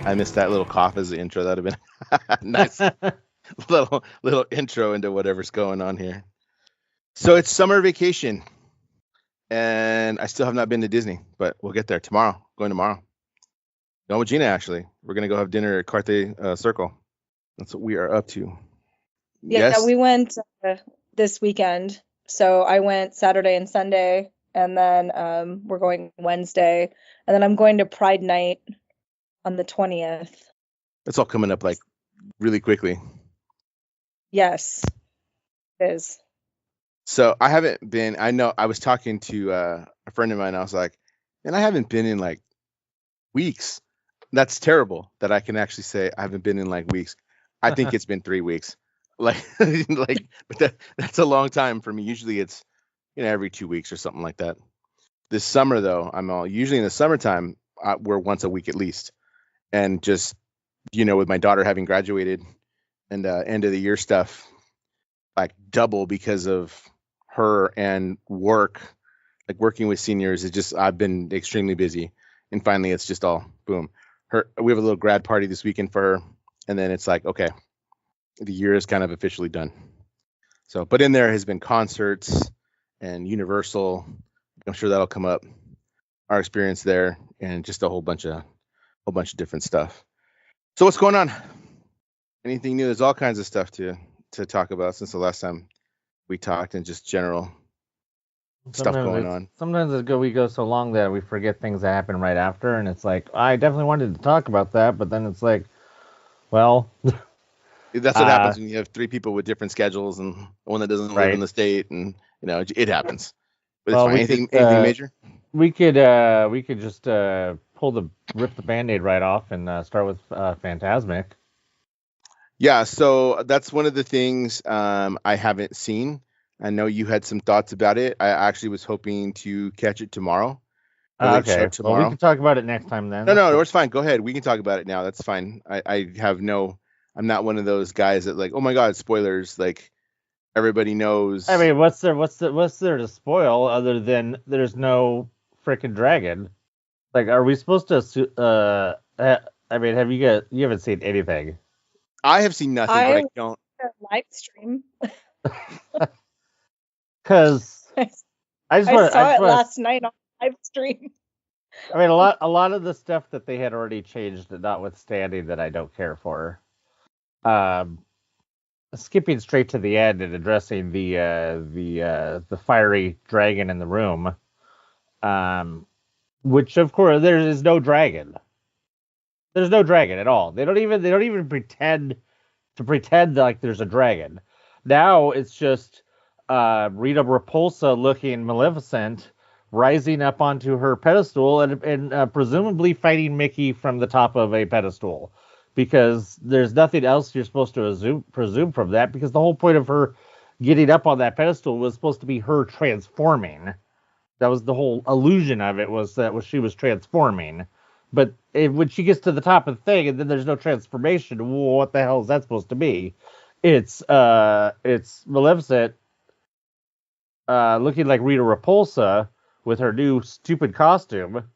I missed that little cough as the intro. That'd have been nice little intro into whatever's going on here. So it's summer vacation, and I still have not been to Disney, but we'll get there tomorrow. Going tomorrow. Going with Gina, actually. We're gonna go have dinner at Carthay Circle. That's what we are up to. Yeah, Yes. we went this weekend. So I went Saturday and Sunday, and then we're going Wednesday, and then I'm going to Pride Night on the 20th. It's all coming up like really quickly. Yes, it is. So I haven't been. I know I was talking to a friend of mine. I was like, and I haven't been in like weeks. That's terrible that I can actually say I haven't been in like weeks. I think it's been 3 weeks. Like, but that's a long time for me. Usually it's, every 2 weeks or something like that. This summer though, usually in the summertime, we're once a week at least. And just, with my daughter having graduated and end of the year stuff, like double because of her and work, like working with seniors, I've been extremely busy. And finally it's just all boom. We have a little grad party this weekend for her. And then it's like, okay, the year is kind of officially done. So, but in there has been concerts and Universal. I'm sure that'll come up. Our experience there and just a whole bunch of different stuff. So what's going on? Anything new? There's all kinds of stuff to talk about since the last time we talked, and just general stuff going on. Sometimes we go so long that we forget things that happen right after, and it's like, I definitely wanted to talk about that, but then it's like, well, that's what happens when you have 3 people with different schedules and one that doesn't live in the state, and it happens. But it's fine. Anything major? We could just rip the Band-Aid right off and start with Fantasmic. Yeah, so that's one of the things I haven't seen. I know you had some thoughts about it. I actually was hoping to catch it tomorrow. Okay. Well, we can talk about it next time then. No, it's fine. Go ahead. We can talk about it now. That's fine. I'm not one of those guys that like, oh my God, spoilers. Like everybody knows. I mean, what's there to spoil other than there's no freaking dragon? Like, are we supposed to? I mean, you haven't seen anything? I have seen nothing, but I don't. Live stream. Because I saw it last night on live stream. I mean, a lot of the stuff that they had already changed, notwithstanding, that I don't care for. Skipping straight to the end and addressing the fiery dragon in the room, which of course there is no dragon. There's no dragon at all. They don't even pretend like there's a dragon. Now it's just Rita Repulsa looking Maleficent rising up onto her pedestal and presumably fighting Mickey from the top of a pedestal, because there's nothing else you're supposed to presume from that, because the whole point of her getting up on that pedestal was supposed to be her transforming. That was the whole illusion of it, was she was transforming. But when she gets to the top of the thing and then there's no transformation, what the hell is that supposed to be? It's Maleficent looking like Rita Repulsa with her new stupid costume.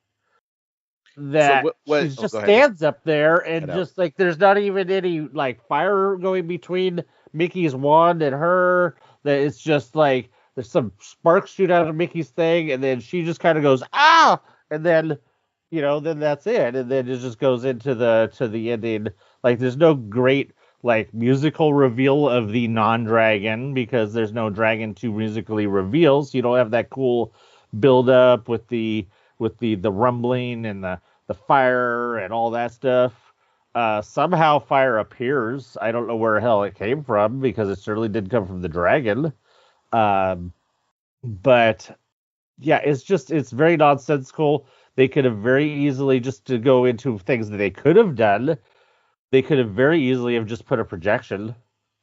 That she just stands up there and just like there's not even any like fire going between Mickey's wand and her. That it's just like there's some sparks shoot out of Mickey's thing, and then she just kind of goes ah, and then then that's it, and then it just goes into the ending. Like there's no great like musical reveal of the non-dragon, because there's no dragon to musically reveal, so you don't have that cool build up with the rumbling and the fire and all that stuff. Somehow fire appears. I don't know where the hell it came from, because it certainly did come from the dragon. But yeah, it's very nonsensical. They could have very easily, just to go into things that they could have done, they could have very easily have just put a projection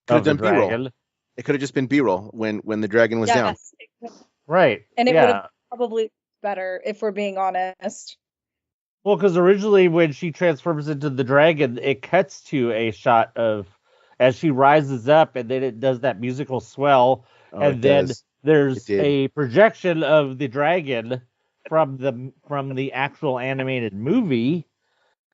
of the dragon. B-roll. It could have just been B-roll when the dragon was down. Right. And it would have probably been better, if we're being honest. Well, because originally when she transforms into the dragon, it cuts to a shot of as she rises up, and then it does that musical swell, and then there's a projection of the dragon from the actual animated movie,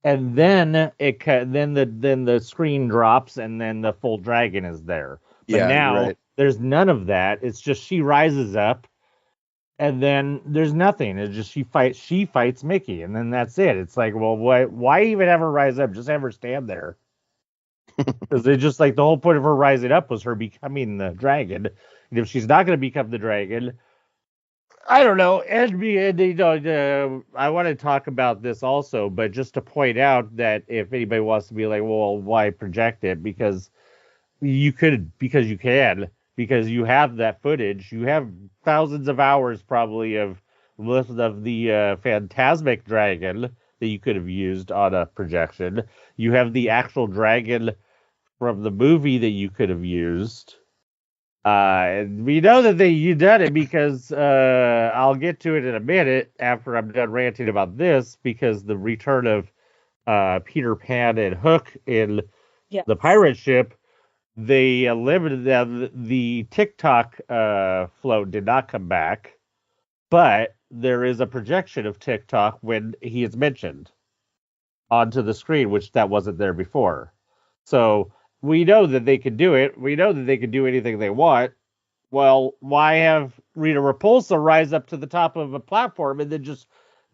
and then then the screen drops, and then the full dragon is there. But now there's none of that. It's just she rises up, and then there's nothing. It's just she fights Mickey, and then that's it. It's like, well, why even have her rise up? Just have her stand there. Because it just like the whole point of her rising up was her becoming the dragon. And if she's not going to become the dragon, I don't know. I want to talk about this also, but just to point out that if anybody wants to be like, well, why project it? Because you can, because you have that footage. You have thousands of hours probably of the Phantasmic dragon that you could have used on a projection. You have the actual dragon from the movie that you could have used. And we know that you done it because I'll get to it in a minute after I'm done ranting about this, because the return of Peter Pan and Hook in the pirate ship, they limited them. The TikTok float did not come back, but there is a projection of TikTok when he is mentioned onto the screen, which that wasn't there before. So we know that they can do it. We know that they can do anything they want. Well, why have Rita Repulsa rise up to the top of a platform and then just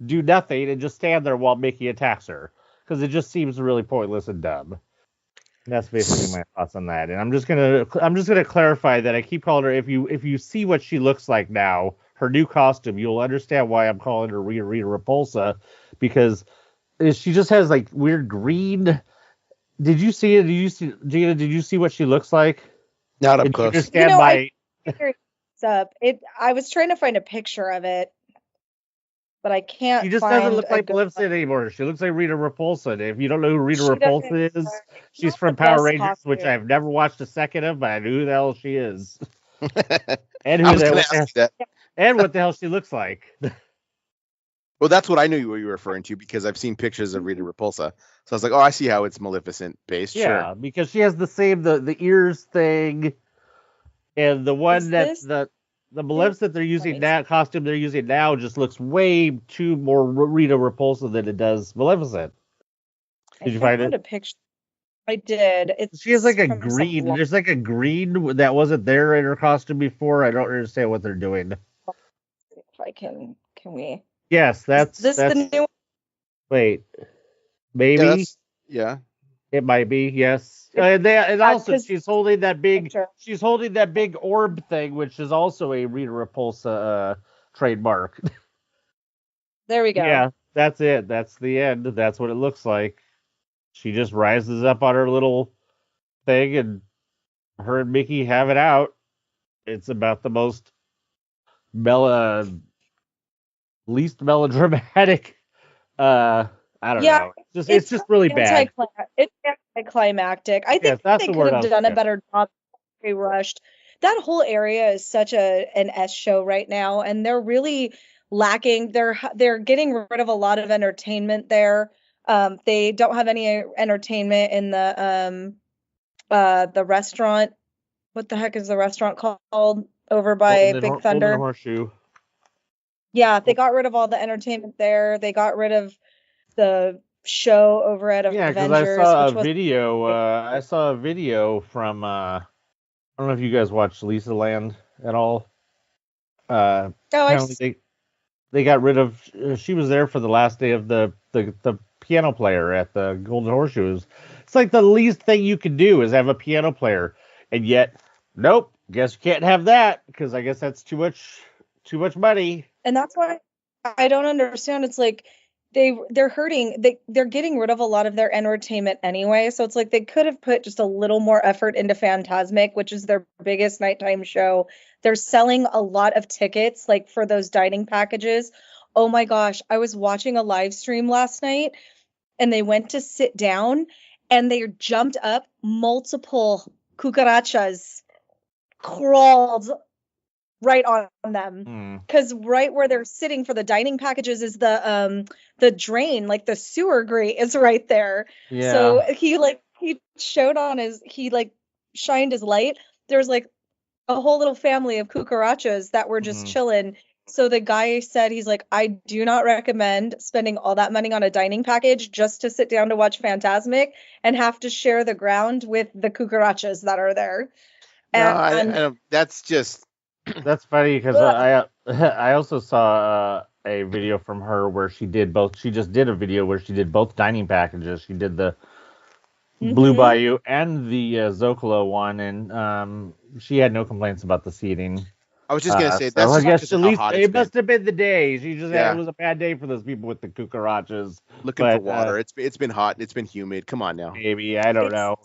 do nothing and just stand there while Mickey attacks her? Because it just seems really pointless and dumb. And that's basically my thoughts on that. And I'm just gonna clarify that I keep calling her. If you see what she looks like now, her new costume, you'll understand why I'm calling her Rita Repulsa, because she just has like weird green. Did you see it? Gina? Did you see what she looks like? Not up close. I was trying to find a picture of it, but I can't. She just doesn't look like Maleficent anymore. She looks like Rita Repulsa. If you don't know who Rita Repulsa is, she's from Power Rangers, which I've never watched a second of, but I know who the hell she is. And what the hell she looks like. Well, that's what I knew you were referring to, because I've seen pictures of Rita Repulsa. So I was like, oh, I see how it's Maleficent based. Yeah, sure. Because she has the same the ears thing, and the one the Maleficent they're using now, costume they're using now, just looks way too more Rita Repulsa than it does Maleficent. Did you find it? A picture. I did. She has like a green. There's like a green that wasn't there in her costume before. I don't understand what they're doing. If I can we? Yes, that's the new. Wait, maybe. Yeah. It might be. Yes, and also she's holding that big. Picture. She's holding that big orb thing, which is also a Rita Repulsa trademark. There we go. Yeah, that's it. That's the end. That's what it looks like. She just rises up on her little thing, and her and Mickey have it out. It's about the most least melodramatic. I don't know. It's just really bad. It's anticlimactic. I think they could have done a better job. They rushed. That whole area is such an S show right now, and they're really lacking. They're getting rid of a lot of entertainment there. They don't have any entertainment in the restaurant. What the heck is the restaurant called over by Big Thunder? Golden Horseshoe. Yeah, they got rid of all the entertainment there. They got rid of the show over at Avengers. Yeah, because I saw a video from I don't know if you guys watched Lisa Land at all. They got rid of. She was there for the last day of the piano player at the Golden Horseshoes. It's like the least thing you can do is have a piano player, and yet, nope. Guess you can't have that, because I guess that's too much money. And that's why I don't understand. It's like they're hurting. They're getting rid of a lot of their entertainment anyway. So it's like they could have put just a little more effort into Phantasmic, which is their biggest nighttime show. They're selling a lot of tickets, like for those dining packages. Oh my gosh, I was watching a live stream last night, and they went to sit down, and they jumped up. Multiple cucarachas crawled right on them, because right where they're sitting for the dining packages is the drain, like the sewer grate is right there. Yeah. So he showed on shined his light. There's like a whole little family of cucarachas that were just chilling, So the guy said, he's like, I do not recommend spending all that money on a dining package just to sit down to watch Fantasmic and have to share the ground with the cucarachas that are there. No, I don't. That's just. That's funny because I also saw a video from her where she did both. She just did a video where she did both dining packages. She did the Blue Bayou and the Zocalo one, and she had no complaints about the seating. I was just gonna say that's I guess at least it must have been the day. She just had, it was a bad day for those people with the cucarachas. Looking for water. It's been hot. It's been humid. Come on now. Maybe I don't know.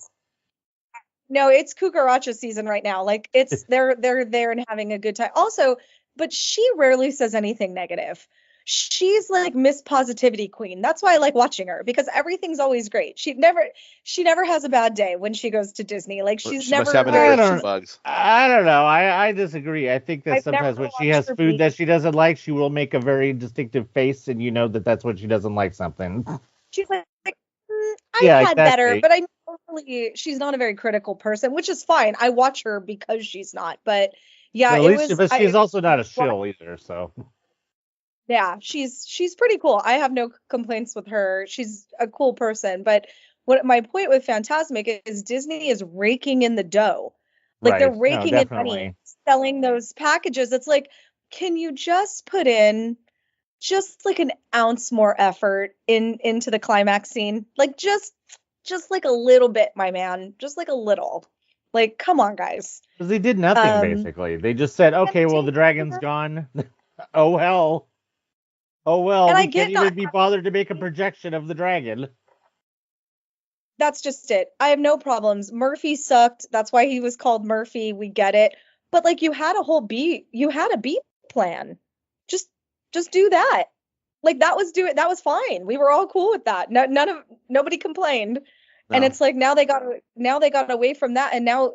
No, it's cucaracha season right now. Like it's they're there and having a good time. Also, but she rarely says anything negative. She's like Miss Positivity Queen. That's why I like watching her, because everything's always great. She never has a bad day when she goes to Disney. Like she's never bugs. I don't know. I disagree. I think that sometimes when she has food that she doesn't like, she will make a very distinctive face, and you know that's when she doesn't like something. She's like I had better, but I know she's not a very critical person, which is fine. I watch her because she's not. But yeah, but she's also not a shill either, so. Yeah, she's pretty cool. I have no complaints with her. She's a cool person. But what my point with Fantasmic is Disney is raking in the dough. Like they're raking in money, selling those packages. It's like, can you just put in just like an ounce more effort into the climax scene? Like just like a little bit, my man. Just like a little. Like, come on, guys. Because they did nothing, basically. They just said, okay, well, the dragon's gone. Oh, hell. Oh, well, we can't even be bothered to make a projection of the dragon. That's just it. I have no problems. Murphy sucked. That's why he was called Murphy. We get it. But like you had a B plan. Just do that. Like that was fine. We were all cool with that. Nobody complained. No. And it's like now they got away from that, and now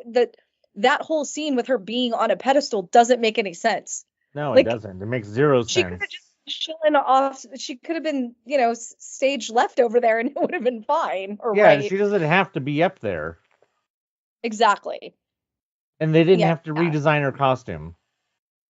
that whole scene with her being on a pedestal doesn't make any sense. No, like, it doesn't. It makes zero sense. She could have just chilling off. She could have been, stage left over there, and it would have been fine. And she doesn't have to be up there. Exactly. And they didn't have to redesign her costume.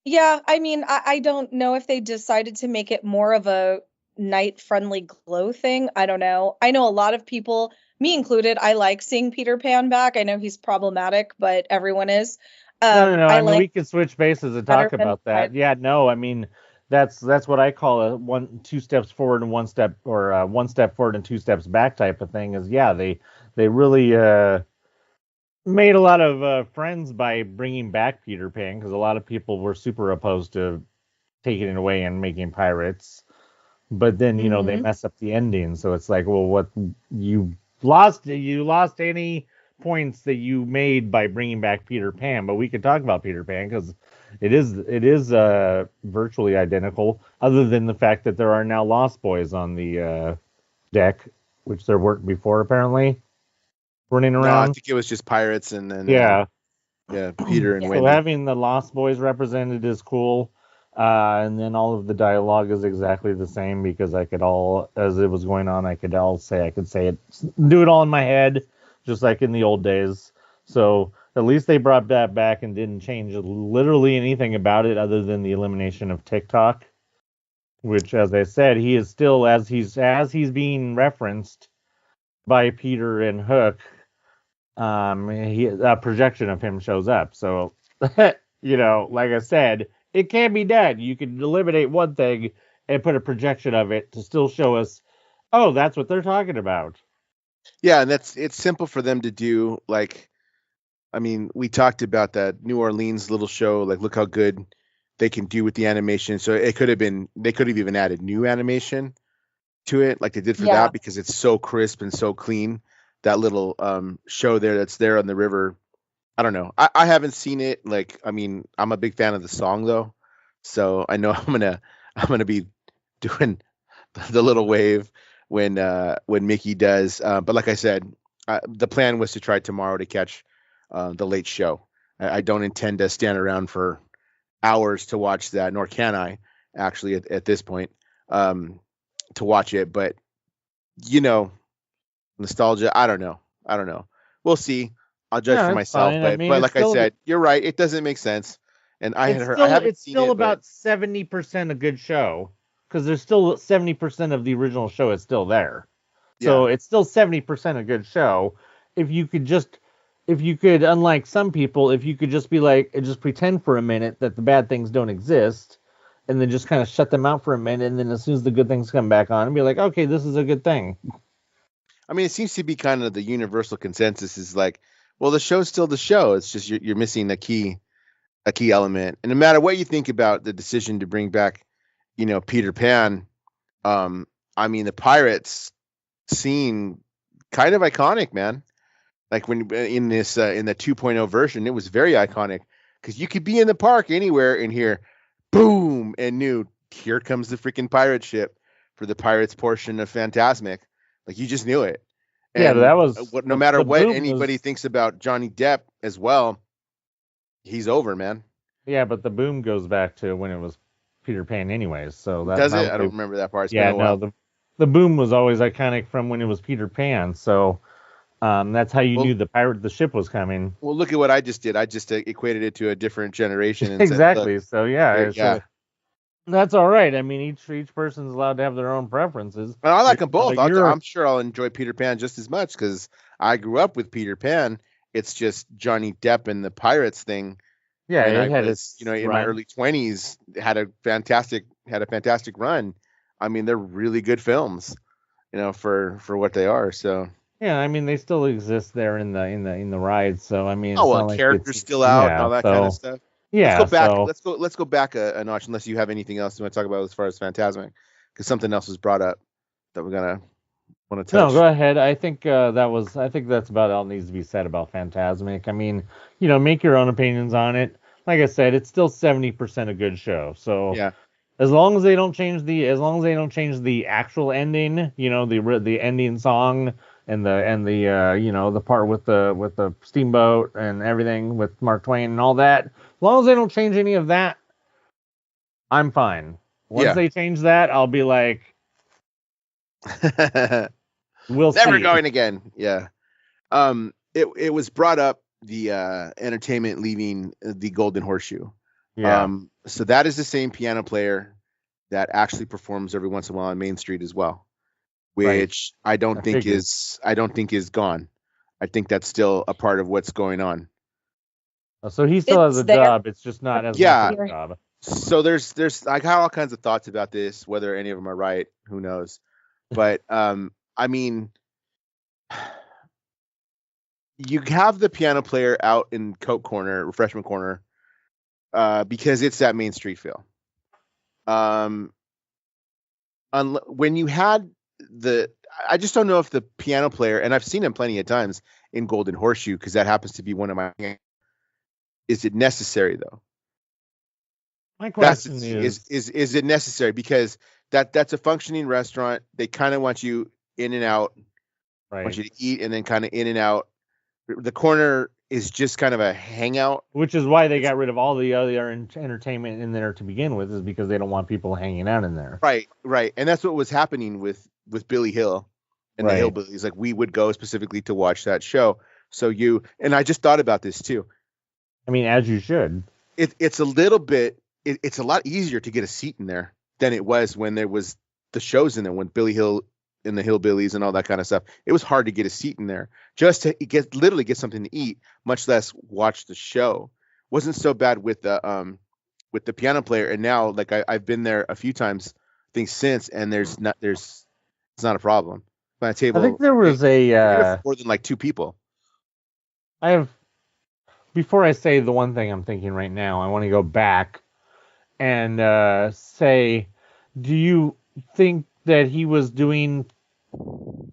Yeah, I mean, I don't know if they decided to make it more of a night-friendly glow thing. I don't know. I know a lot of people, me included, I like seeing Peter Pan back. I know he's problematic, but everyone is. No. I mean, we can switch bases and talk about that. Yeah, no, I mean, that's what I call a 2 steps forward and 1 step, or 1 step forward and 2 steps back type of thing. Is they really made a lot of friends by bringing back Peter Pan, because a lot of people were super opposed to taking it away and making pirates. But then they mess up the ending, so it's like, well, what you lost any points that you made by bringing back Peter Pan. But we could talk about Peter Pan because it is virtually identical, other than the fact that there are now Lost Boys on the deck, which there weren't before, apparently, running around. No, I think it was just pirates, and then Peter and Wendy. So having the Lost Boys represented is cool, and then all of the dialogue is exactly the same, because I could as it was going on, I could say it, do it all in my head, just like in the old days. So at least they brought that back and didn't change literally anything about it, other than the elimination of TikTok, which, as I said, he is still, as he's being referenced by Peter and Hook, a projection of him shows up. So, like I said, it can be done. You can eliminate one thing and put a projection of it to still show us, oh, that's what they're talking about. Yeah, and it's simple for them to do. Like, I mean, we talked about that New Orleans little show. Like, look how good they can do with the animation. So they could have even added new animation to it, like they did for that, because it's so crisp and so clean. That little show that's there on the river. I don't know. I haven't seen it. Like, I mean, I'm a big fan of the song though, so I know I'm gonna be doing the little wave when Mickey does. But like I said, the plan was to try tomorrow to catch the late show. I don't intend to stand around for hours to watch that, nor can I actually at this point to watch it. But nostalgia. I don't know. We'll see. I'll judge for myself. But like I said, you're right. It doesn't make sense. And I haven't seen it. It's still about 70% a good show, because there's still 70% of the original show is still there. So it's still 70% a good show. If you could, unlike some people, if you could just be like, just pretend for a minute that the bad things don't exist, and then just kind of shut them out for a minute, and then as soon as the good things come back on, and be like, okay, this is a good thing. I mean, it seems to be kind of the universal consensus is like, well, the show's still the show. It's just you're missing a key element. And no matter what you think about the decision to bring back, Peter Pan, I mean, the pirates scene, kind of iconic, man. Like when in the 2.0 version, it was very iconic because you could be in the park anywhere and hear boom and knew here comes the freaking pirate ship for the pirates portion of Fantasmic. Like you just knew it. And yeah, that was no matter what anybody thinks about Johnny Depp as well, he's over, man. Yeah, but the boom goes back to when it was Peter Pan anyways. So that does it? I don't remember that part. It's yeah, been a while. The boom was always iconic from when it was Peter Pan. So that's how you knew the ship was coming. Well, look at what I just did. I just equated it to a different generation. And exactly. Said, so yeah. That's all right. I mean, each person's allowed to have their own preferences. And I like them both. I'm sure I'll enjoy Peter Pan just as much because I grew up with Peter Pan. It's just Johnny Depp and the pirates thing. Yeah, it had in my early 20s, had a fantastic run. I mean, they're really good films, for what they are. So yeah, I mean, they still exist there in the ride. So I mean, characters still out and all that kind of stuff. Yeah, let's go back a notch. Unless you have anything else you want to talk about as far as Fantasmic, because something else was brought up that we're gonna want to touch. No, go ahead. I think that's about all that needs to be said about Fantasmic. I mean, make your own opinions on it. Like I said, it's still 70% a good show. So yeah, as long as they don't change the actual ending, the ending song and the part with the steamboat and everything with Mark Twain and all that. As long as they don't change any of that, I'm fine. Once they change that, I'll be like, we'll never see. Going again. Yeah. It was brought up the entertainment leaving the Golden Horseshoe. Yeah. So that is the same piano player that actually performs every once in a while on Main Street as well, which I don't think is gone. I think that's still a part of what's going on. So he still has a job. It's just not as much of a job. So there's I got all kinds of thoughts about this. Whether any of them are right, who knows? But I mean, you have the piano player out in Coke Corner, Refreshment Corner, because it's that Main Street feel. When you had I just don't know if the piano player, and I've seen him plenty of times in Golden Horseshoe because that happens to be one of my. Is it necessary though? My question is it necessary? Because that's a functioning restaurant. They kind of want you in and out. Right. Want you to eat and then kind of in and out. The corner is just kind of a hangout. Which is why they got rid of all the other entertainment in there to begin with, is because they don't want people hanging out in there. Right. And that's what was happening with Billy Hill and the Hillbillies. Like we would go specifically to watch that show. So and I just thought about this too. I mean, as you should. It's a little bit. It's a lot easier to get a seat in there than it was when there was the shows in there, when Billy Hill and the Hillbillies and all that kind of stuff. It was hard to get a seat in there just to get something to eat, much less watch the show. Wasn't so bad with the piano player. And now, like I've been there a few times, I think since, and it's not a problem. My table. I think there was more than like two people. Before I say the one thing I'm thinking right now, I want to go back and say, do you think that he was doing?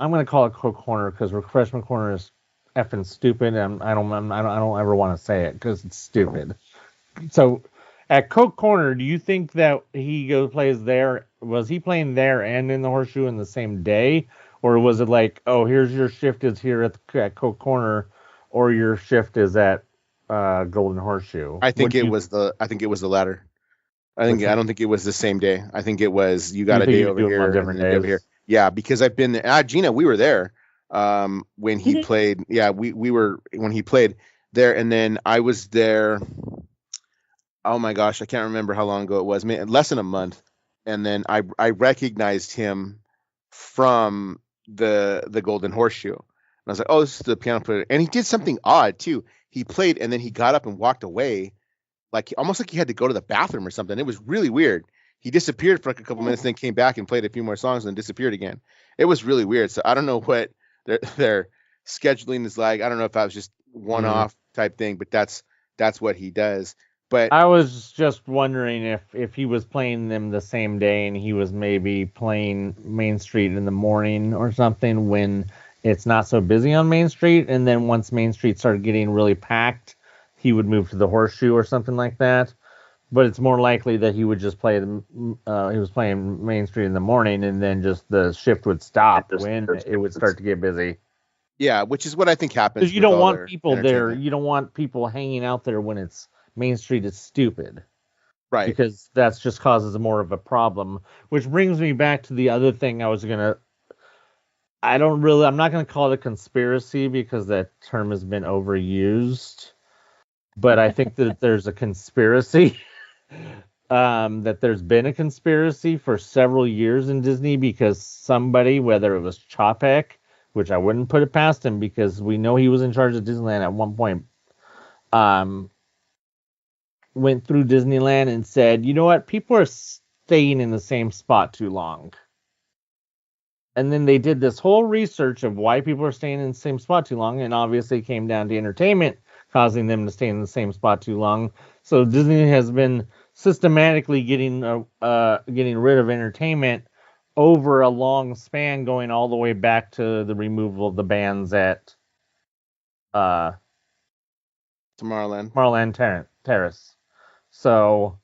I'm going to call it Coke Corner because Refreshment Corner is effing stupid, and I don't ever want to say it because it's stupid. So, at Coke Corner, do you think that he plays there? Was he playing there and in the Horseshoe in the same day, or was it like, oh, here's your shift is here at Coke Corner, or your shift is at Golden Horseshoe? I think it was the latter. I don't think it was the same day. I think it was you got a day over here, different days. Over here. Yeah, because I've been there. Gina, we were there when he played. Yeah, we were when he played there, and then I was there oh my gosh, I can't remember how long ago it was, less than a month. And then I recognized him from the Golden Horseshoe. And I was like, oh, this is the piano player. And he did something odd too. He played and then he got up and walked away, like almost like he had to go to the bathroom or something. It was really weird. He disappeared for like a couple minutes, and then came back and played a few more songs and disappeared again. It was really weird. So I don't know what their scheduling is like. I don't know if I was just one-off type thing, but that's what he does. But I was just wondering if he was playing them the same day and he was maybe playing Main Street in the morning or something when it's not so busy on Main Street, and then once Main Street started getting really packed, he would move to the Horseshoe or something like that. But it's more likely that he would just play he was playing Main Street in the morning, and then just the shift would stop when it would start to get busy. Yeah, which is what I think happens. Because you don't want people there. You don't want people hanging out there when it's Main Street is stupid. Right. Because that just causes more of a problem. Which brings me back to the other thing I'm not going to call it a conspiracy because that term has been overused. But I think that there's a conspiracy. That there's been a conspiracy for several years in Disney because somebody, whether it was Chapek, which I wouldn't put it past him because we know he was in charge of Disneyland at one point, went through Disneyland and said, you know what, people are staying in the same spot too long. And then they did this whole research of why people are staying in the same spot too long, and obviously it came down to entertainment causing them to stay in the same spot too long. So Disney has been systematically getting rid of entertainment over a long span, going all the way back to the removal of the bans at Tomorrowland Terrace. So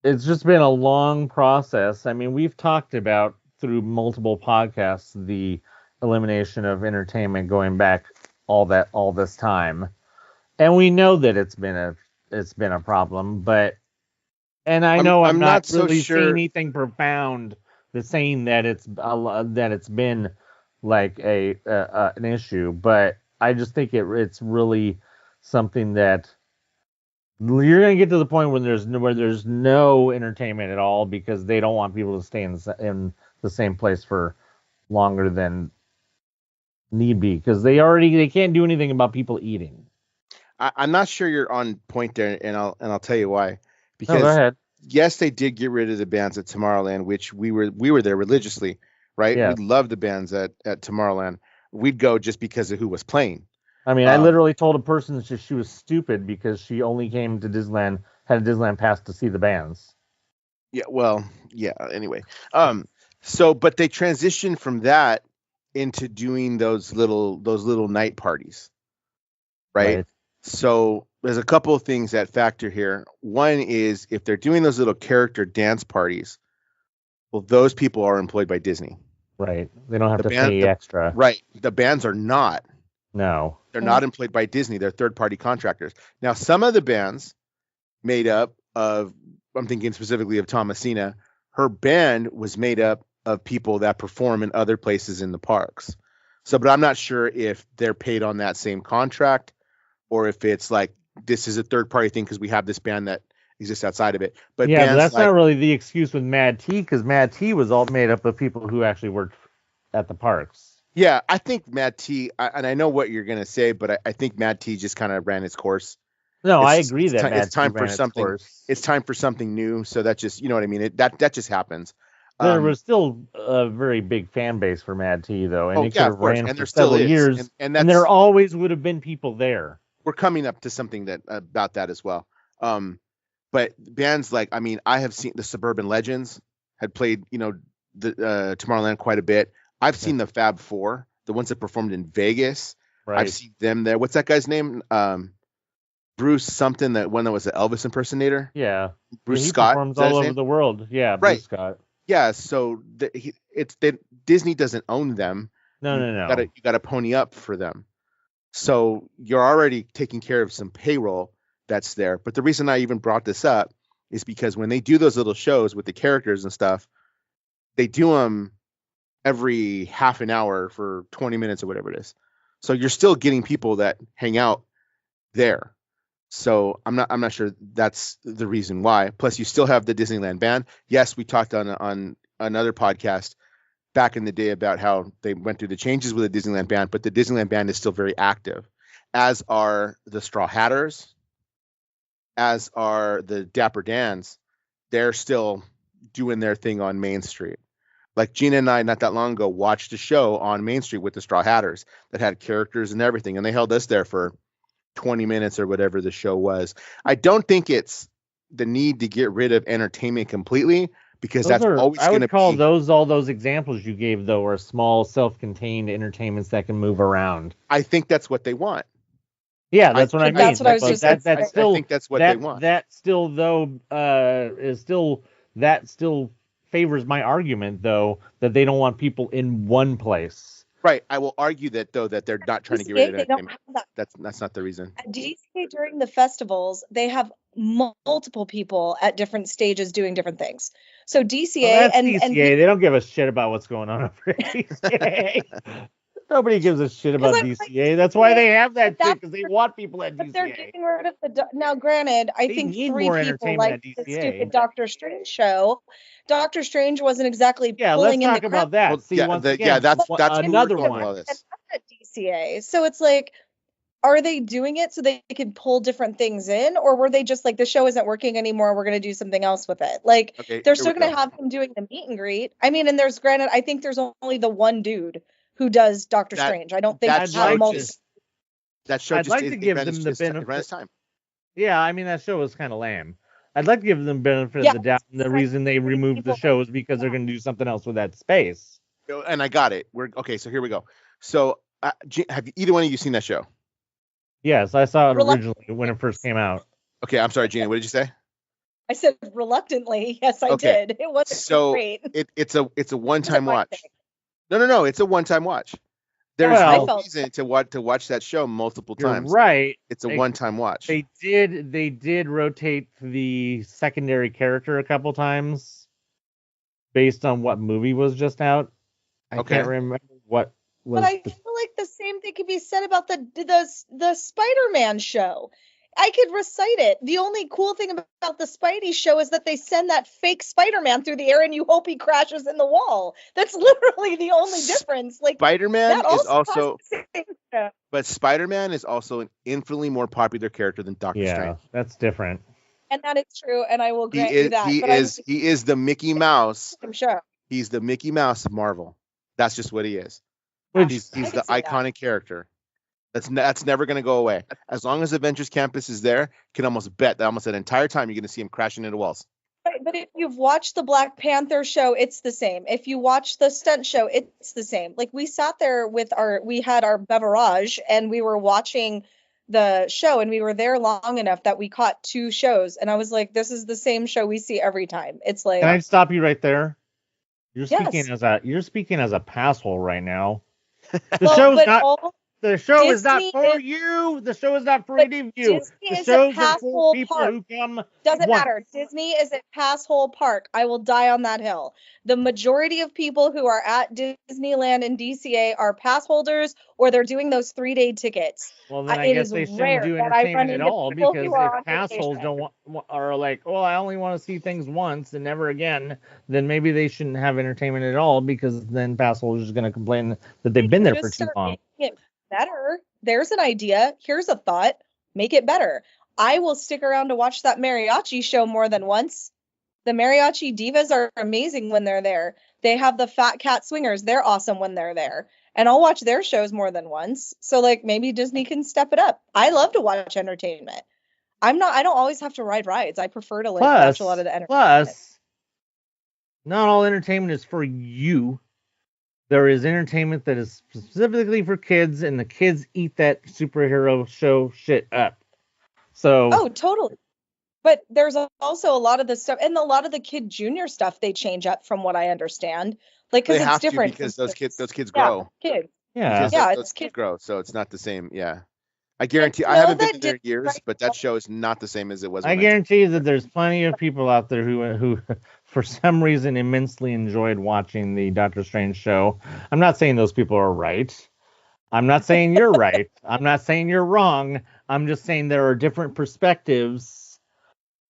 it's just been a long process. I mean, we've talked about through multiple podcasts the elimination of entertainment going back all this time, and we know that it's been a problem. But and I know I'm not really saying anything profound. That's saying that it's been like an issue, but I just think it's really something that you're going to get to the point where there's no entertainment at all because they don't want people to stay in the same place for longer than need be because they can't do anything about people eating. I'm not sure you're on point there, and I'll tell you why. Because go ahead. Yes, they did get rid of the bands at Tomorrowland, which we were there religiously, right? Yeah. We loved the bands at Tomorrowland. We'd go just because of who was playing. I mean, I literally told a person that she was stupid because she only came to Disneyland, had a Disneyland pass to see the bands. Yeah, well, yeah, anyway. But they transitioned from that into doing those little night parties, right? So there's a couple of things that factor here. One is if they're doing those little character dance parties, well, those people are employed by Disney. Right. They don't have to pay extra. Right. The bands are not. No. They're not employed by Disney. They're third-party contractors. Now, some of the bands made up of, I'm thinking specifically of Thomasina, her band was made up of people that perform in other places in the parks. So, but I'm not sure if they're paid on that same contract or if it's like, this is a third-party thing because we have this band that exists outside of it. But yeah, but that's not really the excuse with Mad T because Mad T was all made up of people who actually worked at the parks. Yeah, I think Mad T, and I know what you're going to say, but I think Mad T just kind of ran its course. No, I agree that it's time for something. It's time for something new. So that just, you know what I mean? That just happens. There was still a very big fan base for Mad T, though, and it could have ran for several years, and there always would have been people there. We're coming up to something about that as well. But bands like, I mean, I have seen the Suburban Legends had played, the Tomorrowland quite a bit. I've seen the Fab Four, the ones that performed in Vegas. Right. I've seen them there. What's that guy's name? Bruce something, that one that was the Elvis impersonator. Yeah, Bruce Scott. Performs all over the world. Yeah, right. Bruce Scott. Yeah, so Disney doesn't own them. No. You got to pony up for them. So you're already taking care of some payroll that's there. But the reason I even brought this up is because when they do those little shows with the characters and stuff, they do them every half an hour for 20 minutes or whatever it is. So you're still getting people that hang out there. So I'm not sure that's the reason why. Plus, you still have the Disneyland ban. Yes, we talked on another podcast back in the day about how they went through the changes with the Disneyland ban, but the Disneyland ban is still very active, as are the Straw Hatters, as are the Dapper Dans. They're still doing their thing on Main Street. Like Gina and I, not that long ago, watched a show on Main Street with the Straw Hatters that had characters and everything, and they held us there for 20 minutes or whatever the show was. I don't think it's the need to get rid of entertainment completely, because always going to be... I would call all those examples you gave, though, are small, self-contained entertainments that can move around. I think that's what they want. Yeah, that's what I mean. That's what I was just saying. I think that's what they want. That still, though, still favors my argument, though, that they don't want people in one place. Right. I will argue that, though, that they're not trying to get rid of entertainment. That's not the reason. At DCA, during the festivals, they have multiple people at different stages doing different things. So DCA DCA, they don't give a shit about what's going on over at DCA. Nobody gives a shit about DCA. That's why they have that shit, because they want people at DCA. But they're getting rid of now, granted, I think 3 people like the stupid Doctor Strange show. Doctor Strange wasn't exactly pulling in the crowd. Let's talk about that. Well, see, once again, that's another one. At DCA. So it's like, are they doing it so they can pull different things in, or were they just like, the show isn't working anymore, we're going to do something else with it? Like, they're still going to have them doing the meet and greet. I mean, and I think there's only the one dude who does Doctor Strange. I don't think that show I'd like to give them the benefit. Time. Yeah, I mean, that show was kind of lame. I'd like to give them benefit of the doubt. And the reason they removed the show is because they're going to do something else with that space. And I got it. So here we go. So have either one of you seen that show? Yes, I saw it originally when it first came out. Okay, I'm sorry, Gina. What did you say? I said reluctantly. Yes, I did. It wasn't great. It's a one-time watch. No. It's a one-time watch. There's no reason to watch that show multiple times. Right. It's a one-time watch. They did rotate the secondary character a couple times based on what movie was just out. I can't remember what was. But I feel like the same thing could be said about the Spider-Man show. I could recite it. The only cool thing about the Spidey show is that they send that fake Spider-Man through the air and you hope he crashes in the wall. That's literally the only difference. Like, Spider-Man is also, but Spider-Man is also an infinitely more popular character than Doctor Strange. That's different. And that is true, and I will grant you that. He is the Mickey Mouse. I'm sure. He's the Mickey Mouse of Marvel. That's just what he is. He's the iconic character. That's never going to go away. As long as Avengers Campus is there, you can almost bet that almost that entire time you're going to see him crashing into walls. Right, but if you've watched the Black Panther show, it's the same. If you watch the stunt show, it's the same. Like, we sat there we had our beverage and we were watching the show, and we were there long enough that we caught 2 shows. And I was like, this is the same show we see every time. It's like, can I stop you right there? You're speaking as a passhole right now. The show's not. The show is not for you. The show is not for any of you. The show is for people who come. Doesn't matter. Disney is a passhole park. I will die on that hill. The majority of people who are at Disneyland and DCA are pass holders, or they're doing those 3-day tickets. Well, then I guess they shouldn't do entertainment at all, because if passholes are like, well, I only want to see things once and never again, then maybe they shouldn't have entertainment at all, because then passholders are going to complain that they've been there for too long. Better. There's an idea. Here's a thought. Make it better. I will stick around to watch that mariachi show more than once. The mariachi divas are amazing when they're there. They have the Fat Cat Swingers. They're awesome when they're there. And I'll watch their shows more than once. So, like, maybe Disney can step it up. I love to watch entertainment. I don't always have to ride rides. I prefer to watch a lot of the entertainment. Plus, not all entertainment is for you. There is entertainment that is specifically for kids, and the kids eat that superhero show shit up. So. Oh, totally. But there's also a lot of the stuff, and a lot of the kid junior stuff they change up, from what I understand. Like, because it's different. Because those kids grow. Kids. Yeah. Those kids grow, so it's not the same. Yeah. I guarantee. I haven't been there in years, but that show is not the same as it was. I guarantee you that there's plenty of people out there who for some reason immensely enjoyed watching the Doctor Strange show. I'm not saying those people are right. I'm not saying you're right. I'm not saying you're wrong. I'm just saying there are different perspectives,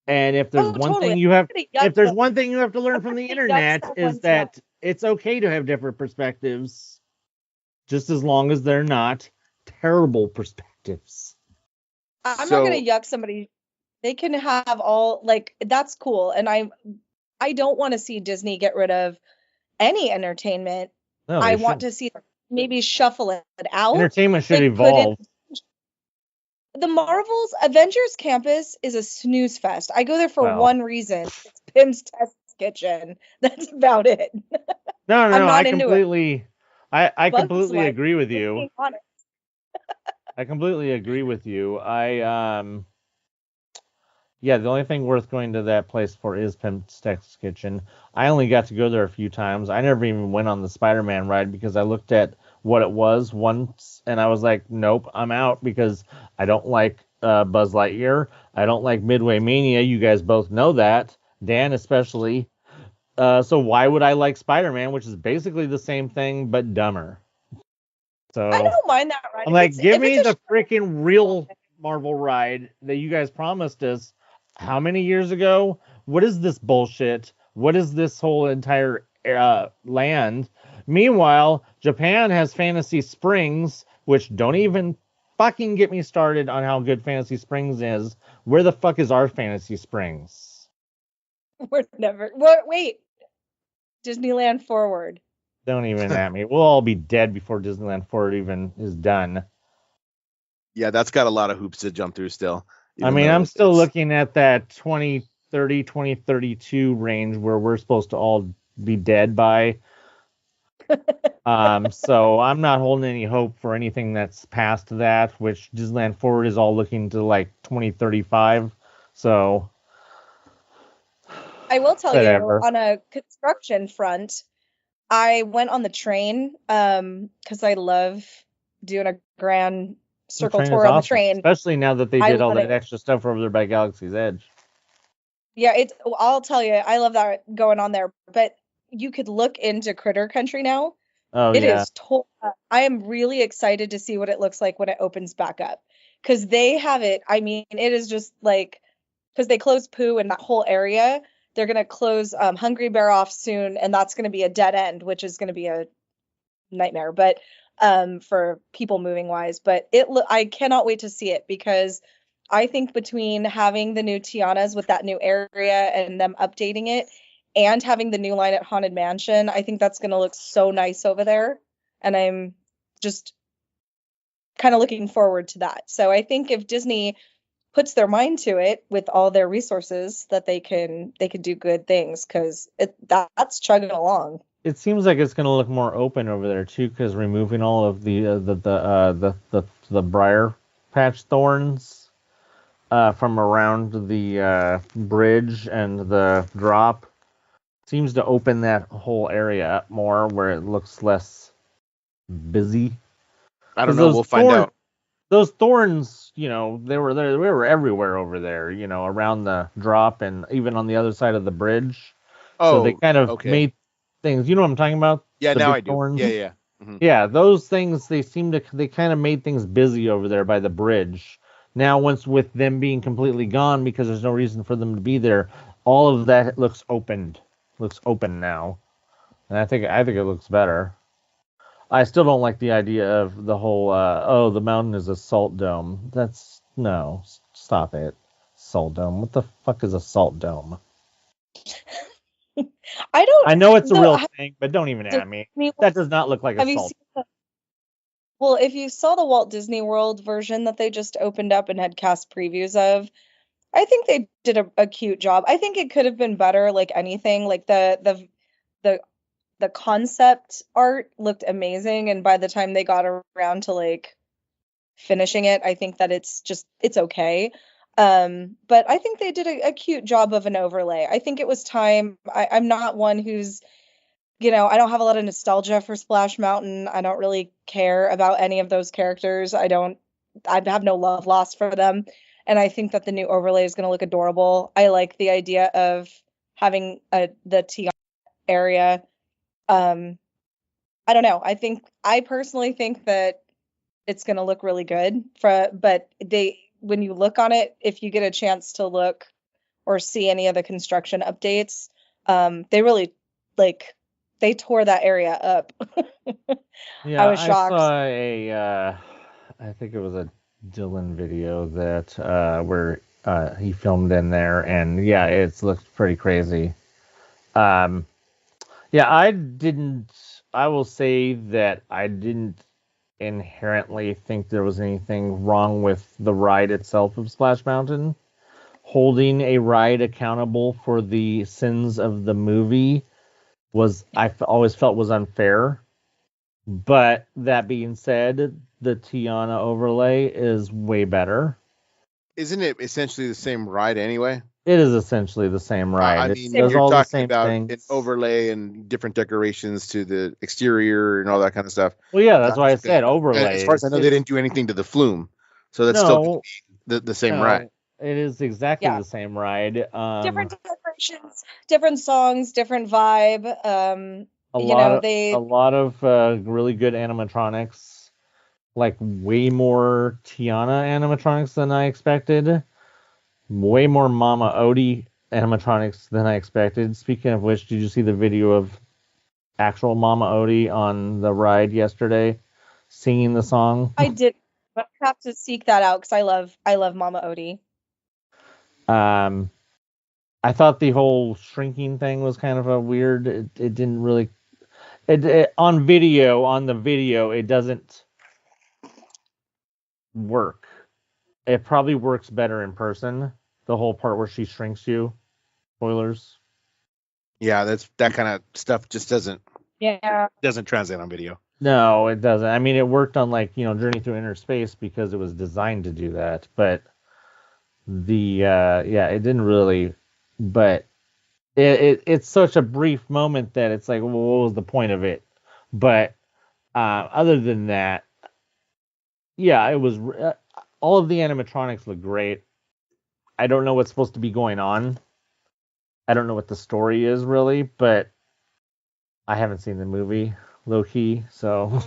and if there's one totally. thing you have, if there's one thing you have to learn from the internet is that it's okay to have different perspectives, just as long as they're not terrible perspectives. I'm not going to yuck somebody. They can have all, like, that's cool, and I don't want to see Disney get rid of any entertainment. No, I want to see maybe shuffle it out. Entertainment should evolve. The Marvel's Avengers Campus is a snooze fest. I go there for one reason. It's Pim's Test Kitchen. That's about it. No, I completely agree with you. I completely agree with you. Yeah, the only thing worth going to that place for is Pim's Test Kitchen. I only got to go there a few times. I never even went on the Spider-Man ride because I looked at what it was once and I was like, nope, I'm out because I don't like Buzz Lightyear. I don't like Midway Mania. You guys both know that. Dan especially. So why would I like Spider-Man, which is basically the same thing but dumber? So I don't mind that ride. I'm like, give me the freaking real Marvel ride that you guys promised us how many years ago? What is this bullshit? What is this whole entire land? Meanwhile, Japan has Fantasy Springs, which don't even fucking get me started on how good Fantasy Springs is. Where the fuck is our Fantasy Springs? We're never. Wait. Disneyland Forward. Don't even at me. We'll all be dead before Disneyland Forward even is done. Yeah, that's got a lot of hoops to jump through still. I mean, I'm still looking at that 2030, 2032 range where we're supposed to all be dead by. So I'm not holding any hope for anything that's past that, which Disneyland Forward is all looking to like 2035. So I will tell you, on a construction front, I went on the train because I love doing a grand circle tour on the train. Especially now that they did all that extra stuff over there by Galaxy's Edge. Yeah, I'll tell you, I love that going on there. But you could look into Critter Country now. Oh, it is I am really excited to see what it looks like when it opens back up. Because they have it, I mean, it is just like, because they closed Pooh and that whole area. They're going to close Hungry Bear off soon, and that's going to be a dead end, which is going to be a nightmare. But for people moving wise, but I cannot wait to see it because I think between having the new Tiana's with that new area and them updating it and having the new line at Haunted Mansion, I think that's going to look so nice over there. And I'm just kind of looking forward to that. So I think if Disney puts their mind to it with all their resources, that they can do good things because that's chugging along. It seems like it's going to look more open over there too, because removing all of the briar patch thorns from around the bridge and the drop seems to open that whole area up more, where it looks less busy. I don't know. We'll find out. Those thorns, they were there. We were everywhere over there, around the drop and even on the other side of the bridge. So they kind of made things. You know what I'm talking about? Yeah, now I do. Thorns. Yeah. Mm-hmm. Yeah, those things, they kind of made things busy over there by the bridge. Now, once with them being completely gone because there's no reason for them to be there, all of that looks open now. And I think it looks better. I still don't like the idea of the whole, the mountain is a salt dome. No, stop it. Salt dome. What the fuck is a salt dome? I know it's a real thing, but don't even at me. That does not look like a salt. Well, if you saw the Walt Disney World version that they just opened up and had cast previews of, I think they did a cute job. I think it could have been better, like anything. Like the concept art looked amazing, and by the time they got around to like finishing it, I think that it's okay. But I think they did a cute job of an overlay. I think it was time. I'm not one who's, I don't have a lot of nostalgia for Splash Mountain. I don't really care about any of those characters. I have no love lost for them. And I think that the new overlay is going to look adorable. I like the idea of having the Tiana area. I don't know. I personally think that it's going to look really good but when you look on it, if you get a chance to look or see any of the construction updates, they really they tore that area up. Yeah, I was shocked. I think it was a Dylan video that where he filmed in there, and yeah, it looks pretty crazy. Yeah, I will say that I didn't inherently think there was anything wrong with the ride itself of Splash Mountain. Holding a ride accountable for the sins of the movie always felt was unfair. But that being said, the Tiana overlay is way better. Isn't it essentially the same ride anyway? It is essentially the same ride. I mean, you're all talking about an overlay and different decorations to the exterior and all that kind of stuff. Well, yeah, that's why I said overlay. As far as I know, they didn't do anything to the flume, so that's still the same ride. It is exactly the same ride. Different decorations, different songs, different vibe. A lot of really good animatronics, like way more Tiana animatronics than I expected. Way more Mama Odie animatronics than I expected. Speaking of which, did you see the video of actual Mama Odie on the ride yesterday singing the song? I did, but I have to seek that out because I love Mama Odie. I thought the whole shrinking thing was kind of a weird. It didn't really. On the video, it doesn't work. It probably works better in person. The whole part where she shrinks you. Spoilers. Yeah, that kind of stuff just doesn't translate on video. No, it doesn't. I mean, it worked on Journey Through Inner Space because it was designed to do that, but it didn't really. But it's such a brief moment that it's like, well, what was the point of it? But other than that, yeah, it was. All of the animatronics look great. I don't know what's supposed to be going on. I don't know what the story is really, but I haven't seen the movie, low key, so.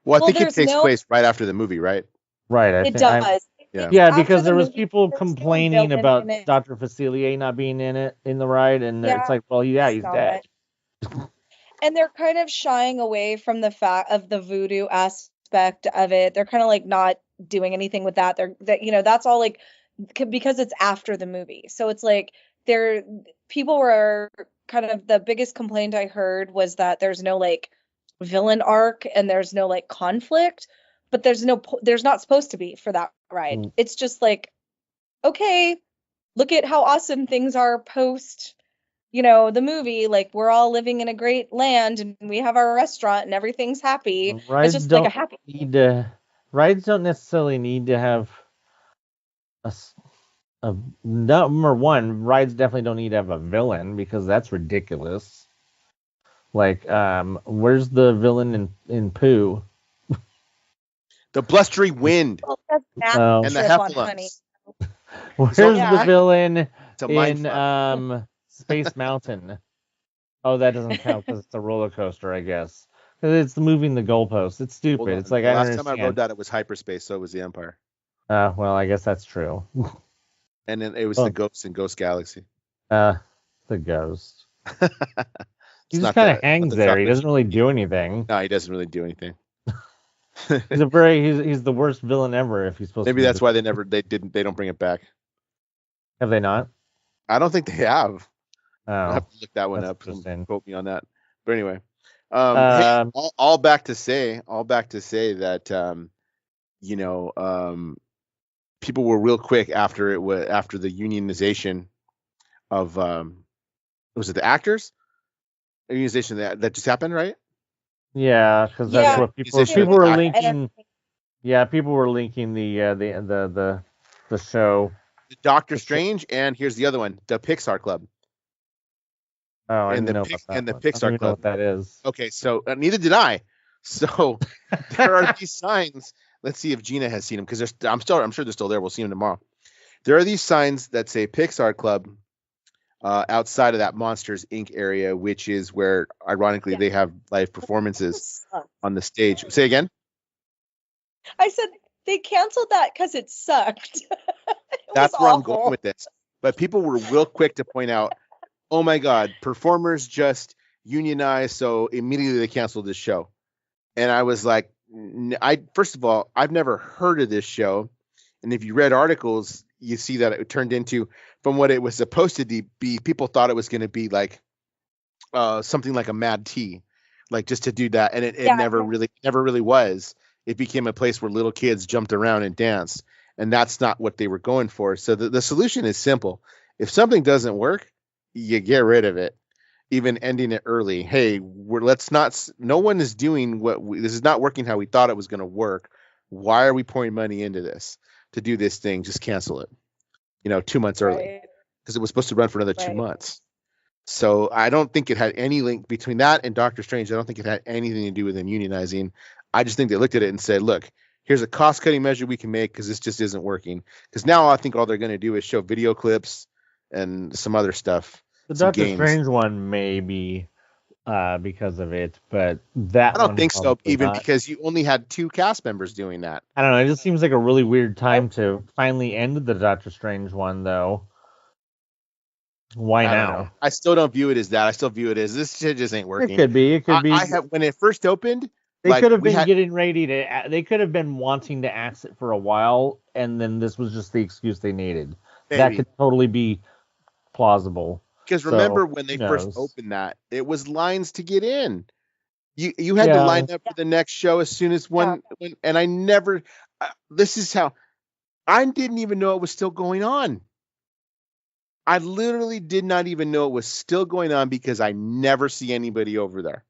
Well, I think it takes place right after the movie, right? Right. It does. Yeah, because there was people complaining about Dr. Facilier not being in the ride, and it's like, well, yeah, he's dead. And they're kind of shying away from the fact of the voodoo aspect of it. They're kind of like not doing anything with that. That's all like because it's after the movie. So it's like people were kind of, the biggest complaint I heard was that there's no like villain arc and there's no like conflict, but there's not supposed to be for that ride. It's just like, okay, look at how awesome things are post the movie, like we're all living in a great land and we have our restaurant and everything's happy. It's just like a happy. Rides don't necessarily need to have number one. Rides definitely don't need to have a villain because that's ridiculous. Like, where's the villain in Pooh? The blustery wind and the heffalumps. Where's the villain in Space Mountain? Oh, that doesn't count because it's a roller coaster, I guess. Because it's moving the goalposts. It's stupid. It's like, last time I rode that, it was hyperspace, so it was the Empire. Well, I guess that's true. And then it was the Ghost in Ghost Galaxy. The Ghost. He just kind of hangs there. He doesn't really do anything. No, he doesn't really do anything. He's the worst villain ever if he's supposed to. Maybe that's why they don't bring it back. Have they not? I don't think they have. Oh, I'll have to look that one up. Don't quote me on that. But anyway, all back to say that people were real quick after the unionization of was it the actors? Unionization that just happened, right? Yeah, because that's what people were linking. Yeah, people were linking the show. Doctor Strange, and here's the other one, the Pixar Club. Oh, I didn't know about that. And the Pixar Club. Know what that is. Okay, so neither did I. So there are these signs. Let's see if Gina has seen them because I'm sure they're still there. We'll see them tomorrow. There are these signs that say Pixar Club outside of that Monsters Inc. area, which is where, ironically, they have live performances on the stage. Say again. I said they canceled that because it sucked. That's where I'm going with this. But people were real quick to point out, oh my God, performers just unionized, so immediately they canceled this show. And I was like, first of all, I've never heard of this show. And if you read articles, you see that it turned into, from what it was supposed to be, people thought it was going to be like something like a Mad Tea, like just to do that. And it never really was. It became a place where little kids jumped around and danced. And that's not what they were going for. So the solution is simple. If something doesn't work, you get rid of it, even ending it early. Hey, no one is doing this is not working how we thought it was going to work. Why are we pouring money into this to do this thing? Just cancel it, 2 months early, because it was supposed to run for another 2 months. So I don't think it had any link between that and Doctor Strange. I don't think it had anything to do with them unionizing. I just think they looked at it and said, look, here's a cost-cutting measure we can make because this just isn't working. Because now I think all they're going to do is show video clips and some other stuff. The Doctor Strange one may be because of it, but that I don't think so, even because you only had 2 cast members doing that. I don't know. It just seems like a really weird time to finally end the Doctor Strange one, though. Why now? I still don't view it as that. I still view it as this shit just ain't working. It could be. When it first opened, they could have been getting ready to. They could have been wanting to axe it for a while, and then this was just the excuse they needed. Maybe. That could totally be plausible. Because remember when they first opened that, it was lines to get in. You had to line up for the next show as soon as one, and I never. This is how I didn't even know it was still going on. I literally did not even know it was still going on because I never see anybody over there.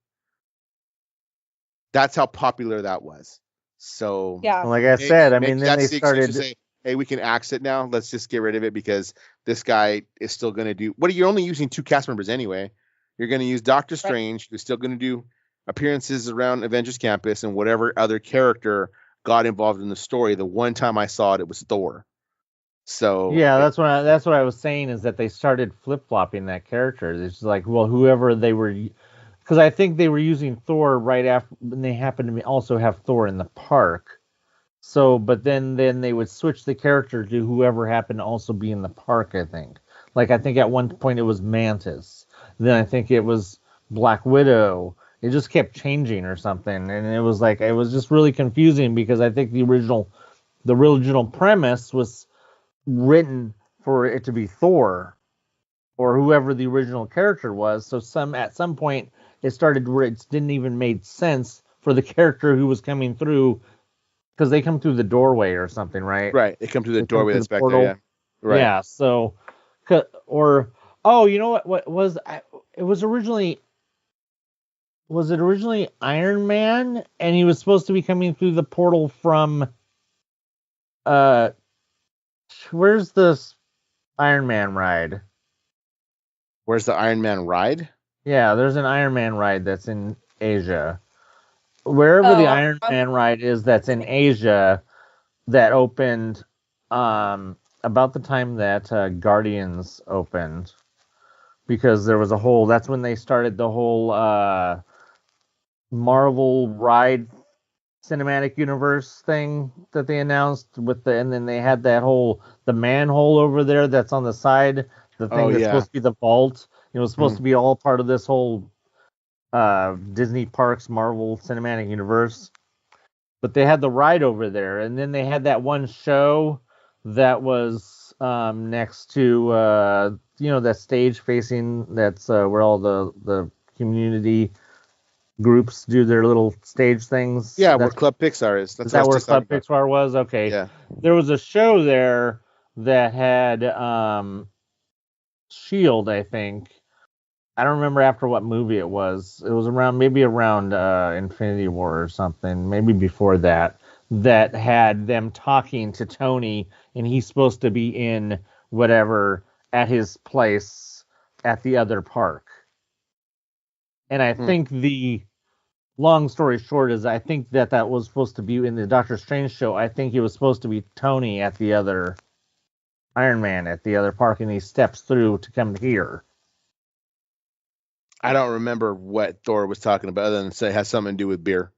That's how popular that was. So like I said, I mean, then they started. Say, hey, we can axe it now. Let's just get rid of it because this guy is still going to do. You're only using 2 cast members anyway. You're going to use Doctor Strange, who's still going to do appearances around Avengers Campus and whatever other character got involved in the story. The one time I saw it was Thor. So that's what I was saying, is that they started flip-flopping that character. It's like, well, whoever they were, because I think they were using Thor right after, and they happened to also have Thor in the park. So, but then they would switch the character to whoever happened to also be in the park, I think. Like, I think at one point it was Mantis. Then I think it was Black Widow. It just kept changing or something. And it was like, it was just really confusing because I think the original premise was written for it to be Thor or whoever the original character was. So at some point it started where it didn't even make sense for the character who was coming through, because they come through the doorway or something, right? Right. They come through the doorway that's back there. Yeah. Right. Yeah. So, you know what was it was originally. Was it originally Iron Man, and he was supposed to be coming through the portal from where's this Iron Man ride? Where's the Iron Man ride? Yeah, there's an Iron Man ride that's in Asia. Wherever the Iron Man ride is that's in Asia, that opened about the time that Guardians opened, because there was that's when they started the whole Marvel ride cinematic universe thing that they announced and then they had the manhole over there that's on the side, the thing that's supposed to be the vault. It was supposed to be all part of this whole Disney Parks Marvel cinematic universe. But they had the ride over there, and then they had that one show that was next to that stage facing, that's where all the community groups do their little stage things. Yeah, where Club Pixar is. Is that where Club Pixar was? Okay. Yeah. There was a show there that had S.H.I.E.L.D., I think. I don't remember after what movie it was. It was around Infinity War or something, maybe before that had them talking to Tony, and he's supposed to be in whatever at his place at the other park. And I think the long story short is I think that was supposed to be in the Doctor Strange show. I think it was supposed to be Tony at the other Iron Man at the other park, and he steps through to come here. I don't remember what Thor was talking about other than say it has something to do with beer.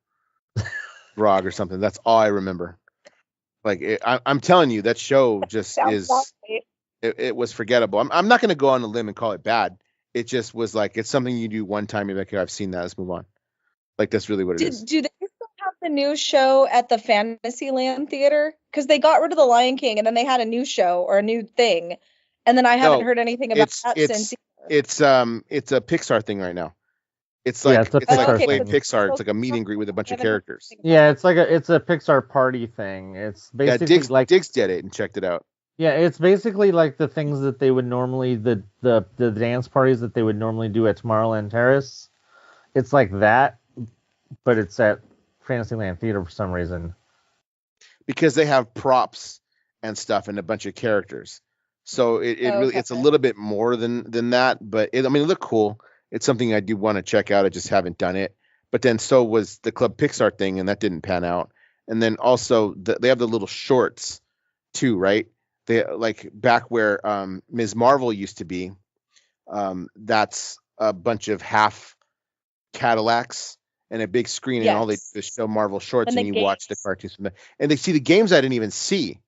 Grog or something. That's all I remember. Like I'm telling you, that show just is. It was forgettable. I'm not going to go on a limb and call it bad. It just was like, it's something you do one time. You're like, I've seen that. Let's move on. Like, that's really what it is. Do they still have the new show at the Fantasyland Theater? Because they got rid of the Lion King and then they had a new show or a new thing, and then I haven't heard anything about that since. It's a Pixar thing right now. It's like Play Pixar. It's like a meet and greet with a bunch of characters. Yeah, it's a Pixar party thing. It's basically Diggs did it and checked it out. Yeah, it's basically like the things that they would normally the dance parties that they would normally do at Tomorrowland Terrace. It's like that, but it's at Fantasyland Theater for some reason. Because they have props and stuff and a bunch of characters. So it's a little bit more than that, but it looked cool. It's something I do want to check out. I just haven't done it. But then so was the Club Pixar thing, and that didn't pan out. And then also they have the little shorts too, right? They like back where Ms. Marvel used to be. That's a bunch of half Cadillacs and a big screen, and all they do is show Marvel shorts, and you watch the cartoons from there. And they see the games I didn't even see.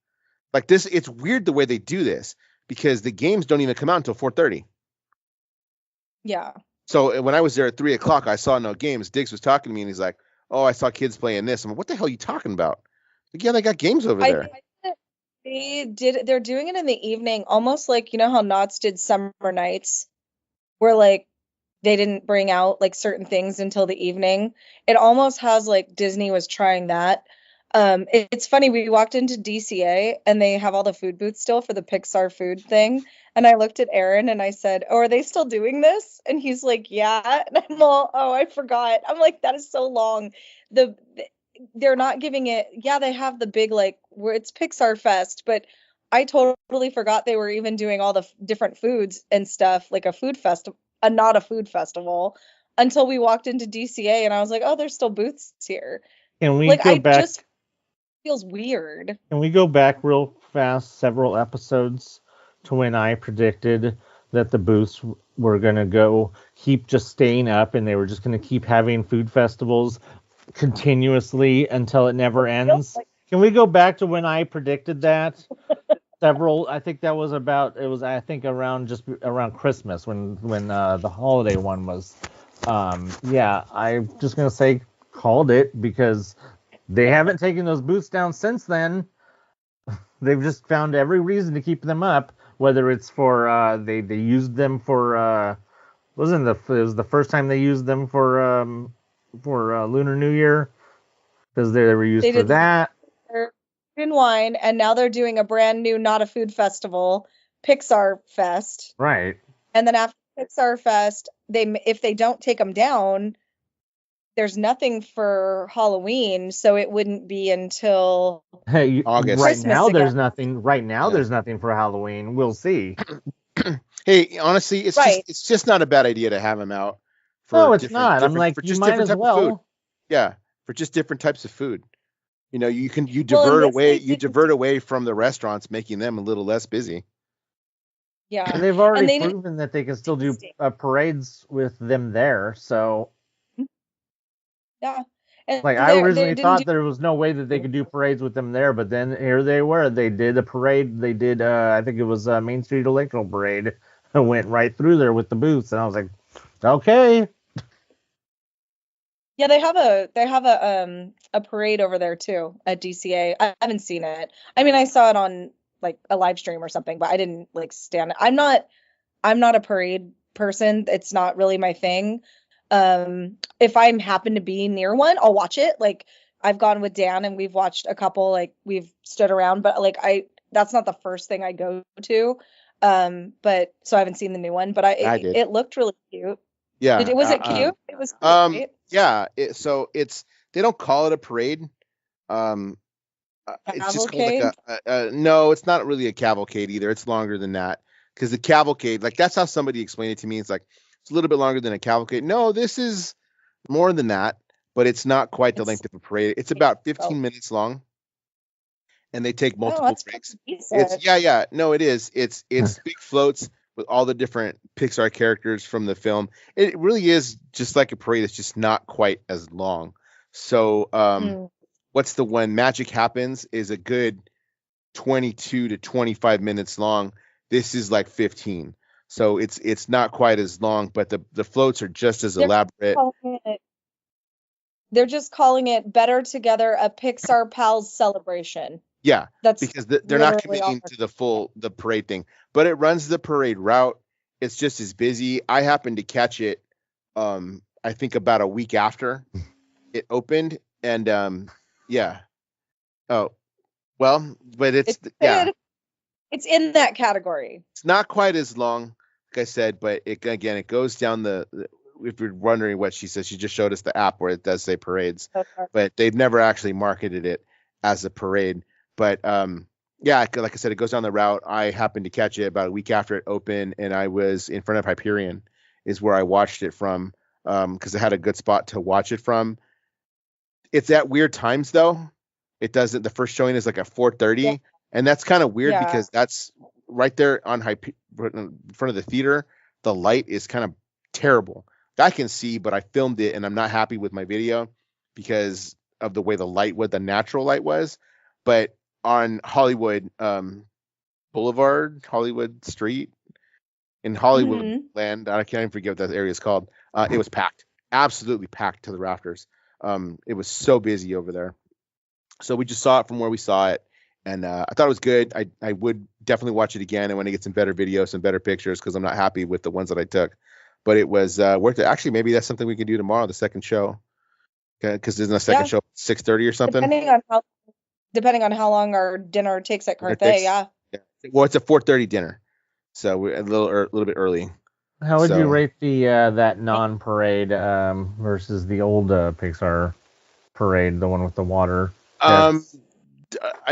Like this, it's weird the way they do this because the games don't even come out until 4:30. Yeah. So when I was there at 3:00, I saw no games. Diggs was talking to me, and he's like, "Oh, I saw kids playing this." I'm like, "What the hell are you talking about?" Like, yeah, they got games over there. They're doing it in the evening, almost like, you know how Knott's did Summer Nights, where like they didn't bring out like certain things until the evening. It almost has like Disney was trying that. It's funny, we walked into DCA and they have all the food booths still for the Pixar food thing. And I looked at Aaron and I said, "Oh, are they still doing this?" And he's like, "Yeah." And I'm all, "Oh, I forgot." I'm like, that is so long. They're not giving it. Yeah, they have the big, like, where it's Pixar Fest, but I totally forgot they were even doing all the different foods and stuff, like a food festival, not a food festival, until we walked into DCA and I was like, "Oh, there's still booths here." Can we go back? Just feels weird. Can we go back real fast, several episodes to when I predicted that the booths were going to keep just staying up and they were just going to keep having food festivals continuously until it never ends? Can we go back to when I predicted that? I think that was around Christmas when the holiday one was. Yeah, I'm just going to say called it because they haven't taken those booths down since then. They've just found every reason to keep them up, whether it's for they used them for it was the first time they used them for Lunar New Year because they were used for that. Food and wine, and now they're doing a brand new, not a food festival, Pixar Fest. Right. And then after Pixar Fest, if they don't take them down, there's nothing for Halloween, so it wouldn't be until August. Right now, there's nothing. Right now, there's nothing for Halloween. We'll see. Hey, honestly, it's just not a bad idea to have them out. No, it's not. I'm like, you might as well. Yeah, for just different types of food. You know, you divert away from the restaurants, making them a little less busy. Yeah, and they've already proven that they can still do parades with them there. So. Yeah. And I originally thought there was no way that they could do parades with them there, but then here they were. They did a parade. They did, I think it was Main Street Electrical Parade, and went right through there with the booths. And I was like, okay. Yeah, they have a parade over there too at DCA. I haven't seen it. I mean, I saw it on like a live stream or something, but I didn't like stand it. I'm not a parade person. It's not really my thing. If I happen to be near one, I'll watch it. Like I've gone with Dan and we've watched a couple, like we've stood around, but like that's not the first thing I go to. But so I haven't seen the new one, but it looked really cute. Yeah. Was it cute? It was cute, right? Yeah. They don't call it a parade. It's just called like no, it's not really a cavalcade either. It's longer than that. Because the cavalcade, like that's how somebody explained it to me. It's like, it's a little bit longer than a cavalcade. No, this is more than that, but it's not quite the length of a parade. It's about 15 minutes long, and they take multiple breaks. No, it is. It's big floats with all the different Pixar characters from the film. It really is just like a parade. It's just not quite as long. So what's the one? Magic Happens is a good 22 to 25 minutes long. This is like 15. So it's not quite as long, but the floats are just as elaborate. They're just calling it Better Together, a Pixar Pals celebration. Yeah, that's because they're not committing to the parade thing, but it runs the parade route. It's just as busy. I happened to catch it, I think about a week after it opened, and yeah. Oh, well, but it's in that category. It's not quite as long, like I said, but it goes down if you're wondering what she says, she just showed us the app where it does say parades, but they've never actually marketed it as a parade. But yeah, like I said, it goes down the route. I happened to catch it about a week after it opened, and I was in front of Hyperion, is where I watched it from, because I had a good spot to watch it from. It's at weird times though. It doesn't. The first showing is like at 4:30, and that's kind of weird because that's right there on in front of the theater. The light is kind of terrible. I can see, but I filmed it, and I'm not happy with my video because of the way the natural light was. But on Hollywood Boulevard, Hollywood Street, in Hollywood land, I can't even forget what that area is called. It was packed, absolutely packed to the rafters. It was so busy over there. So we just saw it from where we saw it, and I thought it was good. I would definitely watch it again, and when I get some better videos, some better pictures, because I'm not happy with the ones that I took. But it was worth it. Actually, maybe that's something we can do tomorrow, the second show. Okay, because isn't the second show 6:30 or something? Depending on how long our dinner takes at Carthay, yeah. Well, it's a 4:30 dinner, so we're a little bit early. How would you rate the that non-parade versus the old Pixar parade, the one with the water? I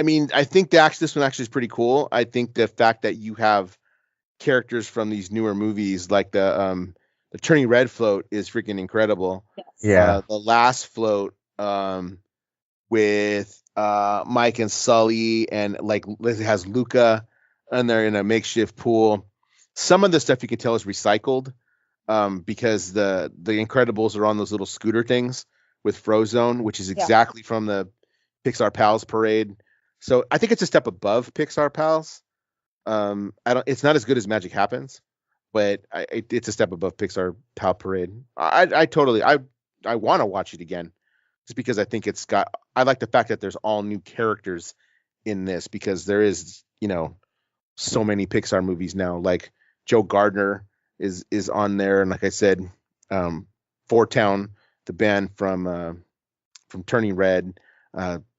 mean, I think this one actually is pretty cool. I think the fact that you have characters from these newer movies, like the Turning Red float, is freaking incredible. Yes. Yeah. The last float with Mike and Sully, and like it has Luca, and they're in a makeshift pool. Some of the stuff you can tell is recycled, because the Incredibles are on those little scooter things with Frozone, which is exactly from the Pixar Pals parade. So I think it's a step above Pixar Pals. It's not as good as Magic Happens, but it's a step above Pixar Pal Parade. I want to watch it again, just because I think I like the fact that there's all new characters in this, because there is, so many Pixar movies now. Like Joe Gardner is on there, and like I said, Four Town, the band from Turning Red.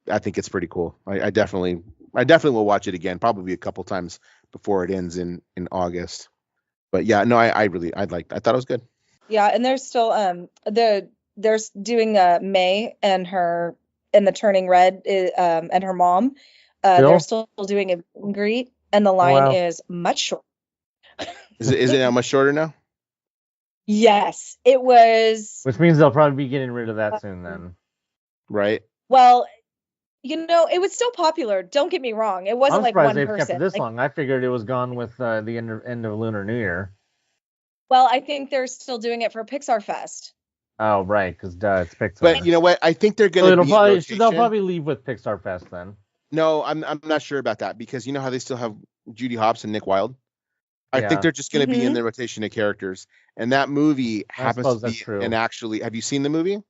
I think it's pretty cool. I definitely will watch it again, probably a couple times before it ends in August. But yeah, no, I thought it was good. Yeah, and there's still there's doing May and the Turning Red and her mom. They're still doing a meet and greet, and the line is much shorter. Is it now much shorter now? Yes, it was. Which means they'll probably be getting rid of that soon then. Right. Well, it was still popular. Don't get me wrong. It wasn't like one person. I'm surprised they've kept it this long. I figured it was gone with the end of Lunar New Year. Well, I think they're still doing it for Pixar Fest. Oh, right, because it's Pixar. But you know what? I think they're going to they'll probably leave with Pixar Fest then. No, I'm not sure about that, because you know how they still have Judy Hopps and Nick Wilde? I think they're just going to be in the rotation of characters. And that movie happens to be true. And actually, have you seen the movie?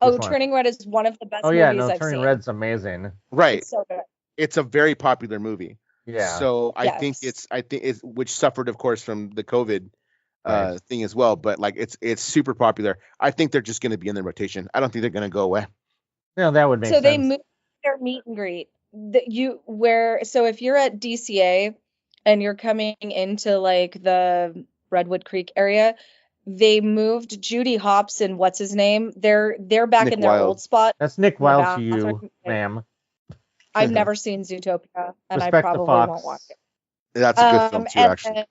Oh, Turning Red is one of the best movies I've seen. Turning Red's amazing. Right. It's so good. It's a very popular movie. Yeah. So I think it's which suffered, of course, from the COVID thing as well. But like it's super popular. I think they're just going to be in the rotation. I don't think they're going to go away. No, that would make sense. So they moved their meet and greet. So if you're at DCA and you're coming into like the Redwood Creek area, they moved Judy Hopps and what's his name? They're back Nick in their Wilde. Old spot. That's Nick Wilde to you, ma'am. I've never seen Zootopia, and Respect I probably won't watch it. That's a good film too, actually.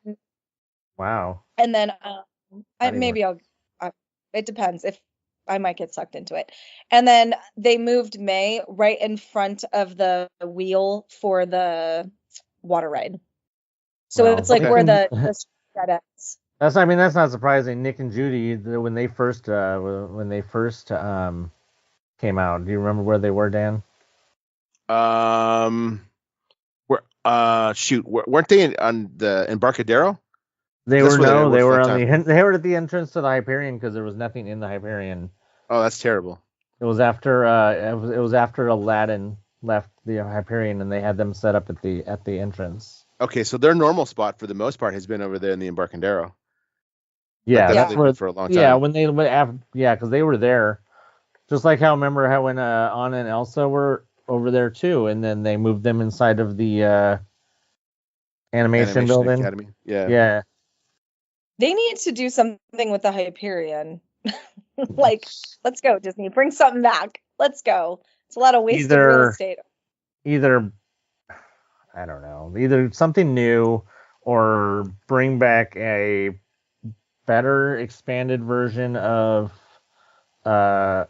Wow. And then it depends if I might get sucked into it. And then they moved May right in front of the wheel for the water ride. So it's like where the shed ends. That's not surprising. Nick and Judy, when they first came out. Do you remember where they were, Dan? Weren't they on the Embarcadero? They were they were at the entrance to the Hyperion because there was nothing in the Hyperion. Oh, that's terrible. It was after Aladdin left the Hyperion, and they had them set up at the entrance. Okay, so their normal spot for the most part has been over there in the Embarcadero. Yeah, that's where for a long time. Yeah, when they went because they were there. Just like remember how when Anna and Elsa were over there too, and then they moved them inside of the animation building. Academy. Yeah. Yeah. They need to do something with the Hyperion. Like, let's go, Disney. Bring something back. Let's go. It's a lot of wasted real estate. Either, I don't know, either something new or bring back a better expanded version of the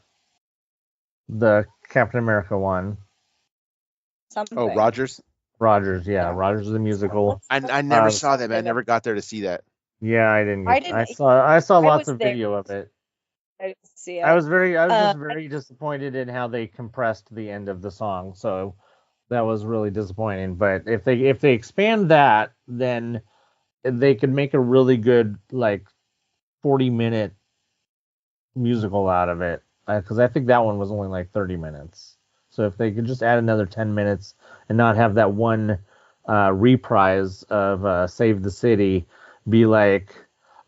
Captain America one. Something. Oh, Rogers? Rogers, yeah. Rogers the musical. I never saw that, man. I never got there to see that. Yeah, I didn't. I saw lots of video of it. I didn't see it. I was just very disappointed in how they compressed the end of the song. So that was really disappointing. But if they expand that, then they could make a really good 40-minute musical out of it. Because I think that one was only 30 minutes. So if they could just add another 10 minutes and not have that one reprise of Save the City be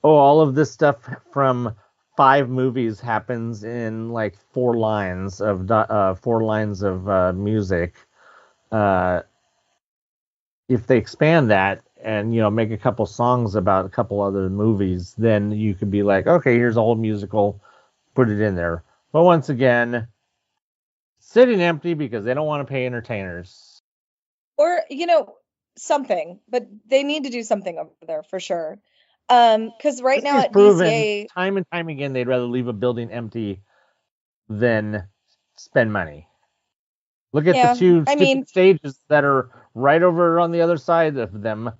all of this stuff from 5 movies happens in 4 lines of music. If they expand that and make a couple songs about a couple other movies, then you could be okay, here's a whole musical, put it in there. But once again, sitting empty because they don't want to pay entertainers. Or something, but they need to do something over there for sure. Because right now at DCA, time and time again, they'd rather leave a building empty than spend money. Look at the two stages that are right over on the other side of them.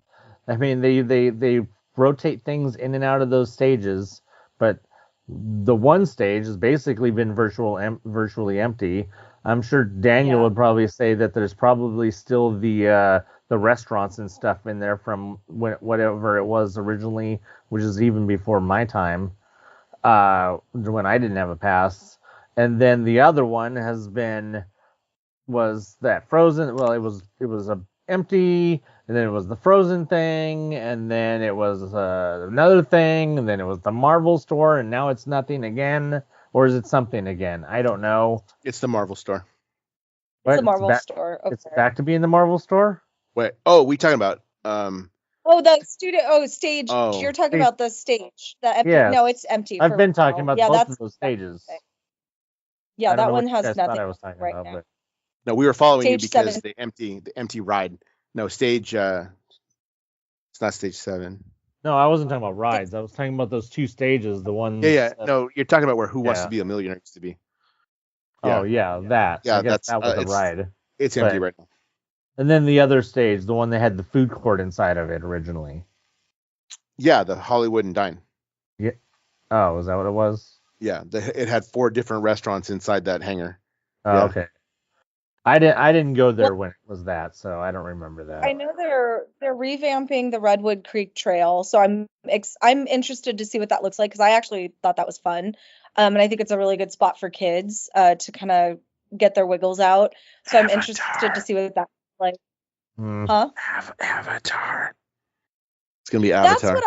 I mean, they rotate things in and out of those stages, but the one stage has basically been virtually empty. I'm sure Daniel would probably say that there's probably still the restaurants and stuff in there from whatever it was originally, which is even before my time, when I didn't have a pass. And then the other one was that Frozen. Well, it was a empty, and then it was the Frozen thing, and then it was another thing, and then it was the Marvel store, and now it's nothing again. Or is it something again? I don't know. It's the Marvel store. It's the Marvel store. Okay. It's back to being the Marvel store? Wait. Oh, we talking about the studio. Oh, stage. Oh, you're talking about the stage. The empty. Yeah. No, it's empty. I've been talking about both of those stages. Yeah, that one has nothing. I was talking right about, now. But... No, we were following stage you because 7. the empty ride. No, stage. It's not stage 7. No, I wasn't talking about rides. I was talking about those 2 stages. The ones. Yeah. No, you're talking about where Who Wants to Be a Millionaire used to be. Yeah. Oh yeah, that. Yeah, I guess that was a ride. It's empty right now. And then the other stage, the one that had the food court inside of it originally. Yeah, the Hollywood and Dine. Yeah. Oh, is that what it was? Yeah, it had 4 different restaurants inside that hangar. Oh, yeah. Okay. I didn't go there when it was that, so I don't remember that. I know they're revamping the Redwood Creek Trail, so I'm interested to see what that looks like because I actually thought that was fun, and I think it's a really good spot for kids to kind of get their wiggles out. So I'm interested to see what that looks like. Huh? Avatar. It's gonna be Avatar.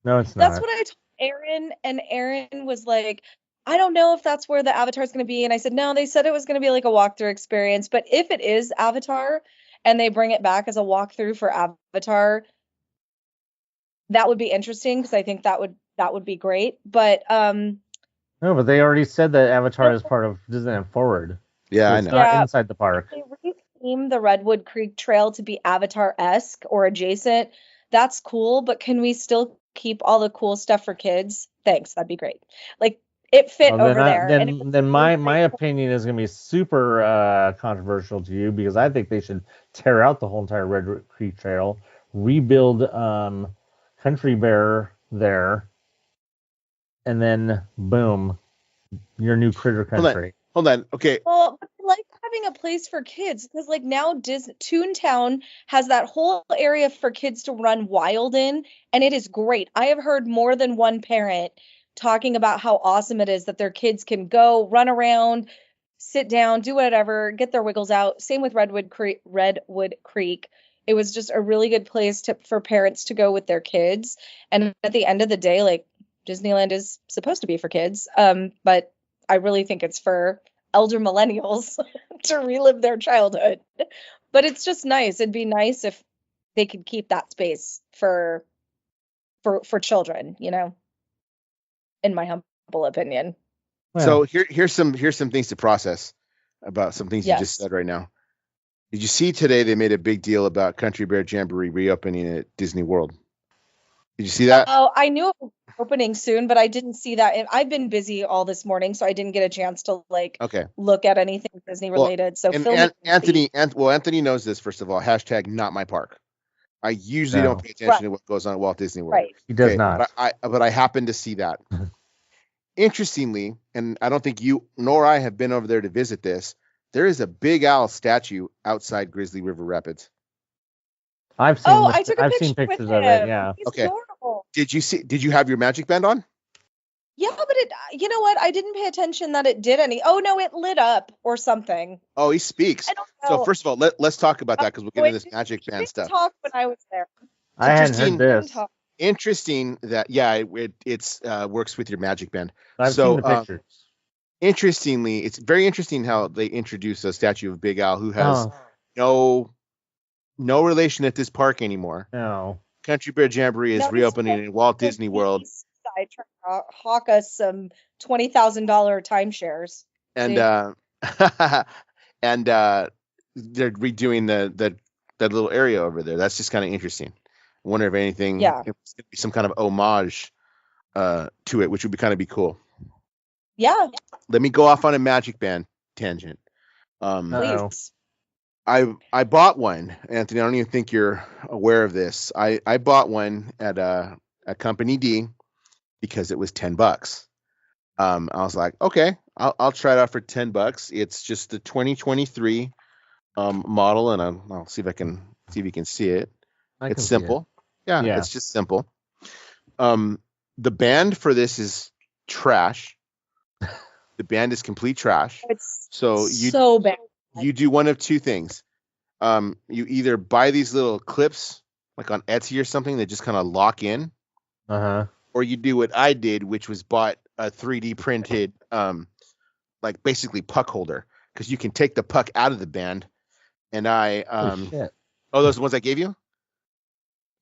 No, it's not. That's what I told Aaron, and Aaron was like, I don't know if that's where the Avatar is going to be. And I said, no, they said it was going to be like a walkthrough experience. But if it is Avatar and they bring it back as a walkthrough for Avatar, that would be interesting because I think that would be great. But no, but they already said that Avatar is part of Disneyland Forward. Yeah, I know. Not inside the park. If they retheme the Redwood Creek Trail to be Avatar-esque or adjacent, that's cool. But can we still keep all the cool stuff for kids? Thanks, that'd be great. It fit over there. Then my opinion is going to be super controversial to you because I think they should tear out the whole entire Red Creek Trail, rebuild Country Bear there, and then boom, your new Critter Country. Hold on. Okay. Well, I like having a place for kids because, like, now Toontown has that whole area for kids to run wild in, and it is great. I have heard more than one parent talking about how awesome it is that their kids can go run around, sit down, do whatever, get their wiggles out. Same with Redwood Creek. It was just a really good place for parents to go with their kids. And at the end of the day, like, Disneyland is supposed to be for kids, but I really think it's for elder millennials to relive their childhood. But it's just nice. It'd be nice if they could keep that space for children, in my humble opinion. So here's some things to process about some things you just said right now. Did you see today they made a big deal about Country Bear Jamboree reopening at Disney World? Did you see that? Oh, I knew it was opening soon, but I didn't see that. And I've been busy all this morning, so I didn't get a chance to look at anything Disney related. So Anthony knows this, first of all. # not my park. I usually don't pay attention to what goes on at Walt Disney World. Right. He does not. But I happened to see that. Interestingly, and I don't think you nor I have been over there to visit this, there is a Big Al statue outside Grizzly River Rapids. I've seen. I took a picture pictures with of it. Yeah. He's okay. adorable. Did you have your Magic Band on? Yeah, but you know what? I didn't pay attention that it did any. Oh no, it lit up or something. Oh, he speaks. I don't know. So first of all, let's talk about that because we'll get into this Magic Band stuff. Talk when I was there. I hadn't heard this. Interesting that it's works with your Magic Band. I've seen the pictures. Interestingly, it's very interesting how they introduce a statue of Big Al who has no relation at this park anymore. No. Country Bear Jamboree is reopening in Walt Disney World. I try to hawk us some $20,000 timeshares. And they're redoing that little area over there. That's just kind of interesting. I wonder if anything, if it's going to be some kind of homage to it, which would be cool. Yeah. Let me go off on a Magic Band tangent. Please. I bought one, Anthony. I don't even think you're aware of this. I bought one at a Company D because it was $10. I was like, okay, I'll try it out for $10. It's just the 2023 model, and I'll see if you can see it. It's simple. Yeah, it's just simple. The band for this is trash. The band is complete trash. It's so bad. You do one of two things. You either buy these little clips like on Etsy or something that just kind of lock in. Or you do what I did, which was bought a 3D printed like basically puck holder, because you can take the puck out of the band. And those are the ones I gave you?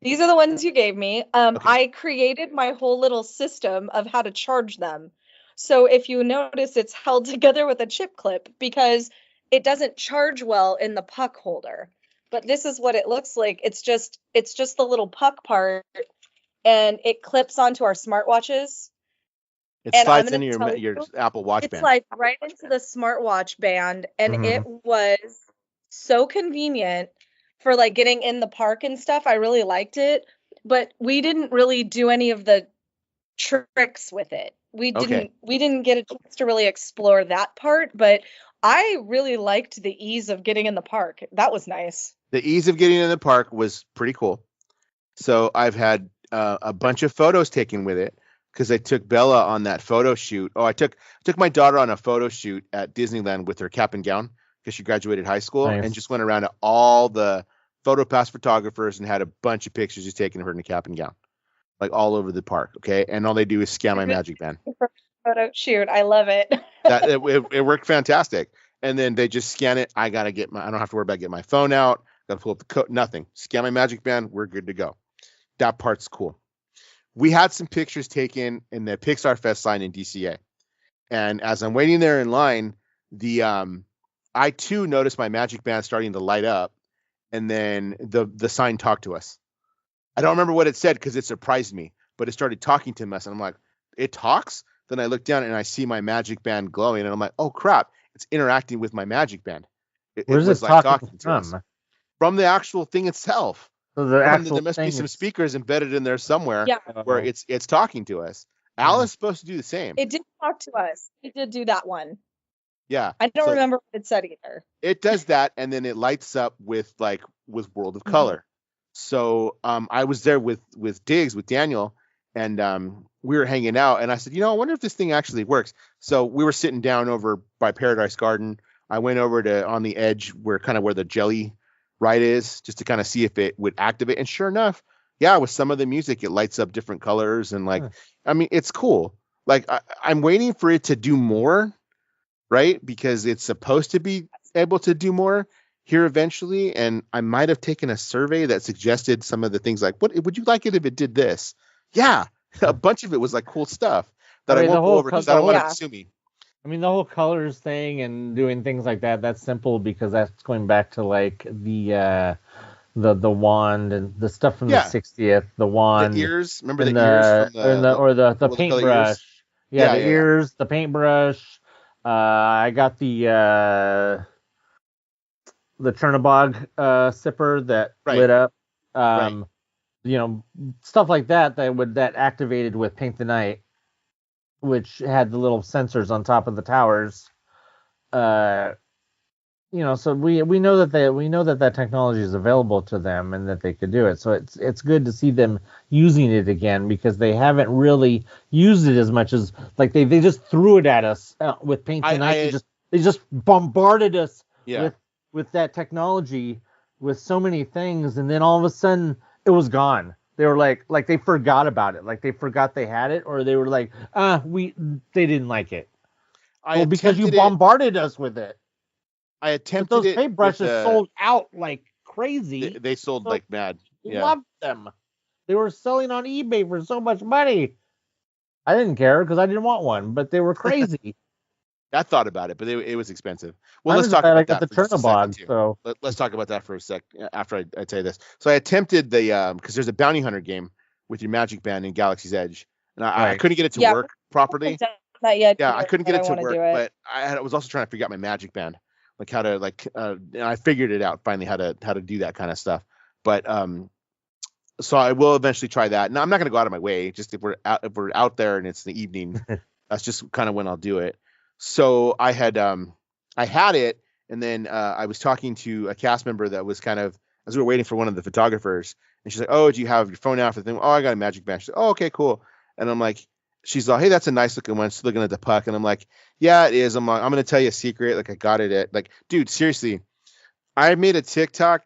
These are the ones you gave me. Okay. I created my whole little system of how to charge them. So if you notice, it's held together with a chip clip because it doesn't charge well in the puck holder. But this is what it looks like. It's just the little puck part, and it clips onto our smartwatches. It slides into your Apple Watch band. It slides right into the smartwatch band, and it was so convenient for like getting in the park and stuff. I really liked it, but we didn't really do any of the tricks with it. We didn't get a chance to really explore that part, but I really liked the ease of getting in the park. That was nice. The ease of getting in the park was pretty cool. So I've had a bunch of photos taken with it because I took Bella on that photo shoot. Oh, I took my daughter on a photo shoot at Disneyland with her cap and gown because she graduated high school. Nice. And just went around to all the PhotoPass photographers and had a bunch of pictures just taking her in a cap and gown, like all over the park. Okay. And all they do is scan my Magic Band. Photo shoot. I love it. It worked fantastic. And then they just scan it. I don't have to worry about getting my phone out. Got to pull up the code, nothing. Scan my Magic Band. We're good to go. That part's cool. We had some pictures taken in the Pixar Fest line in DCA. And as I'm waiting there in line, I too noticed my Magic Band starting to light up. And then the sign talked to us. I don't remember what it said because it surprised me, but it started talking to us. And I'm like, it talks? Then I look down and I see my Magic Band glowing. And I'm like, oh, crap. It's interacting with my Magic Band. Where's it like talking to us? From the actual thing itself. So there must be some speakers embedded in there somewhere where it's talking to us. Alice is supposed to do the same. It did talk to us. It did do that one. Yeah. I don't remember what it said either. It does that, and then it lights up with World of Color. So I was there with Diggs, with Daniel, and we were hanging out, and I said, I wonder if this thing actually works. So we were sitting down over by Paradise Garden. I went over to on the edge where the jelly ride is, just to kind of see if it would activate. And sure enough, yeah, with some of the music, it lights up different colors, and I mean, it's cool. Like I'm waiting for it to do more, right? Because it's supposed to be able to do more here eventually. And I might have taken a survey that suggested some of the things like, what would you like it if it did this? Yeah. A bunch of it was like cool stuff that I won't go over because I don't want to sue me. I mean, the whole colors thing and doing things like that, that's simple because that's going back to like the wand and the stuff from the 60th, the wand. The ears, remember the ears from the paintbrush. Yeah, the ears, the paintbrush. I got the Chernobog sipper that lit up. Stuff like that activated with Paint the Night, which had the little sensors on top of the towers. So we know that technology is available to them and that they could do it. So it's good to see them using it again, because they haven't really used it as much as they just threw it at us with Paint the Night. They just bombarded us with that technology, with so many things, and then all of a sudden it was gone. They were like they forgot about it, like they forgot they had it, or they were like, they didn't like it. Because you bombarded us with it. I attempted but those paintbrushes sold out like crazy. They sold like mad. Yeah. Loved them. They were selling on eBay for so much money. I didn't care because I didn't want one, but they were crazy. I thought about it, but it was expensive. Well, let's talk about that for just a second too. So. Let's talk about that for a sec after I tell you this. So I attempted because there's a bounty hunter game with your Magic Band in Galaxy's Edge, and I couldn't get it to work properly. Not yet. Yeah, I couldn't get it to work, but I was also trying to figure out my Magic Band, like how to and I figured it out finally how to do that kind of stuff. But so I will eventually try that. Now I'm not going to go out of my way. Just if we're out there and it's the evening, that's just kind of when I'll do it. So I had it, and then I was talking to a cast member that was as we were waiting for one of the photographers, and she's like, "Oh, do you have your phone out for the thing?" "Oh, I got a Magic Band." She's like, "Oh, okay, cool." And I'm like, she's like, "Hey, that's a nice looking one." She's looking at the puck, and I'm like, "Yeah, it is." I'm like, "I'm gonna tell you a secret. Like, I got it at dude, seriously, I made a TikTok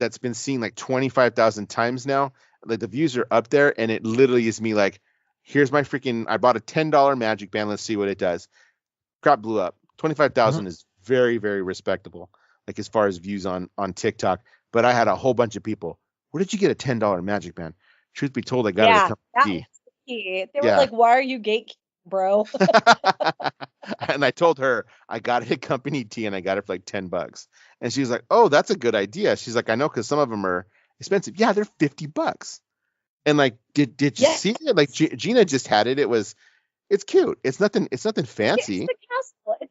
that's been seen like 25,000 times now. Like the views are up there, and it literally is me like, here's my freaking. I bought a $10 Magic Band. Let's see what it does. Crap blew up. 25,000 is very, very respectable, like as far as views on TikTok. But I had a whole bunch of people. Where did you get a $10 Magic Band? Truth be told, I got it at Company D. They were like, "Why are you gatekeeping, bro?" And I told her I got it at Company T, and I got it for like $10. And she was like, "Oh, that's a good idea." She's like, "I know, because some of them are expensive." Yeah, they're $50. And like, did you see it? Like Gina just had it. It's cute. It's nothing fancy.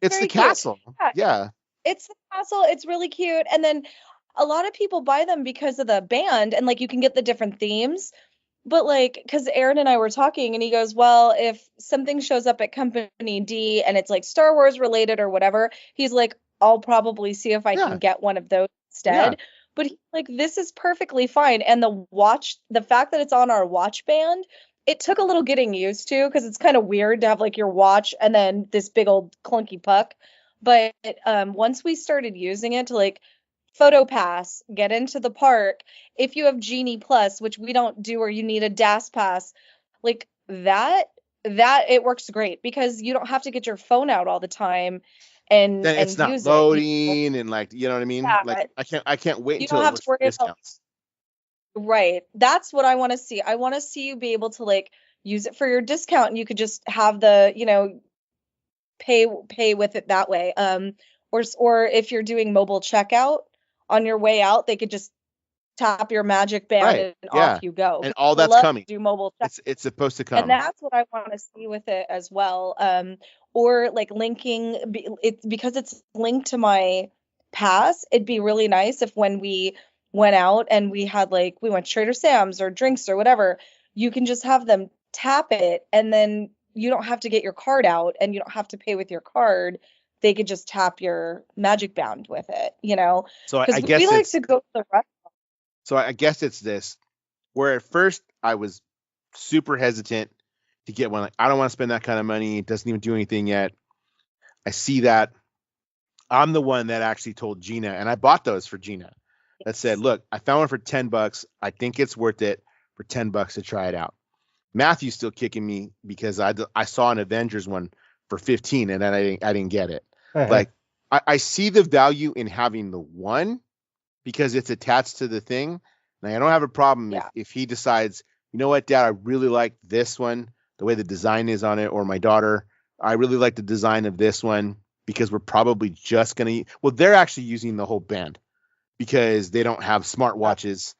It's the castle. Yeah. It's the castle. It's really cute. And then a lot of people buy them because of the band, and you can get the different themes. But because Aaron and I were talking, and he goes, "Well, if something shows up at Company D and it's like Star Wars related or whatever," he's like, "I'll probably see if I can get one of those instead." Yeah. But this is perfectly fine. And the fact that it's on our watch band, it took a little getting used to, because it's kind of weird to have your watch and then this big old clunky puck. But once we started using it to photo pass, get into the park, if you have Genie Plus, which we don't do, or you need a DAS pass, that it works great, because you don't have to get your phone out all the time and it's not use loading and you know what I mean? Yeah, I can't wait until you don't have to worry discounts. Right. That's what I want to see. I want to see you be able to use it for your discount, and you could just have the, pay with it that way. Or if you're doing mobile checkout on your way out, they could just tap your Magic Band and off you go. And all that's coming. Do mobile checkout. It's supposed to come. And that's what I want to see with it as well. Or linking it, because it's linked to my pass. It'd be really nice if when we went out and we had we went to Trader Sam's or drinks or whatever, you can just have them tap it, and then you don't have to get your card out, and you don't have to pay with your card they could just tap your Magic Band with it, you know? So I guess we like to go to the restaurant. So I guess it's this, where at first I was super hesitant to get one. Like, I don't want to spend that kind of money. It doesn't even do anything yet. I see that. I'm the one that actually told Gina, and I bought those for Gina, that said, look, I found one for $10. I think it's worth it for $10 to try it out. Matthew's still kicking me because I saw an Avengers one for 15 and then I didn't get it. Like I see the value in having the one because it's attached to the thing. Now I don't have a problem if he decides, you know what, Dad, I really like this one, the way the design is on it, or my daughter, I really like the design of this one because we're probably just gonna. Well, they're actually using the whole band because they don't have smartwatches,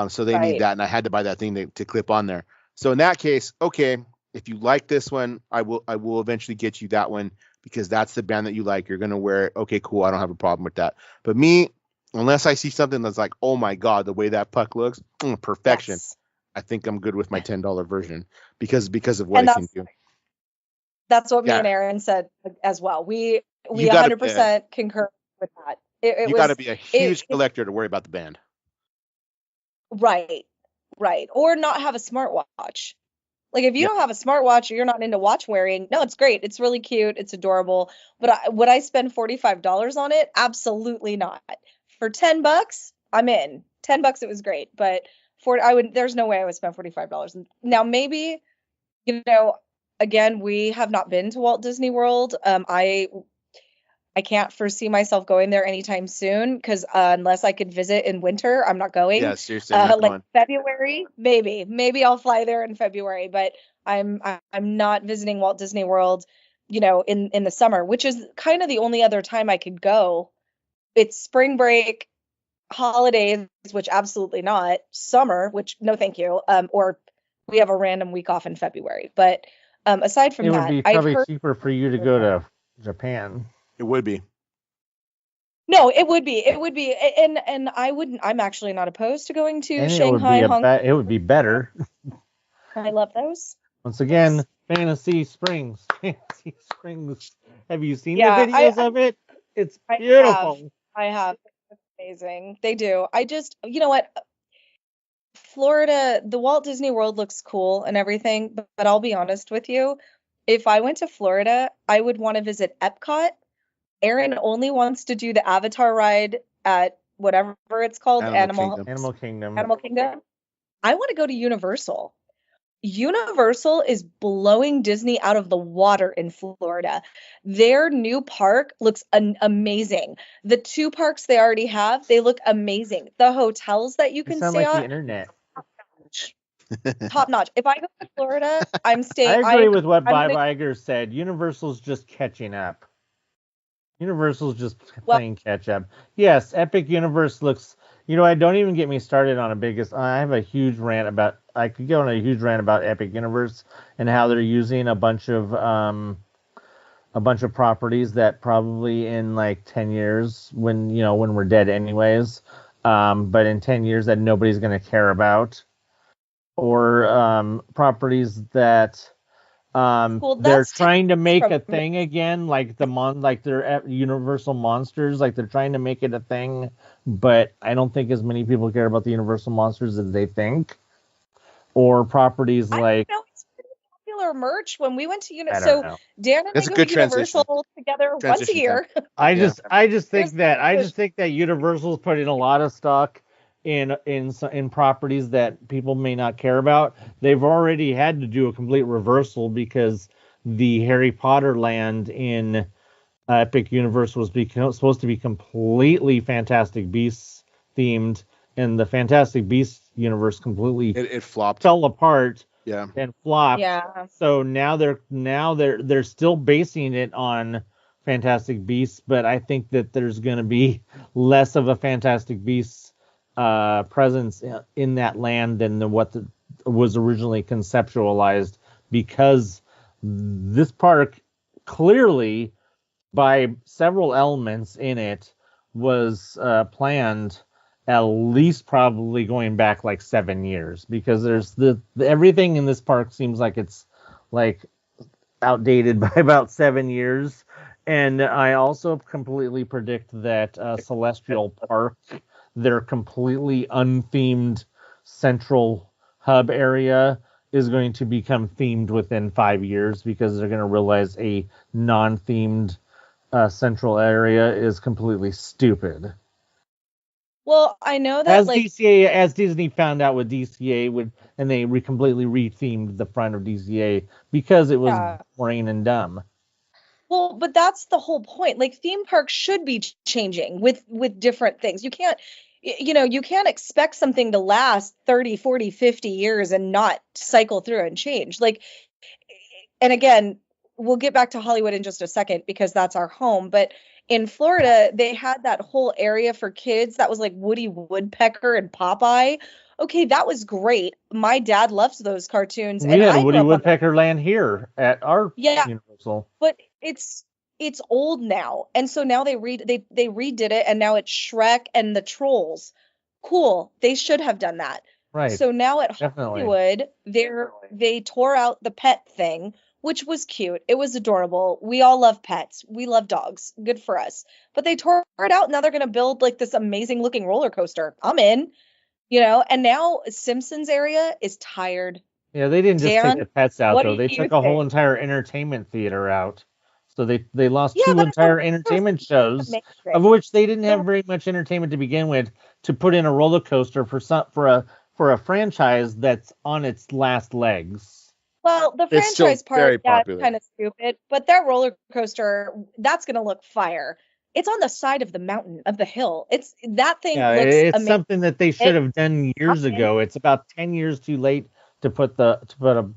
so they need that, and I had to buy that thing to clip on there. So in that case, okay, if you like this one, I will eventually get you that one because that's the band that you like. You're gonna wear it. Okay, cool. I don't have a problem with that. But me, unless I see something that's like, oh my God, the way that puck looks, perfection. Yes. I think I'm good with my $10 version because of what I can do. That's what me and Aaron said as well. We 100% concur with that. You got to be a huge collector to worry about the band. Right. Or not have a smartwatch. Like if you don't have a smartwatch or you're not into watch wearing, no, it's great. It's really cute. It's adorable. But would I spend $45 on it? Absolutely not. For $10, I'm in. $10, it was great. But there's no way I would spend $45. Now, maybe, again, we have not been to Walt Disney World. I can't foresee myself going there anytime soon because unless I could visit in winter, I'm not going. Yeah, seriously, I'm not going. February, maybe I'll fly there in February, but I'm not visiting Walt Disney World, in the summer, which is kind of the only other time I could go. It's spring break, holidays, which absolutely not. Summer, which no, thank you. Or we have a random week off in February. But aside from that, it would be probably cheaper for you to go to Japan. It would be. No, it would be, and I'm actually not opposed to going to Shanghai, Hong Kong. It would be better. I love those. Once again, Fantasy Springs. Have you seen the videos of it? It's beautiful. I have. It's amazing. They do. I just, you know what? Florida, the Walt Disney World looks cool and everything, but I'll be honest with you. If I went to Florida, I would want to visit Epcot. Aaron only wants to do the Avatar ride at whatever it's called, Animal Kingdom. I want to go to Universal. Universal is blowing Disney out of the water in Florida. Their new park looks amazing. The 2 parks they already have, they look amazing. The hotels that you can stay on. The internet. Top notch. If I go to Florida, I'm staying. I agree with what Bob Iger said. Universal's just catching up. Universal's just playing catch up. Yes, Epic Universe looks. Don't even get me started on I have a huge rant about. I could go on a huge rant about Epic Universe and how they're using a bunch of properties that probably in like 10 years, when we're dead anyways, but in 10 years that nobody's going to care about, or properties that. They're trying to make a thing again, like they're Universal Monsters, like they're trying to make it a thing, but I don't think as many people care about the Universal Monsters as they think. Or properties like. It's pretty popular merch when we went to Universal. So Dan and I go to Universal together once a year. I just think that Universal's putting a lot of stock in properties that people may not care about. They've already had to do a complete reversal because the Harry Potter land in Epic Universe was supposed to be completely Fantastic Beasts themed, and the Fantastic Beasts universe completely it flopped, fell apart, and flopped. Yeah. So now they're still basing it on Fantastic Beasts, but I think that there's going to be less of a Fantastic Beasts presence in that land than what was originally conceptualized, because this park clearly, by several elements in it, was planned at least probably going back like 7 years, because there's everything in this park seems like it's like outdated by about 7 years. And I also completely predict that Celestial Park, their completely unthemed central hub area, is going to become themed within 5 years because they're going to realize a non-themed central area is completely stupid. Well, I know that as Disney found out with DCA and they completely rethemed the front of DCA because it was boring and dumb. Well, but that's the whole point. Like, theme parks should be changing with different things. You can't expect something to last 30, 40, 50 years and not cycle through and change. Like, and again, we'll get back to Hollywood in just a second because that's our home. But in Florida, they had that whole area for kids that was like Woody Woodpecker and Popeye. Okay, that was great. My dad loves those cartoons. We had Woody Woodpecker land here at our Universal. But it's old now. And so now they redid it, and now it's Shrek and the Trolls. Cool. They should have done that. Right. So now at Hollywood, they tore out the pet thing, which was cute. It was adorable. We all love pets. We love dogs. Good for us. But they tore it out. Now they're going to build like this amazing looking roller coaster. I'm in, and now Simpsons area is tired. Yeah, they didn't just take the pets out, though. They took a whole entire entertainment theater out. So they lost two entire entertainment shows, of which they didn't have very much entertainment to begin with, to put in a roller coaster for a franchise that's on its last legs. Well, the franchise part, is kind of stupid, but that roller coaster, that's going to look fire. It's on the side of the mountain, of the hill. It's that thing. Yeah, looks amazing. Something that they should have done years ago. It's about 10 years too late to put a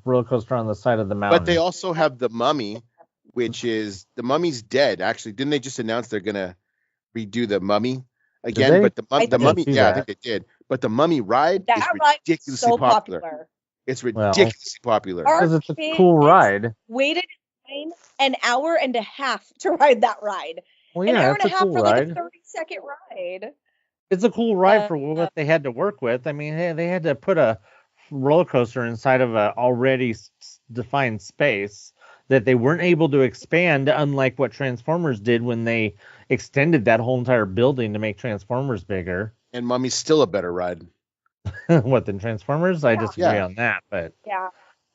roller coaster on the side of the mountain. But they also have the Mummy, which is the Mummy's dead. Actually, didn't they just announce they're gonna redo the Mummy again? But the Mummy, I think they did. But the Mummy ride is ridiculously popular. It's ridiculously popular because it's a cool ride. Waited an hour and a half to ride that ride. Well, yeah, an hour and a half cool for like ride. a 30-second ride. It's a cool ride for what they had to work with. I mean, they had to put a roller coaster inside of a already defined space that they weren't able to expand, unlike what Transformers did when they extended that whole entire building to make Transformers bigger. And Mummy's still a better ride. What, than Transformers? I disagree on that, but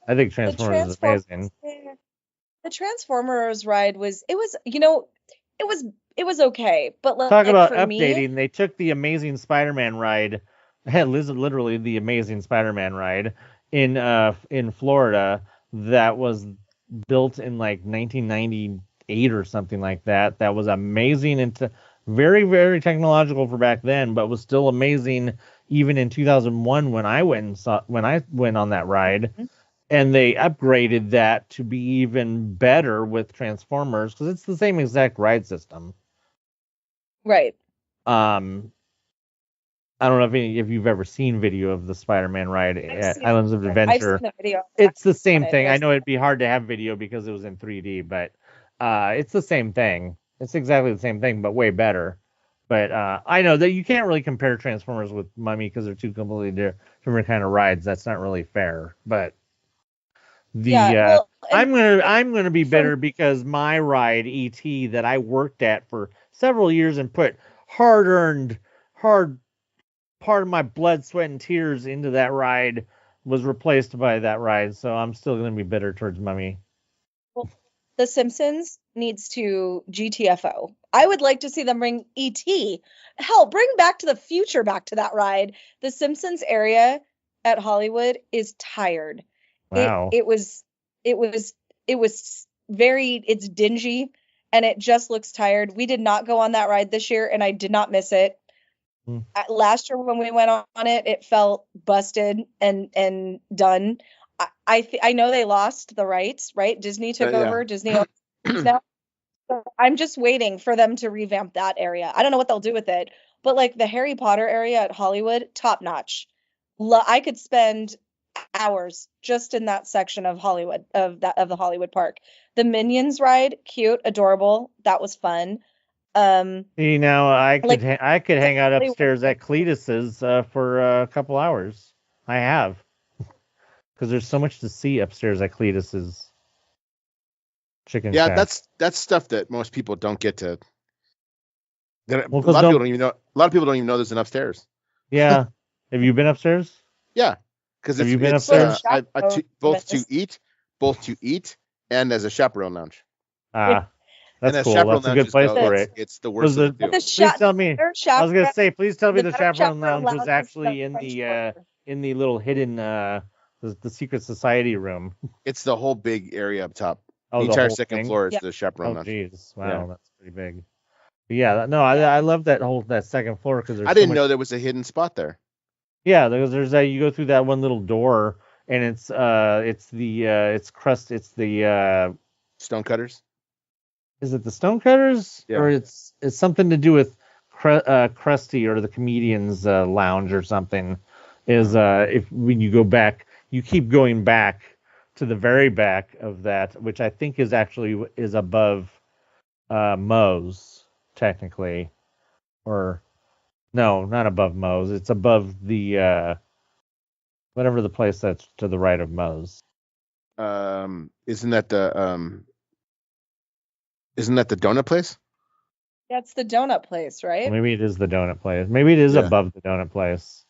I think Transformers is amazing. The Transformers ride was okay, but talk about updating. They took the Amazing Spider-Man ride, literally the Amazing Spider-Man ride in Florida that was built in like 1998 or something like that. That was amazing and very, very technological for back then, but was still amazing even in 2001 when I went on that ride. Mm-hmm. And they upgraded that to be even better with Transformers because it's the same exact ride system. Right. I don't know if you've ever seen video of the Spider-Man ride at Islands of Adventure. I've seen the video. It's the same thing. I know it'd be hard to have video because it was in 3D, but it's the same thing. It's exactly the same thing, but way better. But I know that you can't really compare Transformers with Mummy because they're two completely different kind of rides. That's not really fair. But I'm gonna be better because my ride E.T. that I worked at for several years and put hard part of my blood, sweat, and tears into that ride was replaced by that ride. So I'm still gonna be bitter towards Mummy. Well, The Simpsons needs to GTFO. I would like to see them bring E.T. Hell, bring Back to the Future back to that ride. The Simpsons area at Hollywood is tired. Wow. It was it's dingy and it just looks tired. We did not go on that ride this year and I did not miss it. Last year when we went on it, it felt busted and done. I know they lost the rights, right? Disney took over. Disney owns now. So I'm just waiting for them to revamp that area. I don't know what they'll do with it, but like the Harry Potter area at Hollywood, top notch. I could spend hours just in that section of Hollywood of the Hollywood Park. The Minions ride, cute, adorable. That was fun. You know, I could hang out upstairs at Cletus's for a couple hours. I have, because there's so much to see upstairs at Cletus's. Chicken Yeah, Shack. that's stuff that most people don't get to. A Well, lot of people don't even know. A lot of people don't even know there's an upstairs. Yeah. Have you been upstairs? Yeah, because Have you been it's upstairs? both to eat, and as a chaperone lounge. That's cool. That's a good place for it. It's the worst of the two. Please tell me. I was gonna say, please tell me the chaperone lounge was actually in the little hidden the secret society room. It's the whole big area up top. Oh, the entire second floor is the chaperone lounge. Oh, jeez, wow, that's pretty big. But yeah, no, I love that second floor because I didn't know there was a hidden spot there. Yeah, there's that. You go through that one little door, and it's the Stonecutters. Is it the Stonecutters? Yeah. Or it's something to do with Krusty or the Comedian's Lounge or something. If when you go back, you keep going back to the very back of that, which I think is above Moe's technically, or no, not above Moe's. It's above the whatever the place that's to the right of Moe's. Isn't that the donut place? That's the donut place, right? Well, maybe it is the donut place. Maybe it is above the donut place.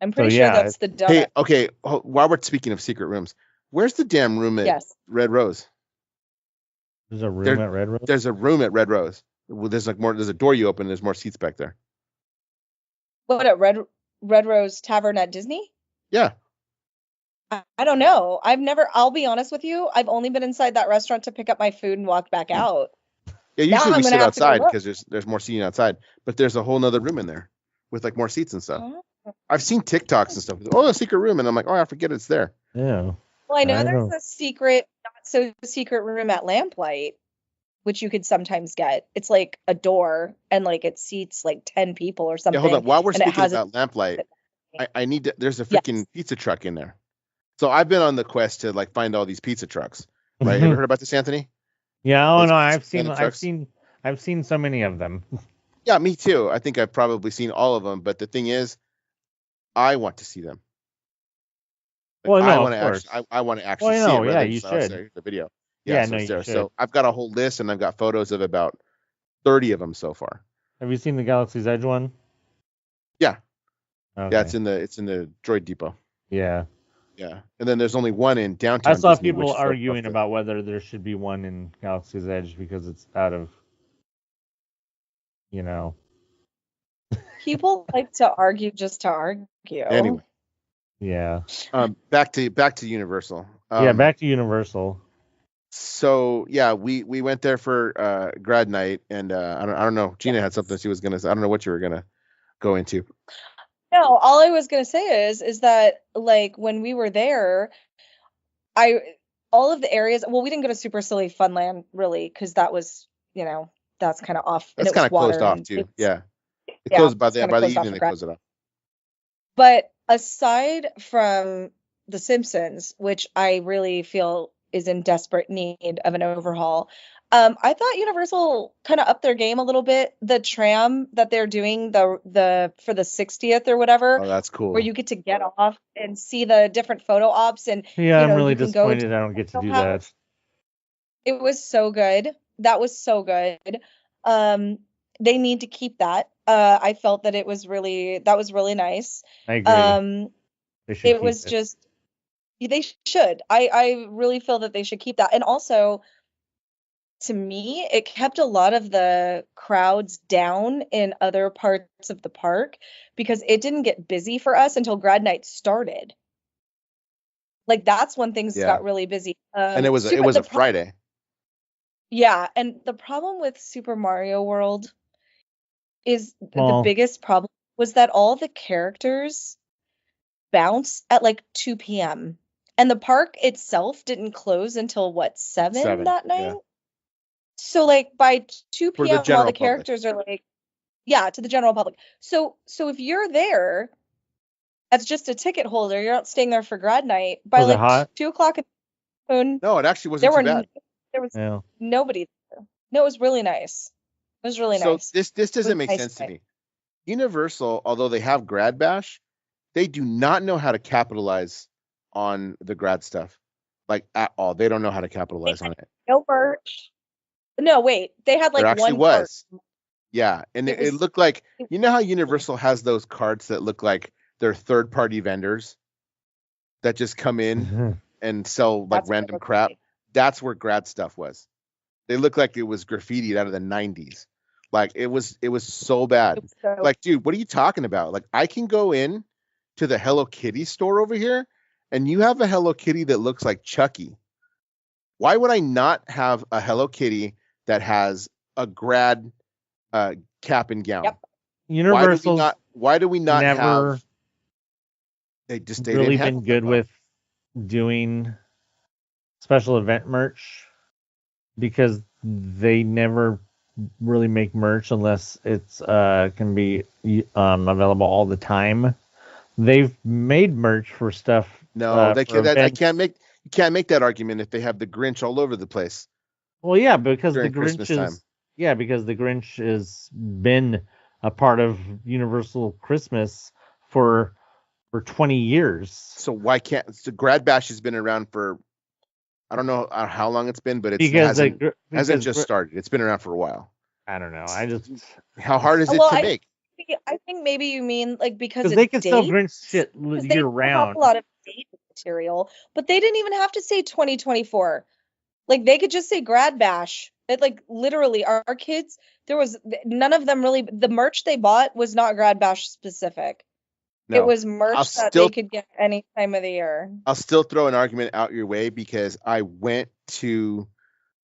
I'm pretty sure that's the donut. Hey, okay. While we're speaking of secret rooms, where's the damn room at Red Rose? There's a room at Red Rose? There's a room at Red Rose. There's there's a door you open. There's more seats back there. What, at Red Rose Tavern at Disney? Yeah. I don't know. I'll be honest with you. I've only been inside that restaurant to pick up my food and walk back out. Yeah, usually we sit outside because there's more seating outside, but there's a whole nother room in there with like more seats and stuff. I've seen TikToks and stuff. Oh, a secret room, and I'm like, oh, I forget it's there. Yeah. Well, I know there's a secret, not so secret room at Lamplight, which you could sometimes get. It's like a door, and like it seats like 10 people or something. Yeah, hold on. While we're speaking about Lamplight, I need to. There's a freaking pizza truck in there. So I've been on the quest to like find all these pizza trucks. Right? Have you heard about this, Anthony? Yeah. Oh no, I've seen so many of them. Yeah, me too. I think I've probably seen all of them. But the thing is, I want to see them. Like, well, no, I want to actually see it. Yeah, you should. The video. Yeah, so no, you should. So I've got a whole list, and I've got photos of about 30 of them so far. Have you seen the Galaxy's Edge one? Yeah. Okay. Yeah, it's in the Droid Depot. Yeah. Yeah, and then there's only one in downtown. I saw Disney, people arguing about whether there should be one in Galaxy's Edge because it's out of, People like to argue just to argue. Anyway. Yeah. Back to Universal. Back to Universal. So yeah, we went there for grad night, and I don't know. Gina had something she was gonna say. I don't know what you were gonna go into. No, all I was gonna say is that like when we were there, all of the areas. Well, we didn't go to Super Silly Funland really because that was that's kind of off. That's kind of closed off too. Yeah, it closed by the evening. They closed it off. But aside from The Simpsons, which I really feel is in desperate need of an overhaul. I thought Universal kind of upped their game a little bit. The tram that they're doing the for the 60th or whatever. Oh, that's cool. Where you get to get off and see the different photo ops and I'm really disappointed I don't get to do that. It was so good. That was so good. They need to keep that. I felt that that was really nice. I agree. They should. I really feel that they should keep that. And also, to me, it kept a lot of the crowds down in other parts of the park because it didn't get busy for us until grad night started. Like that's when things got really busy. And it was a Friday. Yeah, and the problem with Super Mario World is the biggest problem was that all the characters bounce at like 2 p.m. and the park itself didn't close until 7 that night. Yeah. So like by 2 p.m. all the characters are like, to the general public. So if you're there as just a ticket holder, you're not staying there for grad night. By like 2 o'clock in the afternoon. No, it actually wasn't too bad. There was nobody there. No, it was really nice. It was really nice. So this doesn't make sense to me. Universal, although they have Grad Bash, they do not know how to capitalize on the grad stuff. like at all. They don't know how to capitalize on it. No merch. No, wait. They had like there actually one was. card. Yeah, and it looked like, you know how Universal has those cards that look like they're third-party vendors that just come in and sell like random crap? That's where grad stuff was. They looked like it was graffitied out of the 90s. Like it was so bad. Like, dude, what are you talking about? Like, I can go in to the Hello Kitty store over here and you have a Hello Kitty that looks like Chucky. Why would I not have a Hello Kitty that has a grad cap and gown? Yep. Universal's why do we not never have? They really been good with doing special event merch because they never really make merch unless it's can be available all the time. They've made merch for stuff. No, they can't. You can't make that argument if they have the Grinch all over the place. Well, yeah, because the Grinch because the Grinch has been a part of Universal Christmas for 20 years. So why can't Grad Bash has been around for, I don't know how long it's been, but it hasn't just started. It's been around for a while. I don't know. How hard is it to make? I think maybe you mean like because they can sell Grinch shit year round. A lot of date material, but they didn't even have to say 2024. Like they could just say Grad Bash. It like literally our kids. There was none of them really. The merch they bought was not Grad Bash specific. No, it was merch they could get any time of the year. I'll still throw an argument out your way because I went to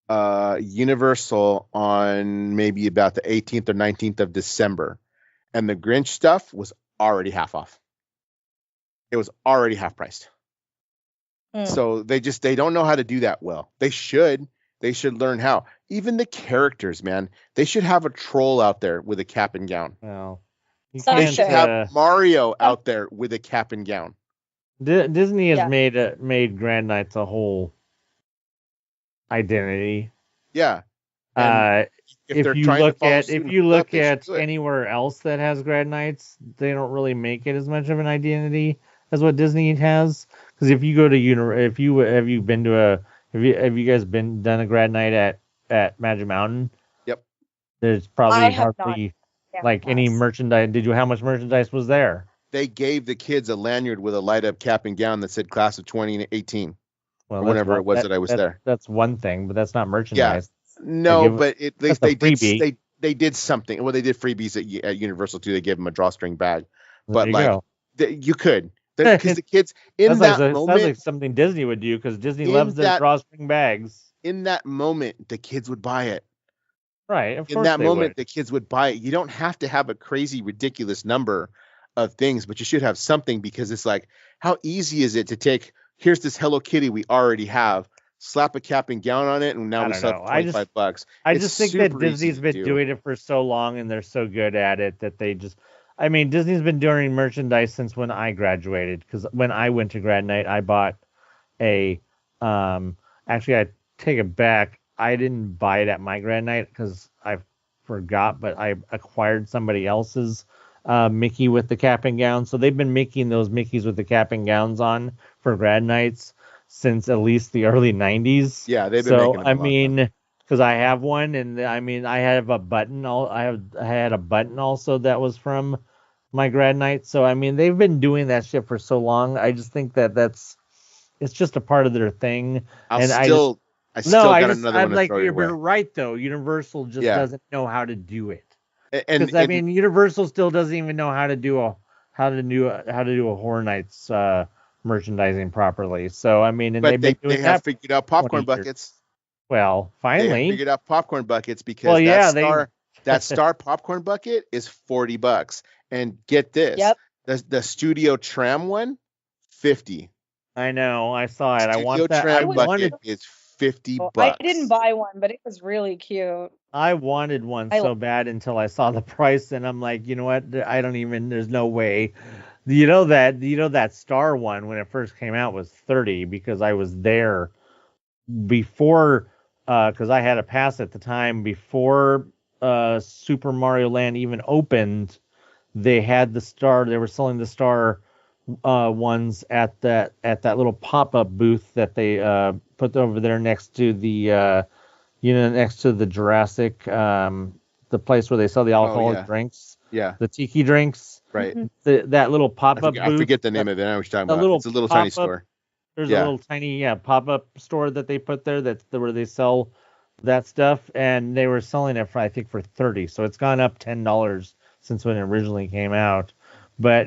Universal on maybe about the 18th or 19th of December, and the Grinch stuff was already half off. It was already half priced. So they don't know how to do that well. They should learn how. Even the characters, man, they should have a troll out there with a cap and gown. Well, they should have Mario out there with a cap and gown. Disney has made Grand Nights a whole identity. Yeah. If you look at anywhere else that has Grad Nights, they don't really make it as much of an identity as what Disney has. Because if you go to have you guys done a Grad Night at Magic Mountain? Yep. There's probably hardly any merchandise. How much merchandise was there? They gave the kids a lanyard with a light up cap and gown that said class of 2018. Well, whenever it was that I was there. That's one thing, but that's not merchandise. Yeah. No, but they did something. Well, they did freebies at Universal too. They gave them a drawstring bag. But you could. Because the kids moment, sounds like something Disney would do, because Disney loves their drawstring bags. In that moment, the kids would buy it. Right. Of course in that moment, the kids would buy it. You don't have to have a crazy, ridiculous number of things, but you should have something, because it's like, how easy is it to take, here's this Hello Kitty we already have, slap a cap and gown on it, and now we sell $25. I just think that Disney's been doing it for so long, and they're so good at it that they just. I mean, Disney's been doing merchandise since when I graduated, because when I went to Grad Night, I bought actually, I take it back. I didn't buy it at my Grad Night because I forgot, but I acquired somebody else's Mickey with the cap and gown. So they've been making those Mickeys with the cap and gowns on for Grad Nights since at least the early 90s. Yeah, they've been making them because I have one, and I have a button. I had a button also that was from my Grad Night. So they've been doing that shit for so long. I just think it's just a part of their thing. You're right though. Universal just doesn't know how to do it. Because Universal still doesn't even know how to do a Horror Nights merchandising properly. So they have figured out popcorn buckets. Well, finally they figured out popcorn buckets, because that star popcorn bucket is $40. And get this, the Studio Tram one, $50. I know, I saw it. I want that. Tram bucket is $50. I didn't buy one, but it was really cute. I wanted one so bad until I saw the price, and I'm like, you know what? There's no way. That star one when it first came out was $30, because I was there before, because I had a pass at the time before Super Mario Land even opened. They had the star. They were selling the star ones at that little pop-up booth that they put over there next to the next to the Jurassic, the place where they sell the alcoholic drinks. Yeah. The tiki drinks. Right. That little pop-up booth. I forget the name of it. I know what you're talking about. It's a little tiny store. There's a little tiny pop-up store that they put there where they sell that stuff, and they were selling it for, I think, for $30. So it's gone up $10 since when it originally came out. But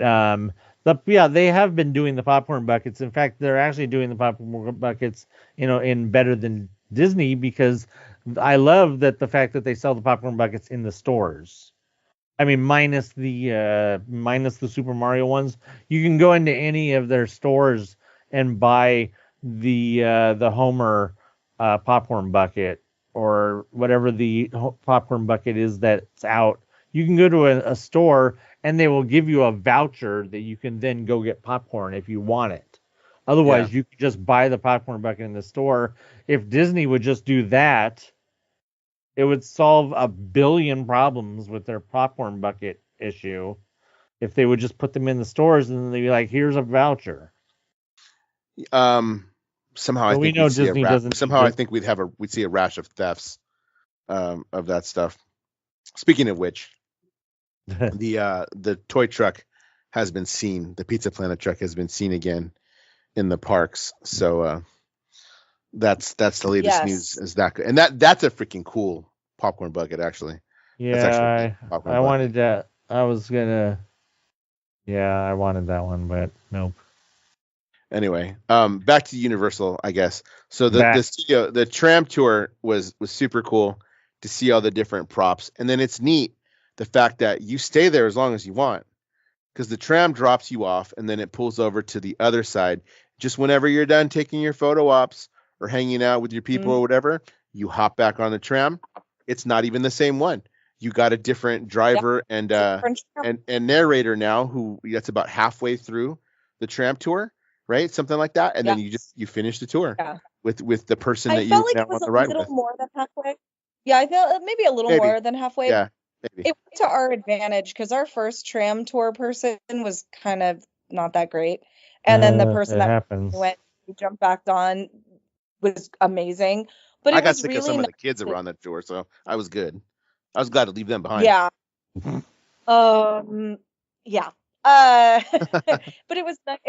they have been doing the popcorn buckets. In fact, they're actually doing the popcorn buckets, in better than Disney, because I love the fact that they sell the popcorn buckets in the stores. I mean, minus the Super Mario ones. You can go into any of their stores and buy the Homer popcorn bucket, or whatever the popcorn bucket is that's out. You can go to a store and they will give you a voucher that you can then go get popcorn if you want it. Otherwise, you could just buy the popcorn bucket in the store. If Disney would just do that, it would solve a billion problems with their popcorn bucket issue. If they would just put them in the stores and they'd be like, here's a voucher. Somehow I think we'd see I think we'd see a rash of thefts of that stuff. Speaking of which, the toy truck has been seen. The Pizza Planet truck has been seen again in the parks. So that's the latest news. Is that good? And that's a freaking cool popcorn bucket, actually. Yeah, I wanted that. I wanted that one, but nope. Anyway, back to Universal, I guess. So the tram tour was super cool to see all the different props, and then it's neat the fact that you stay there as long as you want, because the tram drops you off and then it pulls over to the other side. Just whenever you're done taking your photo ops or hanging out with your people or whatever, you hop back on the tram. It's not even the same one. You got a different driver and narrator now, who that's about halfway through the tram tour. Right, something like that, and then you finish the tour with the person that you want to ride with. I felt like it was a little more than halfway. Yeah, I felt maybe a little more than halfway. Yeah, maybe. It went to our advantage because our first tram tour person was kind of not that great, and then the person that jumped back on was amazing. But I got sick of some of the kids that were on that tour, so I was good. I was glad to leave them behind. Yeah. Yeah. But it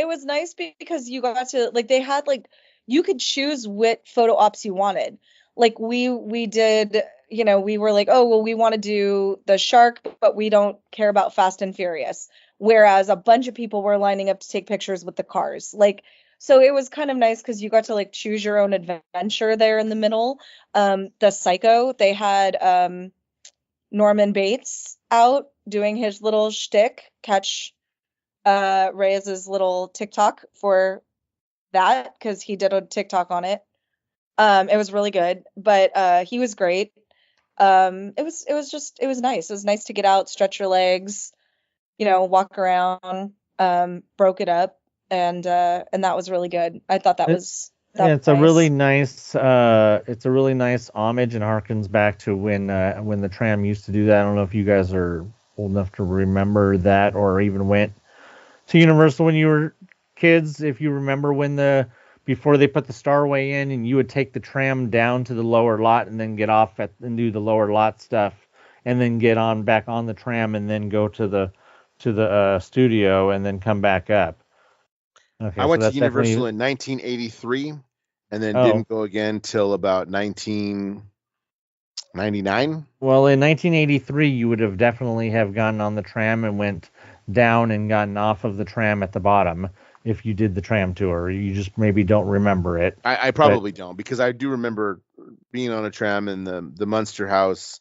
was nice because you got to, like, they had, like, you could choose what photo ops you wanted. Like we did, we were like, oh, well, we want to do the shark, but we don't care about Fast and Furious. Whereas a bunch of people were lining up to take pictures with the cars. Like, so it was kind of nice because you got to, like, choose your own adventure there in the middle. The Psycho, they had Norman Bates out doing his little shtick, catch Reyes's little TikTok for that, because he did a TikTok on it. It was really good, but he was great. It was nice. It was nice to get out, stretch your legs, walk around, broke it up, and that was really good. I thought it's nice. A really nice it's a really nice homage, and harkens back to when the tram used to do that. I don't know if you guys are old enough to remember that, or even went to Universal when you were kids. If you remember when before they put the Starway in, and you would take the tram down to the lower lot and then get off and do the lower lot stuff, and then get on back on the tram and then go to the studio and then come back up. Okay, I went to Universal in 1983 and then didn't go again till about 1999. Well, in 1983, you would have definitely have gotten on the tram and went down and gotten off of the tram at the bottom if you did the tram tour. You just maybe don't remember it. I probably don't, because I do remember being on a tram in the Munster House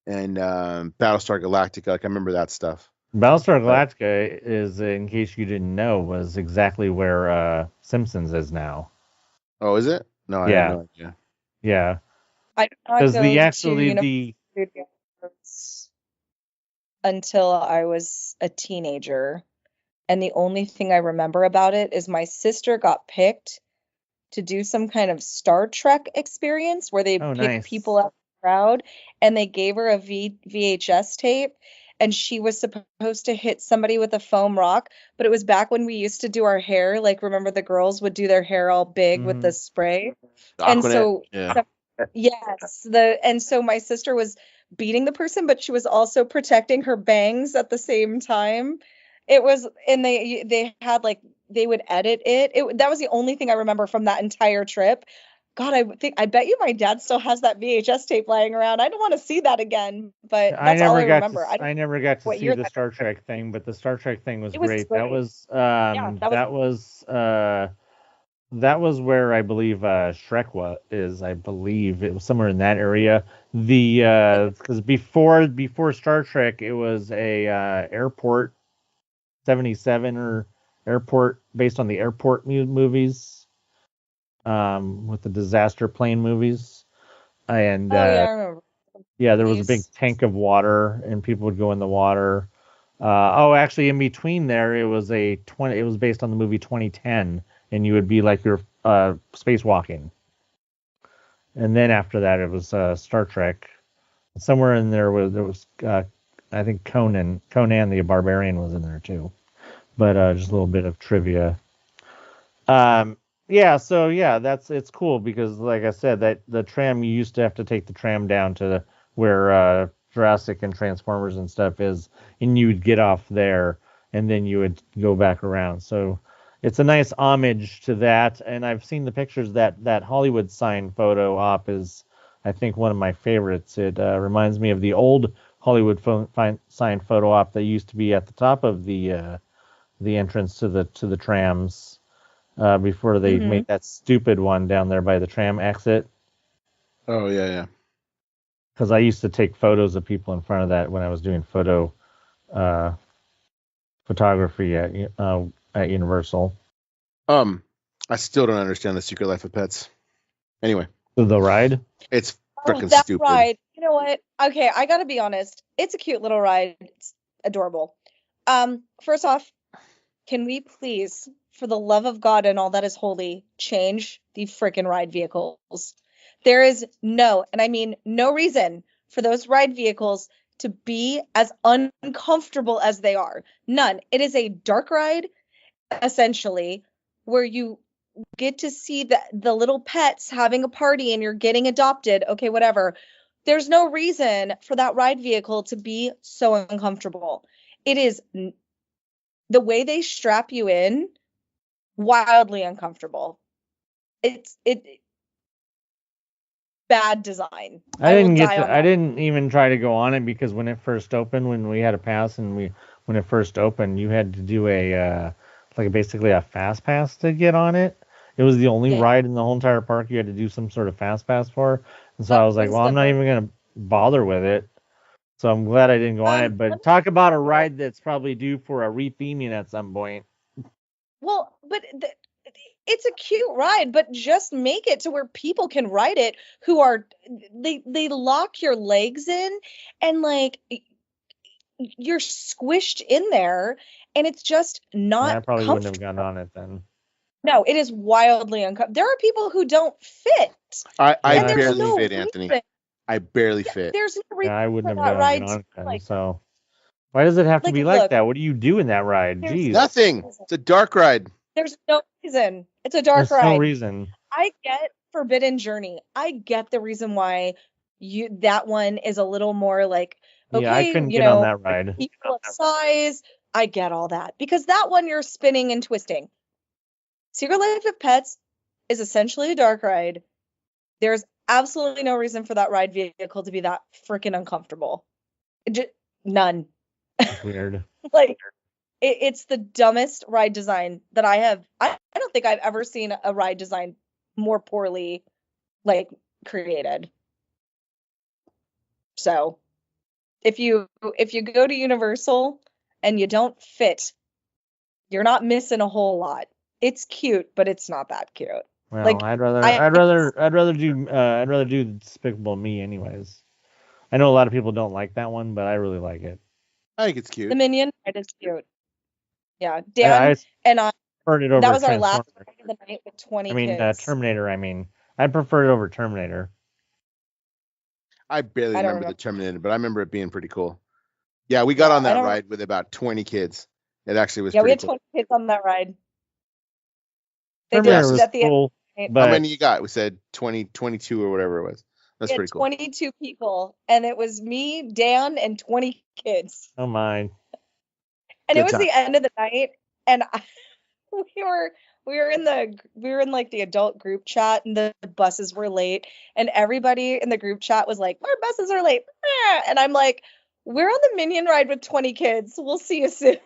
and Battlestar Galactica. Like, I remember that stuff. Battlestar Galactica is, in case you didn't know, was exactly where Simpsons is now. Oh, is it? No, I have no idea. Yeah. Because the until I was a teenager, and the only thing I remember about it is my sister got picked to do some kind of Star Trek experience where they picked people out of the crowd, and they gave her a VHS tape, and she was supposed to hit somebody with a foam rock, but it was back when we used to do our hair. Like, remember the girls would do their hair all big with the spray? And so, yes, and so my sister was beating the person, but she was also protecting her bangs at the same time. It was, and they had like, they would edit it. That was the only thing I remember from that entire trip. God, I bet you my dad still has that VHS tape lying around. I don't want to see that again, but that's all I remember. I never got to see the Star Trek thing, but the Star Trek thing was great. That was that was where I believe Shrek is. I believe it was somewhere in that area. Because before Star Trek, it was a Airport 77 or Airport based on the Airport movies. With the disaster plane movies, and I remember. Yeah, there was a big tank of water, and people would go in the water. Actually, in between there, it was It was based on the movie 2010, and you would be like you're spacewalking. And then after that, it was Star Trek. Somewhere in there was I think Conan the Barbarian was in there too. But just a little bit of trivia. It's cool because, like I said, that the tram, you used to have to take the tram down to where Jurassic and Transformers and stuff is, and you would get off there, and then you would go back around. So it's a nice homage to that, and I've seen the pictures. That Hollywood sign photo op is, I think, one of my favorites. It reminds me of the old Hollywood sign photo op that used to be at the top of the entrance to the trams. Before they made that stupid one down there by the tram exit. Oh, yeah. Because I used to take photos of people in front of that when I was doing photography at Universal. I still don't understand The Secret Life of Pets. Anyway. The ride? It's freaking stupid. Ride. You know what? Okay, I gotta be honest. It's a cute little ride. It's adorable. First off, can we please, for the love of God and all that is holy, change the freaking ride vehicles? There is no reason for those ride vehicles to be as uncomfortable as they are. None. It is a dark ride, essentially, where you get to see the little pets having a party and you're getting adopted. Okay, whatever. There's no reason for that ride vehicle to be so uncomfortable. It is the way they strap you in, wildly uncomfortable. It's bad design. I didn't even try to go on it because when it first opened, when we had a pass and when it first opened, you had to do basically a fast pass to get on it. It was the only ride in the whole entire park you had to do some sort of fast pass for. And so I was like, well, I'm not even going to bother with it. So I'm glad I didn't go on it. But talk about a ride that's probably due for a retheming at some point. Well, but it's a cute ride, but just make it to where people can ride it who are they lock your legs in and like you're squished in there and it's just not I probably wouldn't have gone on it then. No, it is wildly uncomfortable. There are people who don't fit. I barely fit, Anthony. I barely fit. There's no reason I wouldn't have gone on it then, so why does it have to be like that? What do you do in that ride? Jeez. Nothing. It's a dark ride. There's no reason. It's a dark ride. There's no reason. I get Forbidden Journey. I get the reason why that one is a little more like, okay, I couldn't get on that ride. People of size. I get all that because that one you're spinning and twisting. Secret Life of Pets is essentially a dark ride. There's absolutely no reason for that ride vehicle to be that freaking uncomfortable. None. That's weird. It's the dumbest ride design that I have. I don't think I've ever seen a ride design more poorly created. So if you go to Universal and you don't fit, you're not missing a whole lot. It's cute, but it's not that cute. Well, I'd rather do Despicable Me anyways. I know a lot of people don't like that one, but I really like it. I think it's cute. The Minion ride is cute. Yeah, Dan and I preferred it over that was our last ride of the night with 20 kids. Terminator. I preferred it over Terminator. I barely remember the Terminator, but I remember it being pretty cool. Yeah, we got on that ride with about 20 kids. It actually was we had cool. 20 kids on that ride. They did at the cool, end. How many you got? We said 20, 22 or whatever it was. That's pretty cool. 22 people, and it was me, Dan, and 20 kids. Oh my! And Good it was time. The end of the night, and we were in like the adult group chat, and the buses were late, and everybody in the group chat was like, "Our buses are late," and I'm like, "We're on the Minion ride with 20 kids. We'll see you soon."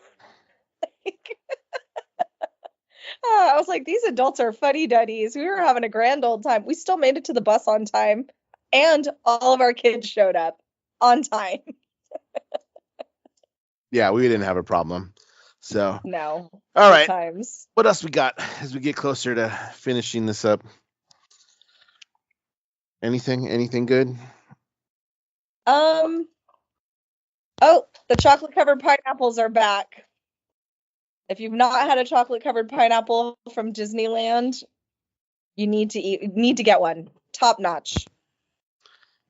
I was like, these adults are fuddy-duddies. We were having a grand old time. We still made it to the bus on time, and all of our kids showed up on time. Yeah, we didn't have a problem. So no. All right. Times. What else we got as we get closer to finishing this up? Anything good? Oh, the chocolate covered pineapples are back. If you've not had a chocolate covered pineapple from Disneyland, you need to get one. Top notch.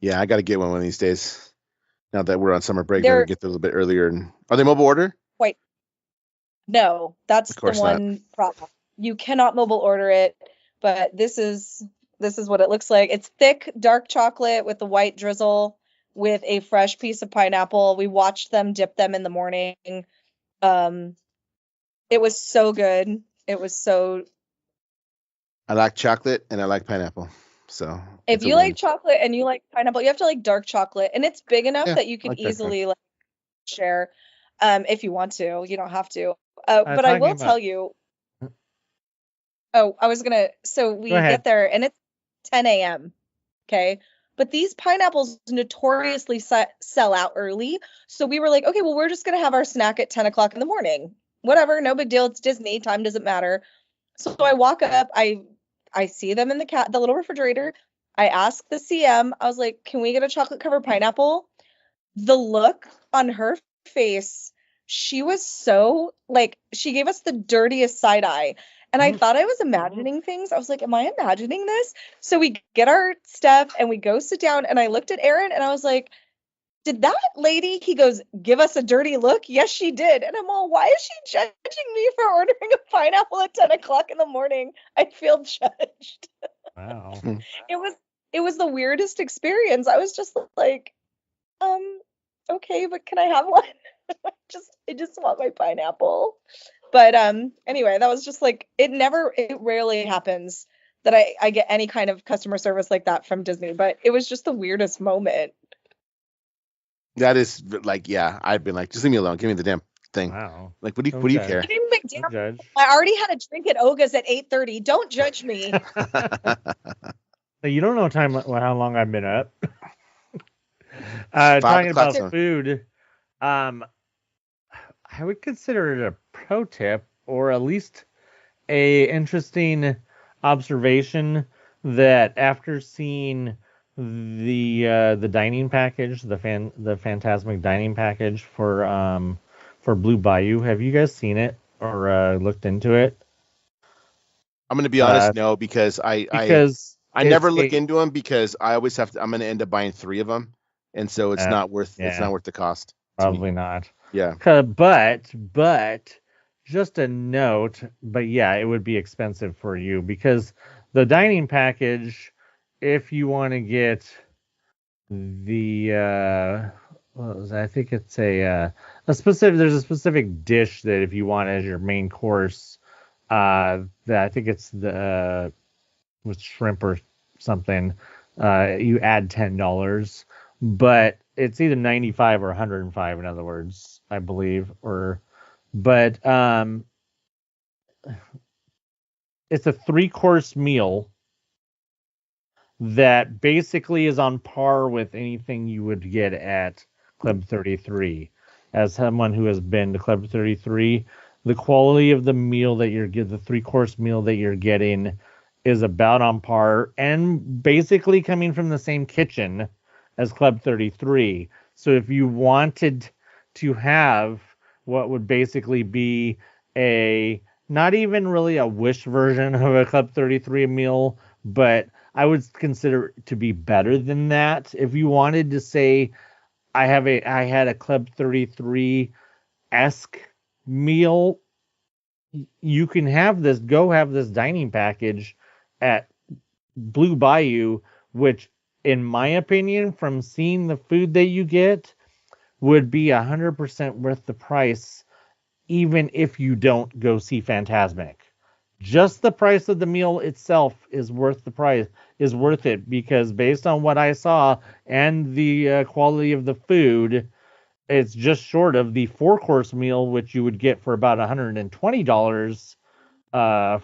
Yeah, I got to get one of these days. Now that we're on summer break, I gotta get there a little bit earlier. And are they mobile order? Wait. No, that's the one problem. You cannot mobile order it, but this is what it looks like. It's thick, dark chocolate with the white drizzle with a fresh piece of pineapple. We watched them dip them in the morning. It was so good. It was so. I like chocolate and I like pineapple. So if you like chocolate and you like pineapple, you have to like dark chocolate, and it's big enough that you can easily like share. If you want to, you don't have to. But I will tell you. Oh, I was gonna. So we get there and it's 10 a.m. Okay. But these pineapples notoriously sell out early. So we were like, okay, well, we're just going to have our snack at 10 o'clock in the morning. Whatever. No big deal. It's Disney. Time doesn't matter. So I walk up. I see them in the little refrigerator. I ask the CM. I was like, can we get a chocolate covered pineapple? The look on her face, she was so like, she gave us the dirtiest side eye. And I thought I was imagining things. I was like, am I imagining this? So we get our stuff and we go sit down. And I looked at Aaron and I was like, did that lady, he goes, give us a dirty look? Yes, she did. And I'm all, why is she judging me for ordering a pineapple at 10 o'clock in the morning? I feel judged. Wow. It was the weirdest experience. I was just like, okay, but can I have one? I just want my pineapple. But anyway, that was just like, it rarely happens that I get any kind of customer service like that from Disney, but it was just the weirdest moment. That is like, yeah, I've been like, just leave me alone. Give me the damn thing. Wow. Like, what do you care? I already had a drink at Oga's at 8:30. Don't judge me. You don't know how long I've been up. Talking about food, I would consider it a pro tip, or at least a interesting observation, that after seeing the dining package, the Fantasmic dining package for Blue Bayou, have you guys seen it or looked into it? I'm going to be honest, no, because I never look into them, because I always have to. I'm going to end up buying 3 of them, and so it's not worth. Yeah. It's not worth the cost. Probably not. Yeah. But just a note. But yeah, it would be expensive for you, because the dining package, if you want to get the I think it's a specific. There's a specific dish that if you want as your main course, that I think it's the with shrimp or something, you add $10, but it's either 95 or 105, in other words, I believe, but it's a 3-course meal that basically is on par with anything you would get at Club 33. As someone who has been to Club 33, the quality of the meal that the 3-course meal that you're getting is about on par, and basically coming from the same kitchen as Club 33. So if you wanted to have what would basically be not even really a Wish version of a Club 33 meal, but I would consider it to be better than that. If you wanted to say, I had a Club 33-esque meal. You can have this dining package at Blue Bayou, which, in my opinion, from seeing the food that you get, would be 100% worth the price, even if you don't go see Fantasmic. Just the price of the meal itself is worth it, because based on what I saw and the quality of the food, it's just short of the 4-course meal, which you would get for about $120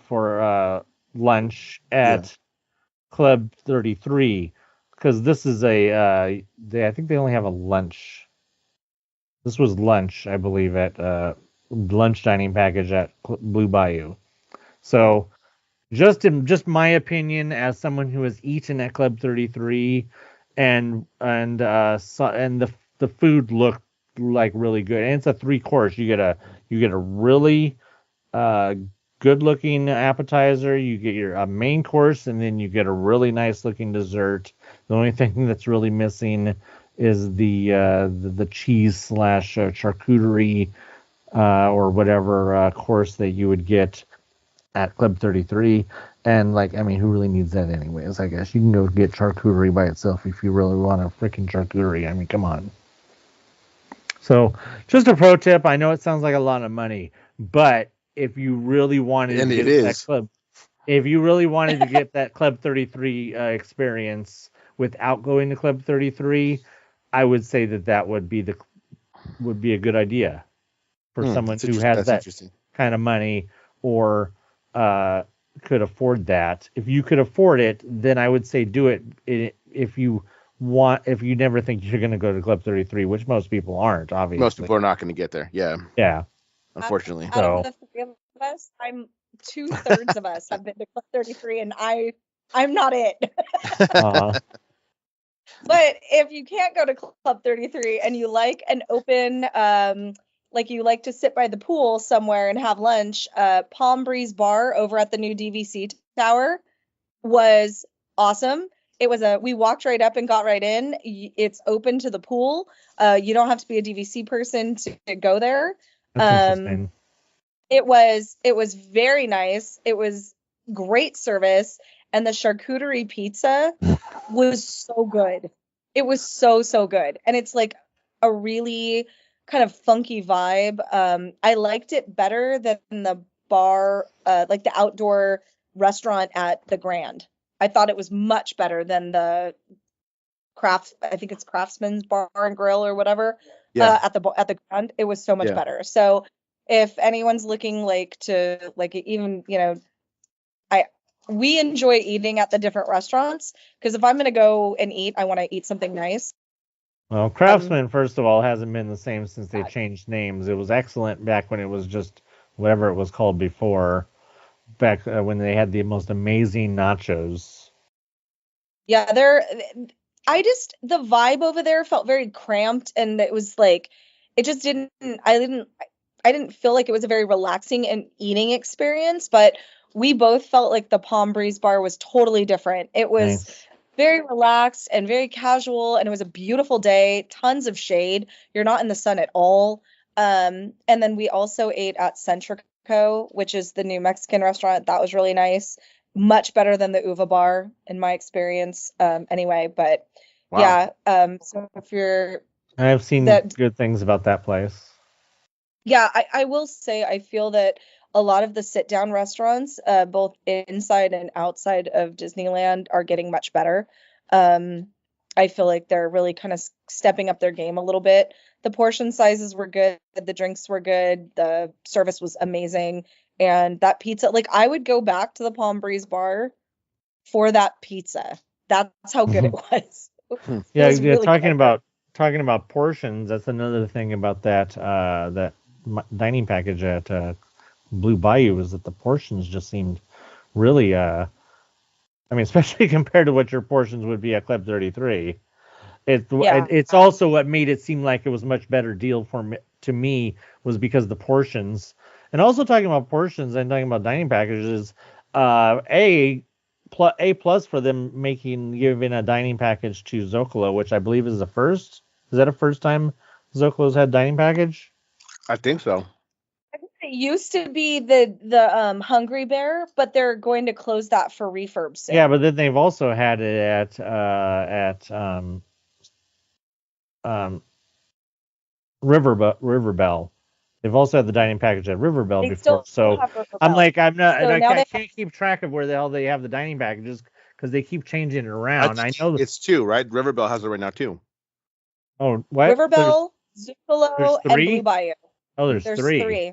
for lunch at Club 33, because this is I think they only have a lunch. This was lunch, I believe, at lunch dining package at Blue Bayou. So just my opinion as someone who has eaten at Club 33, and the food looked like really good, and it's a 3-course. You get a really good looking appetizer, you get a main course, and then you get a really nice looking dessert. The only thing that's really missing is the cheese / charcuterie or whatever course that you would get at Club 33. And who really needs that anyways? I guess you can go get charcuterie by itself if you really want a freaking charcuterie. I mean, come on. So just a pro tip. I know it sounds like a lot of money, but if you really wanted to get that Club 33 experience without going to Club 33, I would say that would be a good idea for someone who has that kind of money or could afford that. If you could afford it, then I would say do it. If you never think you're going to go to Club 33, which most people aren't, obviously. Most people are not going to get there. Yeah. Yeah. Unfortunately. Out of the 3 of us, 2/3 of us have been to Club 33, and I'm not it. Uh-huh. But if you can't go to Club 33 and you like an open, you like to sit by the pool somewhere and have lunch, Palm Breeze Bar over at the new DVC Tower was awesome. We walked right up and got right in. It's open to the pool. You don't have to be a DVC person to go there. That's interesting. It was very nice. It was great service, and the charcuterie pizza was so good. It was so good, and it's like a really kind of funky vibe. I liked it better than the bar, like the outdoor restaurant at the Grand. I thought it was much better than the I think it's Craftsman's Bar and Grill or whatever. Yeah. At the Grand, it was so much better. So if anyone's looking even, we enjoy eating at the different restaurants, because if I'm going to go and eat, I want to eat something nice. Well, Craftsman, first of all, hasn't been the same since they changed names. It was excellent back when it was just whatever it was called before, back when they had the most amazing nachos. Yeah, the vibe over there felt very cramped, and it was like, it just I didn't feel like it was a very relaxing and eating experience, but we both felt like the Palm Breeze Bar was totally different. It was very relaxed and very casual, and it was a beautiful day, tons of shade. You're not in the sun at all. And then we also ate at Centrico, which is the new Mexican restaurant. That was really nice. Much better than the Uva Bar in my experience. Anyway, but wow. So if I've seen good things about that place. Yeah, I will say I feel that a lot of the sit-down restaurants, both inside and outside of Disneyland, are getting much better. I feel like they're really kind of stepping up their game a little bit. The portion sizes were good, the drinks were good, the service was amazing, and that pizza, I would go back to the Palm Breeze Bar for that pizza. That's how good it was. Yeah, really talking about portions. That's another thing about that dining package at Blue Bayou, is that the portions just seemed really especially compared to what your portions would be at Club 33. It's also what made it seem like it was much better deal to me was because the portions. And also talking about portions and talking about dining packages, A plus for them giving a dining package to Zocalo, which I believe is the first Is that a first time Zocalo's had dining package? I think so. It used to be the Hungry Bear, but they're going to close that for refurb soon. Yeah, but then they've also had it at River Bell. They've also had the dining package at River Bell before. So I'm like, I'm not, so I can't keep track of where the hell they have the dining packages because they keep changing it around. I know it's two, right? River Bell has it right now too. Oh, what? River Bell, Zucalo, and Blue Bayou. Oh, there's three.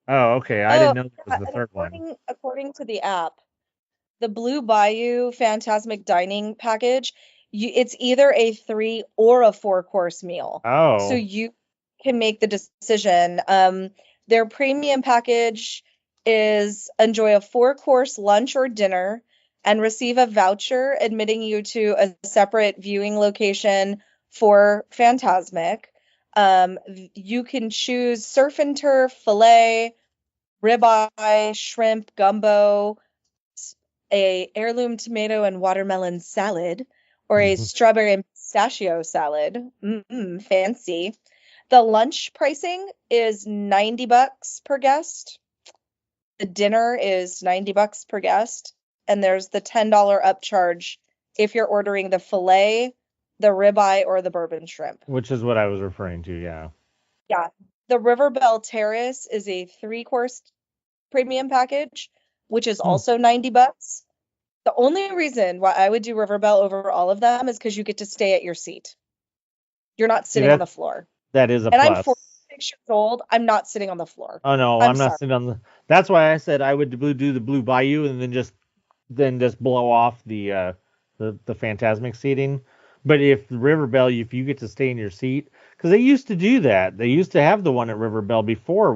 Oh, okay. I didn't know that was the third one. According to the app, the Blue Bayou Fantasmic Dining Package, it's either a 3 or a 4-course meal. Oh. So you can make the decision. Their premium package is enjoy a 4-course lunch or dinner and receive a voucher admitting you to a separate viewing location for Fantasmic. You can choose surf and turf, filet, ribeye, shrimp, gumbo, a heirloom tomato and watermelon salad, or a strawberry and pistachio salad. Fancy. The lunch pricing is $90 per guest. The dinner is $90 per guest. And there's the $10 upcharge if you're ordering the filet, the ribeye, or the bourbon shrimp. Which is what I was referring to, yeah. Yeah. The River Bell Terrace is a 3-course premium package, which is also $90. The only reason why I would do River Bell over all of them is because you get to stay at your seat. You're not sitting on the floor. That is a plus. And I'm 46 years old. I'm not sitting on the floor. Oh no, I'm not sitting on the. That's why I said I would do the Blue Bayou and then just blow off the Fantasmic seating. But if River Bell, if you get to stay in your seat, because they used to do that. They used to have the one at River Bell before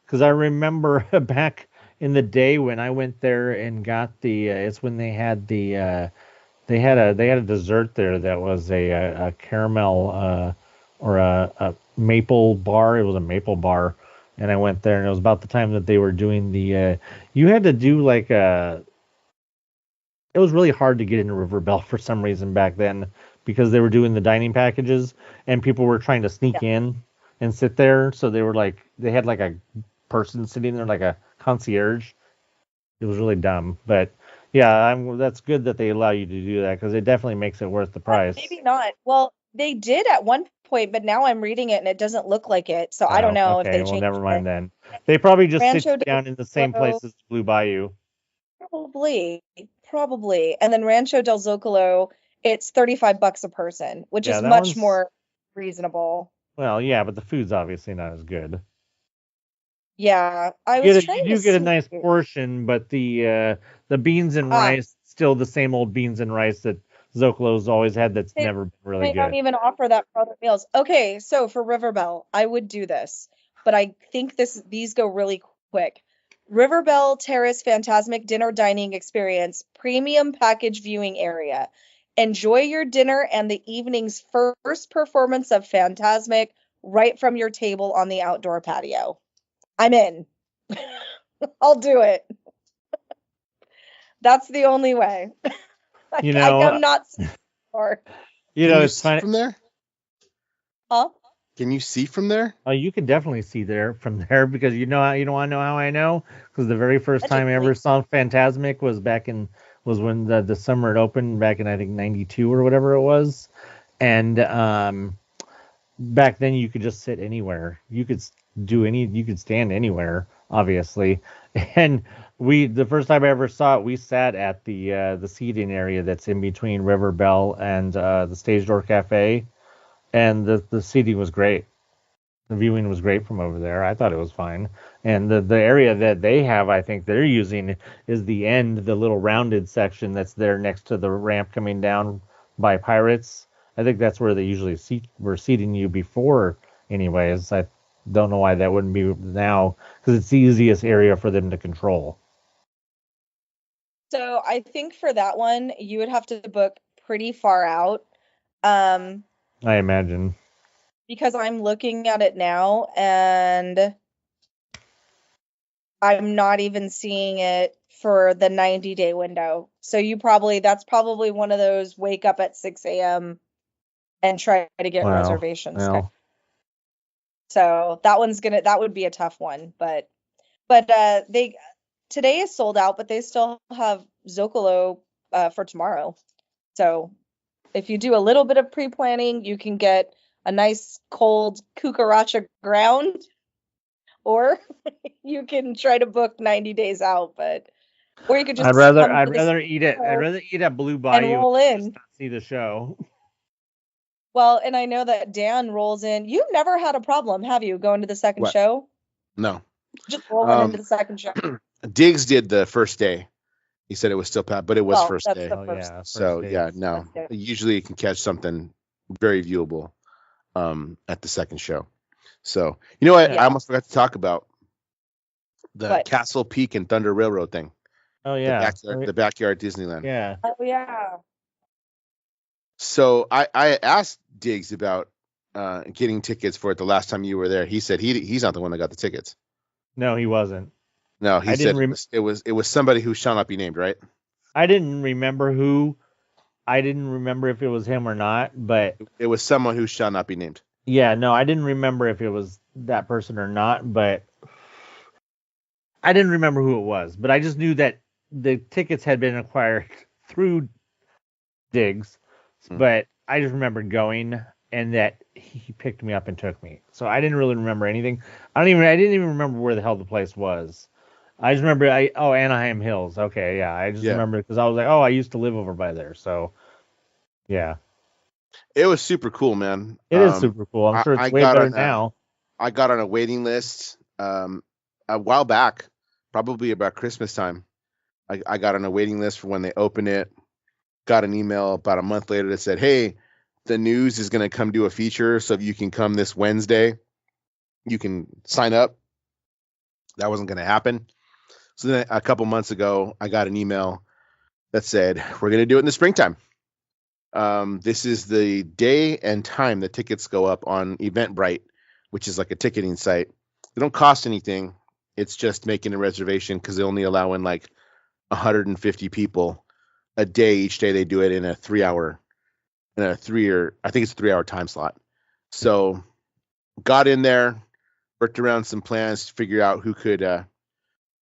because I remember back in the day when I went there and got it's when they had they had a dessert there that was a caramel or a maple bar. It was a maple bar, and I went there and it was about the time that they were doing you had to do it was really hard to get into River Bell for some reason back then because they were doing the dining packages and people were trying to sneak in and sit there. So they were they had a person sitting there like a concierge. It was really dumb, but yeah, that's good that they allow you to do that because it definitely makes it worth the price. Maybe not. Well, they did at one point, but now I'm reading it and it doesn't look like it. So I don't know if they changed. Well, never mind then. They probably just sit you down in the same place as Blue Bayou. Probably. And then Rancho del Zocalo, it's $35 a person, which is much more reasonable. Well, yeah, but the food's obviously not as good. Yeah, you get a nice portion, but the beans and rice still the same old beans and rice that Zocalo's always had. That's never been really good. They don't even offer that for other meals. Okay, so for River Bell, I would do this, but I think these go really quick. River Bell Terrace Fantasmic Dinner Dining Experience Premium Package Viewing Area. Enjoy your dinner and the evening's first performance of Fantasmic right from your table on the outdoor patio. I'm in. I'll do it. That's the only way. I'm not sure. It's funny from there. Huh? Can you see from there? Oh, you can definitely see from there because you want to know how I know? Because the very first time I ever saw Fantasmic was when the summer it opened back in I think '92 or whatever it was, and back then you could just sit anywhere. You could stand anywhere, obviously. And the first time I ever saw it, we sat at the seating area that's in between River Bell and the Stage Door Cafe. And the seating was great. The viewing was great from over there. I thought it was fine. And the area that they have, I think they're using is the little rounded section that's there next to the ramp coming down by Pirates. I think that's where they usually were seating you before anyways. I don't know why that wouldn't be now because it's the easiest area for them to control. So I think for that one, you would have to book pretty far out. I imagine. Because I'm looking at it now and I'm not even seeing it for the 90-day window. So that's probably one of those wake up at 6 a.m. and try to get reservations. Well. So that would be a tough one, but today is sold out, but they still have Zocalo for tomorrow. So if you do a little bit of pre-planning, you can get a nice cold cucaracha ground, or you can try to book 90 days out, or you could just I'd rather eat at Blue Bayou and roll in. Just not see the show. Well, and I know that Dan rolls in. You've never had a problem, have you, going to the second show? No. Just rolling into the second show. Diggs did the first day. He said it was still packed, but it was first day. No. Usually you can catch something very viewable at the second show. So, you know what? I almost forgot to talk about the Castle Peak and Thunder Railroad thing. Oh, yeah. The backyard Disneyland. Yeah. Oh, yeah. So I asked Diggs about getting tickets for it the last time you were there. He said he's not the one that got the tickets. No, he wasn't. No, he said it was somebody who shall not be named, right? I didn't remember who. I didn't remember if it was him or not, but it was someone who shall not be named. Yeah, no, I didn't remember if it was that person or not, but I didn't remember who it was. But I just knew that the tickets had been acquired through Diggs, but I just remembered going and that he picked me up and took me. So I didn't really remember anything. I didn't even remember where the hell the place was. I just remember Anaheim Hills. Okay, yeah, I just remember because I was like, I used to live over by there. So yeah. It was super cool, man. It is super cool. I'm sure it's way better now. I got on a waiting list a while back, probably about Christmas time. I got on a waiting list for when they open it. Got an email about a month later that said, hey, the news is going to come do a feature. So if you can come this Wednesday, you can sign up. That wasn't going to happen. So then a couple months ago, I got an email that said, we're going to do it in the springtime. This is the day and time the tickets go up on Eventbrite, which is like a ticketing site. They don't cost anything. It's just making a reservation because they only allow in like 150 people a day. Each day they do it in a 3-hour time slot. So got in there, worked around some plans to figure out who could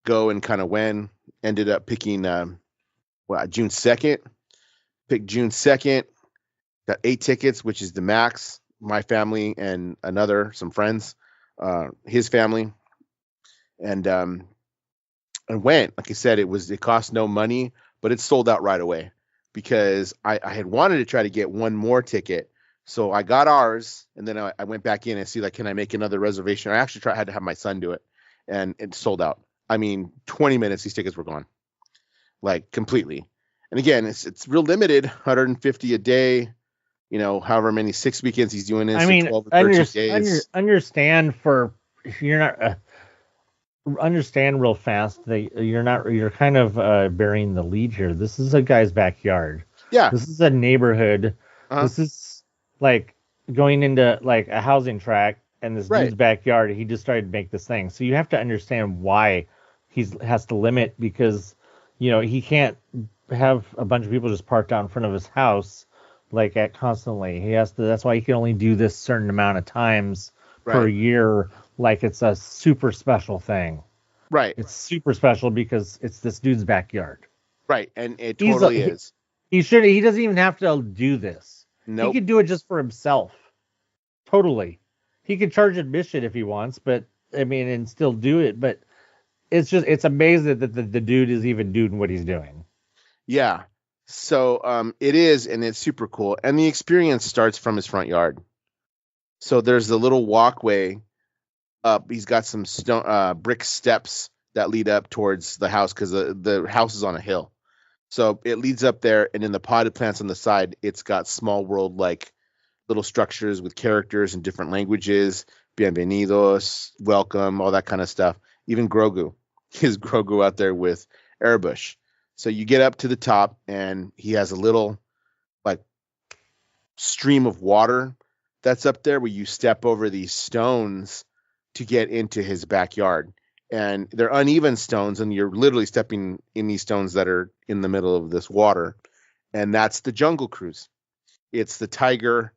go and kind of when. Ended up picking June 2nd. Picked June 2nd. Got 8 tickets, which is the max. My family and some friends, his family, and went. Like I said, it cost no money, but it sold out right away because I had wanted to try to get one more ticket. So I got ours, and then I went back in and see, like, can I make another reservation? I actually had to have my son do it, and it sold out. I mean, 20 minutes, these tickets were gone, like completely. And again, it's real limited, 150 a day. You know, however many 6 weekends he's doing this. I mean, 12 or 13 days. Understand real fast that you're kind of burying the lead here. This is a guy's backyard. Yeah. This is a neighborhood. Uh-huh. This is like going into like a housing tract and this dude's backyard. He just started to make this thing. So you have to understand why he has to limit, because, you know, he can't have a bunch of people just parked out in front of his house like at constantly. He has to. That's why he can only do this certain amount of times per year. Like it's a super special thing. Right. It's super special because it's this dude's backyard. Right. And it totally is. He doesn't even have to do this. Nope. He could do it just for himself. Totally. He could charge admission if he wants, but I mean, and still do it. But it's amazing that the dude is even doing what he's doing. Yeah. So it is, and it's super cool. And the experience starts from his front yard. So there's the little walkway up. He's got some stone brick steps that lead up towards the house because the house is on a hill. So it leads up there, and in the potted plants on the side, it's got Small World like little structures with characters in different languages, bienvenidos, welcome, all that kind of stuff. Even Grogu, his Grogu out there with Airbush. So you get up to the top, and he has a little like stream of water that's up there where you step over these stones to get into his backyard. And they're uneven stones, and you're literally stepping in these stones that are in the middle of this water. And that's the Jungle Cruise. It's the Tiger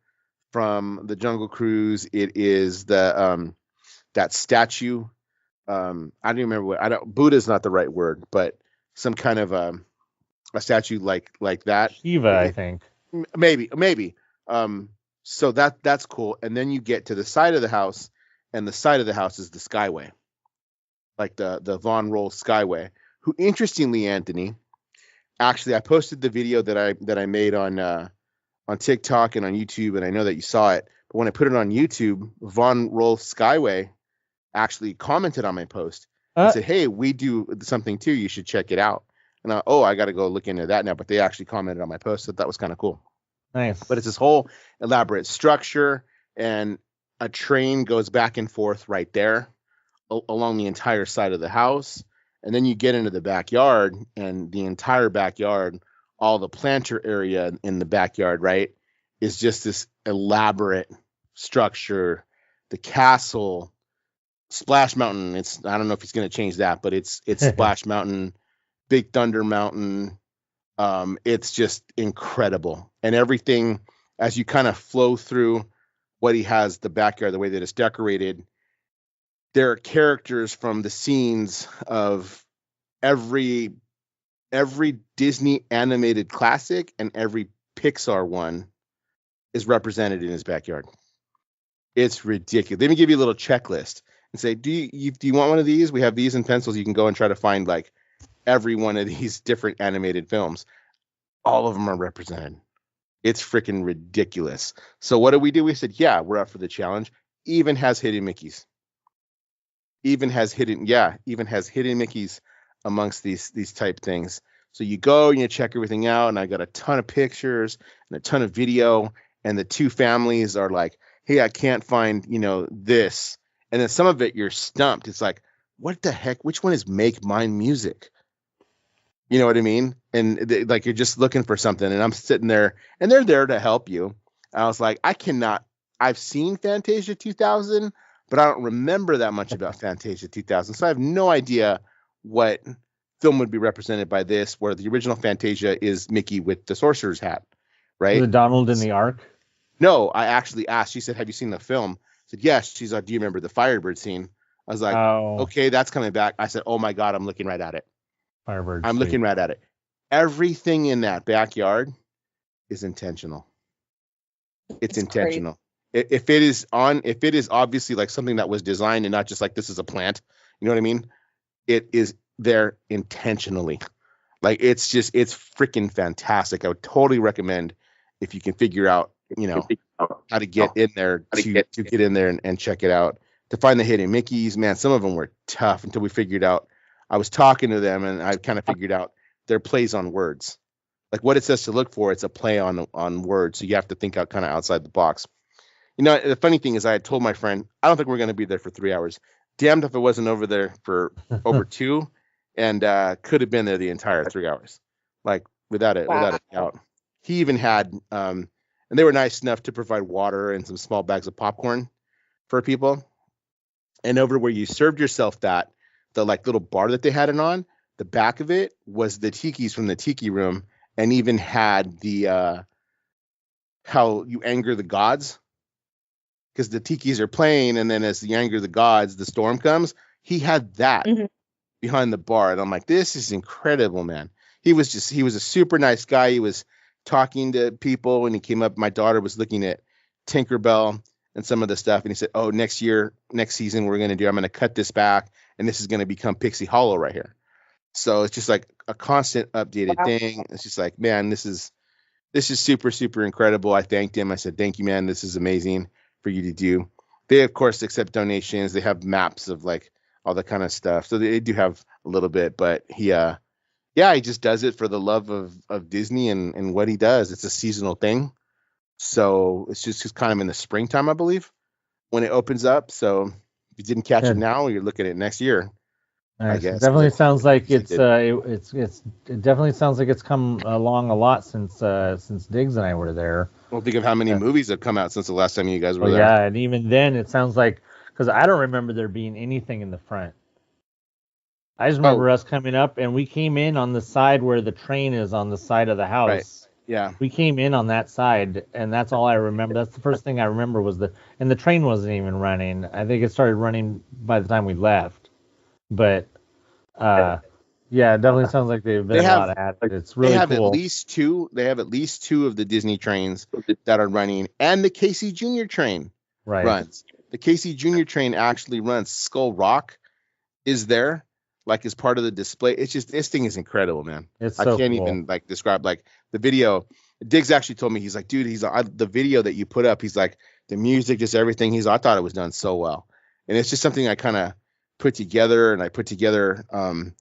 from the Jungle Cruise. It is the that statue. I don't even remember what Buddha's not the right word, but some kind of a statue like that. Shiva, I think. Maybe. So that's cool. And then you get to the side of the house, and the side of the house is the Skyway, like the Von Roll Skyway. Who, interestingly, Anthony, actually, I posted the video that I made on TikTok and on YouTube, and I know that you saw it. But when I put it on YouTube, Von Roll Skyway actually commented on my post and said, "Hey, we do something too. You should check it out." And I got to go look into that now. But they actually commented on my post, so that was kind of cool. Nice. But it's this whole elaborate structure, and a train goes back and forth right there along the entire side of the house. And then you get into the backyard, and the entire backyard, all the planter area in the backyard, right, is just this elaborate structure. The castle, Splash Mountain. I don't know if he's going to change that, but it's Splash Mountain, Big Thunder Mountain. It's just incredible. And everything, as you kind of flow through what he has, the backyard, the way that it's decorated, there are characters from the scenes of every Disney animated classic and every Pixar one is represented in his backyard. It's ridiculous. Let me give you a little checklist and say, do you want one of these? We have these in pencils. You can go and try to find like every one of these different animated films. All of them are represented. It's freaking ridiculous. So what do? We said, yeah, we're up for the challenge. Even has hidden Mickeys. Even has hidden Mickeys amongst these type things. So you go and you check everything out, and I got a ton of pictures and a ton of video, and the two families are like, hey, I can't find, this. And then some of it you're stumped. It's like, what the heck? Which one is Make Mine Music? You know what I mean? And like you're just looking for something, and I'm sitting there, and they're there to help you. I was like, I've seen Fantasia 2000, but I don't remember that much about Fantasia 2000. So I have no idea what film would be represented by this, where the original Fantasia is Mickey with the sorcerer's hat, right? The Donald in the Ark? No, I actually asked. She said, have you seen the film? I said, yes. She's like, do you remember the Firebird scene? I was like, okay, that's coming back. I said, oh my God, I'm looking right at it. Firebird. I'm looking right at it. Everything in that backyard is intentional. It's intentional. If it is obviously like something that was designed and not just like this is a plant, you know what I mean? It is there intentionally. Like it's freaking fantastic. I would totally recommend if you can figure out, how to get in there to get in there and check it out. To find the hidden Mickeys, man, some of them were tough until we figured out. I was talking to them and I kind of figured out their plays on words. Like what it says to look for, it's a play on words. So you have to think out kind of outside the box. The funny thing is I had told my friend, I don't think we're going to be there for 3 hours. Damned if it wasn't over there for over 2, and could have been there the entire 3 hours. Like without a doubt. He even had, and they were nice enough to provide water and some small bags of popcorn for people. And over where you served yourself the like little bar that they had it on, the back of it was the tikis from the tiki room, and even had the how you anger the gods, because the tikis are playing, and then as you anger the gods, the storm comes. He had that behind the bar, and I'm like, this is incredible, man. He was a super nice guy. He was talking to people when he came up. My daughter was looking at Tinkerbell and some of the stuff, and he said, oh, next season I'm going to cut this back, and this is going to become Pixie Hollow right here. So it's just like a constant updated thing. It's just like, man, this is super, super incredible. I thanked him. I said, thank you, man. This is amazing for you to do. They, of course, accept donations. They have maps of like all that kind of stuff. So they do have a little bit, but he just does it for the love of Disney and what he does. It's a seasonal thing. So it's just kind of in the springtime, I believe, when it opens up. So if you didn't catch it now, you're looking at it next year. Nice. I guess. It definitely sounds like it definitely sounds like it's come along a lot since Diggs and I were there. Well, think of how many movies have come out since the last time you guys were there. Yeah, and even then it sounds like, because I don't remember there being anything in the front. I just remember us coming up, and we came in on the side where the train is on the side of the house. Yeah. We came in on that side, and that's all I remember. That's the first thing I remember was and the train wasn't even running. I think it started running by the time we left. But, yeah, it definitely sounds like they've been a lot at it. It's really cool. They have at least two of the Disney trains that are running, and the Casey Jr. train runs. The Casey Jr. train actually runs. Skull Rock is there, like as part of the display. It's just, this thing is incredible, man. I can't even like describe like the video. Diggs actually told me, he's like, dude, the video that you put up, he's like, the music, just everything. I thought it was done so well, and it's just something I kind of put together, and I put together on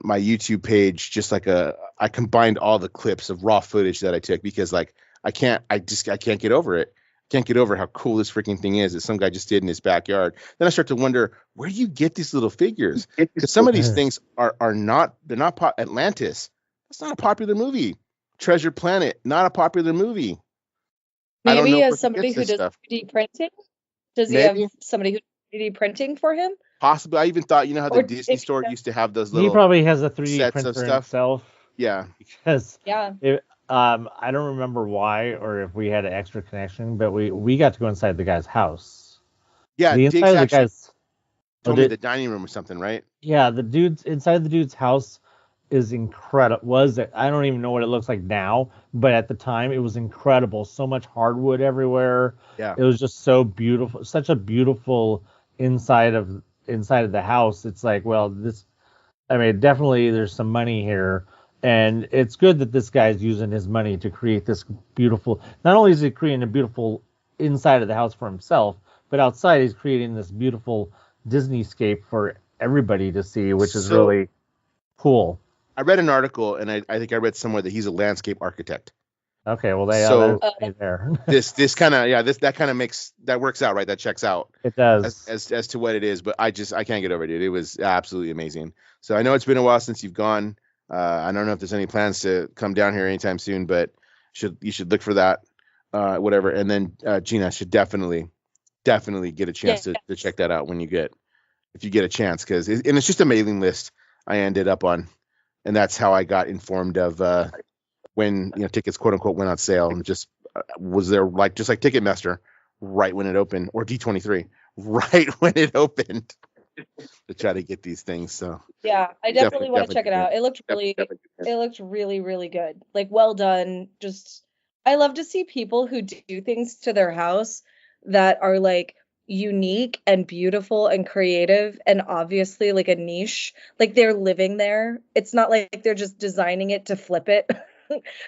my YouTube page, just like I combined all the clips of raw footage that I took, because like I can't get over it. Can't get over how cool this freaking thing is that some guy just did in his backyard. Then I start to wonder, where do you get these little figures? Because some of these things are not, they're not Atlantis. That's not a popular movie. Treasure Planet, not a popular movie. Maybe as somebody who does 3D printing, does he have somebody who's 3D printing for him? Possibly. I even thought, you know how the Disney store used to have those little, he probably has a 3D sets printer of stuff himself. Yeah. Because I don't remember why, or if we had an extra connection, but we got to go inside the guy's house. Yeah, the inside of the guy's told me the dining room or something, right? Yeah, inside the dude's house is incredible. I don't even know what it looks like now, but at the time it was incredible. So much hardwood everywhere. Yeah. It was just so beautiful. Such a beautiful inside of the house. It's like, well, definitely there's some money here. And it's good that this guy's using his money to create this beautiful, not only is he creating a beautiful inside of the house for himself, but outside he's creating this beautiful Disneyscape for everybody to see, which is really cool. I read an article, and I think I read somewhere that he's a landscape architect. Okay, well, there. this kind of that works out, right? That checks out. It does. As to what it is, but I can't get over it, dude. It was absolutely amazing. So I know it's been a while since you've gone. I don't know if there's any plans to come down here anytime soon, but you should look for that, whatever. And then Gina should definitely get a chance to check that out if you get a chance, because it's just a mailing list I ended up on, and that's how I got informed of when tickets quote unquote went on sale, and just was there just like Ticketmaster right when it opened, or D23 right when it opened. To try to get these things. So yeah, I definitely want to check it out. It looked really, really good. Like, well done. Just, I love to see people who do things to their house that are like unique and beautiful and creative, and obviously like a niche. Like, they're living there. It's not like they're just designing it to flip it.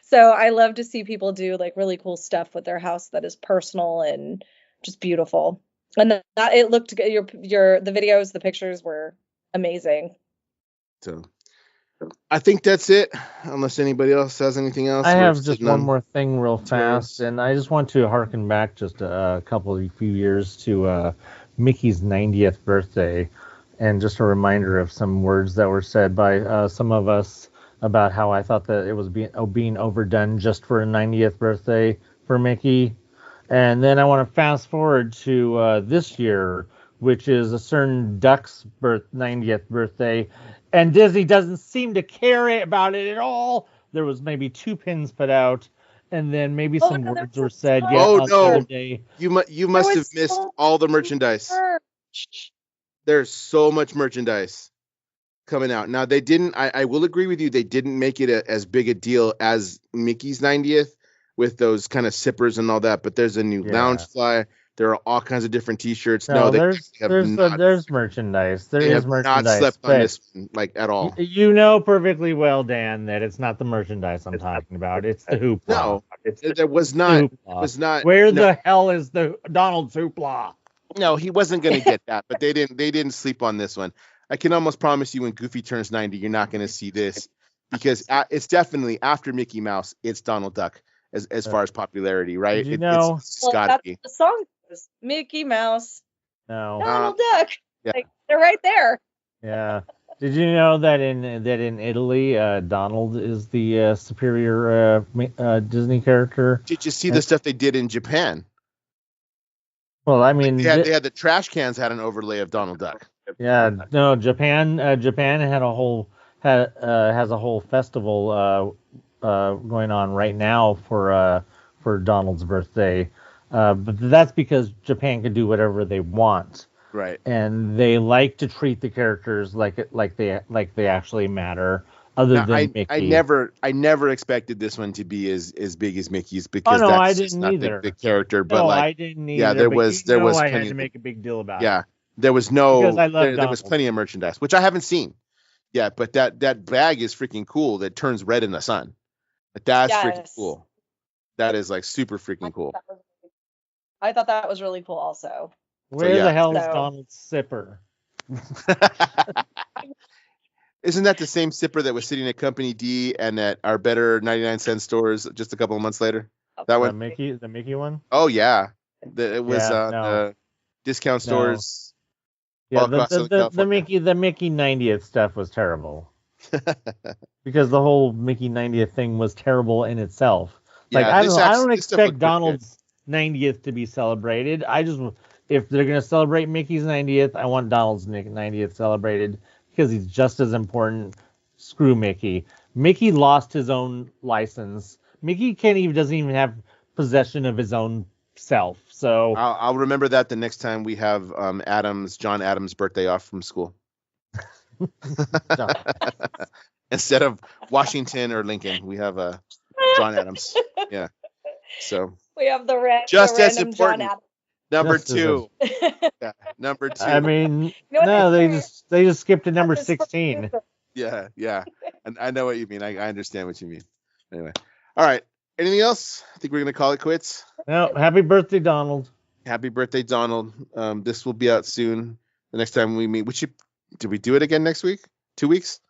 So I love to see people do like really cool stuff with their house that is personal and just beautiful. And that it looked good. The videos, the pictures were amazing. So I think that's it, unless anybody else has anything else. I have just one more thing real fast, and I just want to harken back just a few years to Mickey's 90th birthday, and just a reminder of some words that were said by some of us about how I thought that it was being overdone just for a 90th birthday for Mickey. And then I want to fast forward to this year, which is a certain duck's 90th birthday, and Disney doesn't seem to care about it at all. There was maybe 2 pins put out, and then maybe some words were said. Oh no! You must have missed all the merchandise. There's so much merchandise coming out now. They didn't. I will agree with you. They didn't make it as big a deal as Mickey's 90th. With those kind of sippers and all that, but there's a new lounge fly. There are all kinds of different T-shirts. There's merchandise. There is merchandise. Not slept on this like at all. You know perfectly well, Dan, that it's not the merchandise I'm talking about. It's the hoopla. No, it was not. It was not. Where the hell is the Donald hoopla? No, he wasn't going to get that, but they didn't sleep on this one. I can almost promise you, when Goofy turns 90, you're not going to see this, because it's definitely after Mickey Mouse. It's Donald Duck. As far as popularity, right? It's gotta be. The song is Mickey Mouse. No. Donald Duck. Yeah. Like, they're right there. Yeah. Did you know that in Italy, Donald is the superior Disney character? Did you see the stuff they did in Japan? Well, I mean, they had the trash cans had an overlay of Donald Duck. Yeah. No, Japan had has a whole festival going on right now for Donald's birthday, but that's because Japan can do whatever they want, right? And they like to treat the characters like they actually matter. Other than Mickey, I never expected this one to be as big as Mickey's because that's just not the character. But I didn't either. Yeah, there was I plenty had to make a big deal about it. Yeah, there was no because I love there was plenty of merchandise which I haven't seen. Yeah, but that bag is freaking cool. That turns red in the sun. Like, that's freaking cool. That is like super freaking cool. I thought that was really cool also. Where the hell is Donald's zipper? Isn't that the same zipper that was sitting at Company D and at our better 99-cent stores just a couple of months later? That one? The Mickey one? Oh, yeah. It was the discount stores. Yeah, the Mickey 90th stuff was terrible. Because the whole Mickey 90th thing was terrible in itself. Like, I don't expect Donald's 90th to be celebrated. If they're going to celebrate Mickey's 90th, I want Donald's 90th celebrated because he's just as important. Screw Mickey. Mickey lost his own license. Mickey doesn't even have possession of his own self. So I'll remember that the next time we have John Adams' birthday off from school. Instead of Washington or Lincoln, we have John Adams. Yeah. So we have the just the as important. John Adams. Number two. Yeah, number two. I mean, no, they just skipped to number 16. Yeah. And I know what you mean. I understand what you mean. Anyway. All right. Anything else? I think we're going to call it quits. No, happy birthday, Donald. Happy birthday, Donald. This will be out soon. The next time we meet, did we do it again next week? 2 weeks?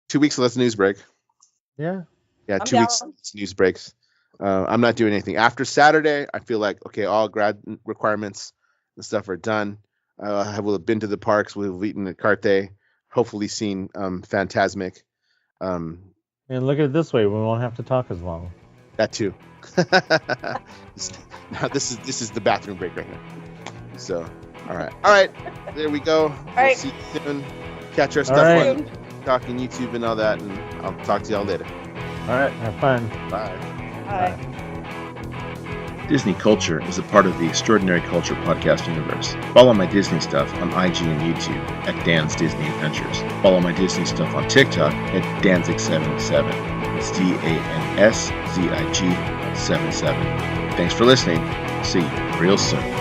2 weeks, so that's news break. Yeah. Yeah, 2 weeks news breaks. I'm not doing anything. After Saturday, I feel like, okay, all grad requirements and stuff are done. I will have been to the parks. We'll have eaten at Carthay. Hopefully seen Fantasmic. And look at it this way. We won't have to talk as long. That too. Now this is the bathroom break right now. So, all right. There we go. We'll see you soon. Catch our stuff on talking YouTube and all that, and I'll talk to y'all later. All right. Have fun. Bye. Disney Culture is a part of the Extraordinary Culture podcast universe. Follow my Disney stuff on IG and YouTube at Dan's Disney Adventures. Follow my Disney stuff on TikTok at Danzig77. It's DANSZIG77. Thanks for listening. See you real soon.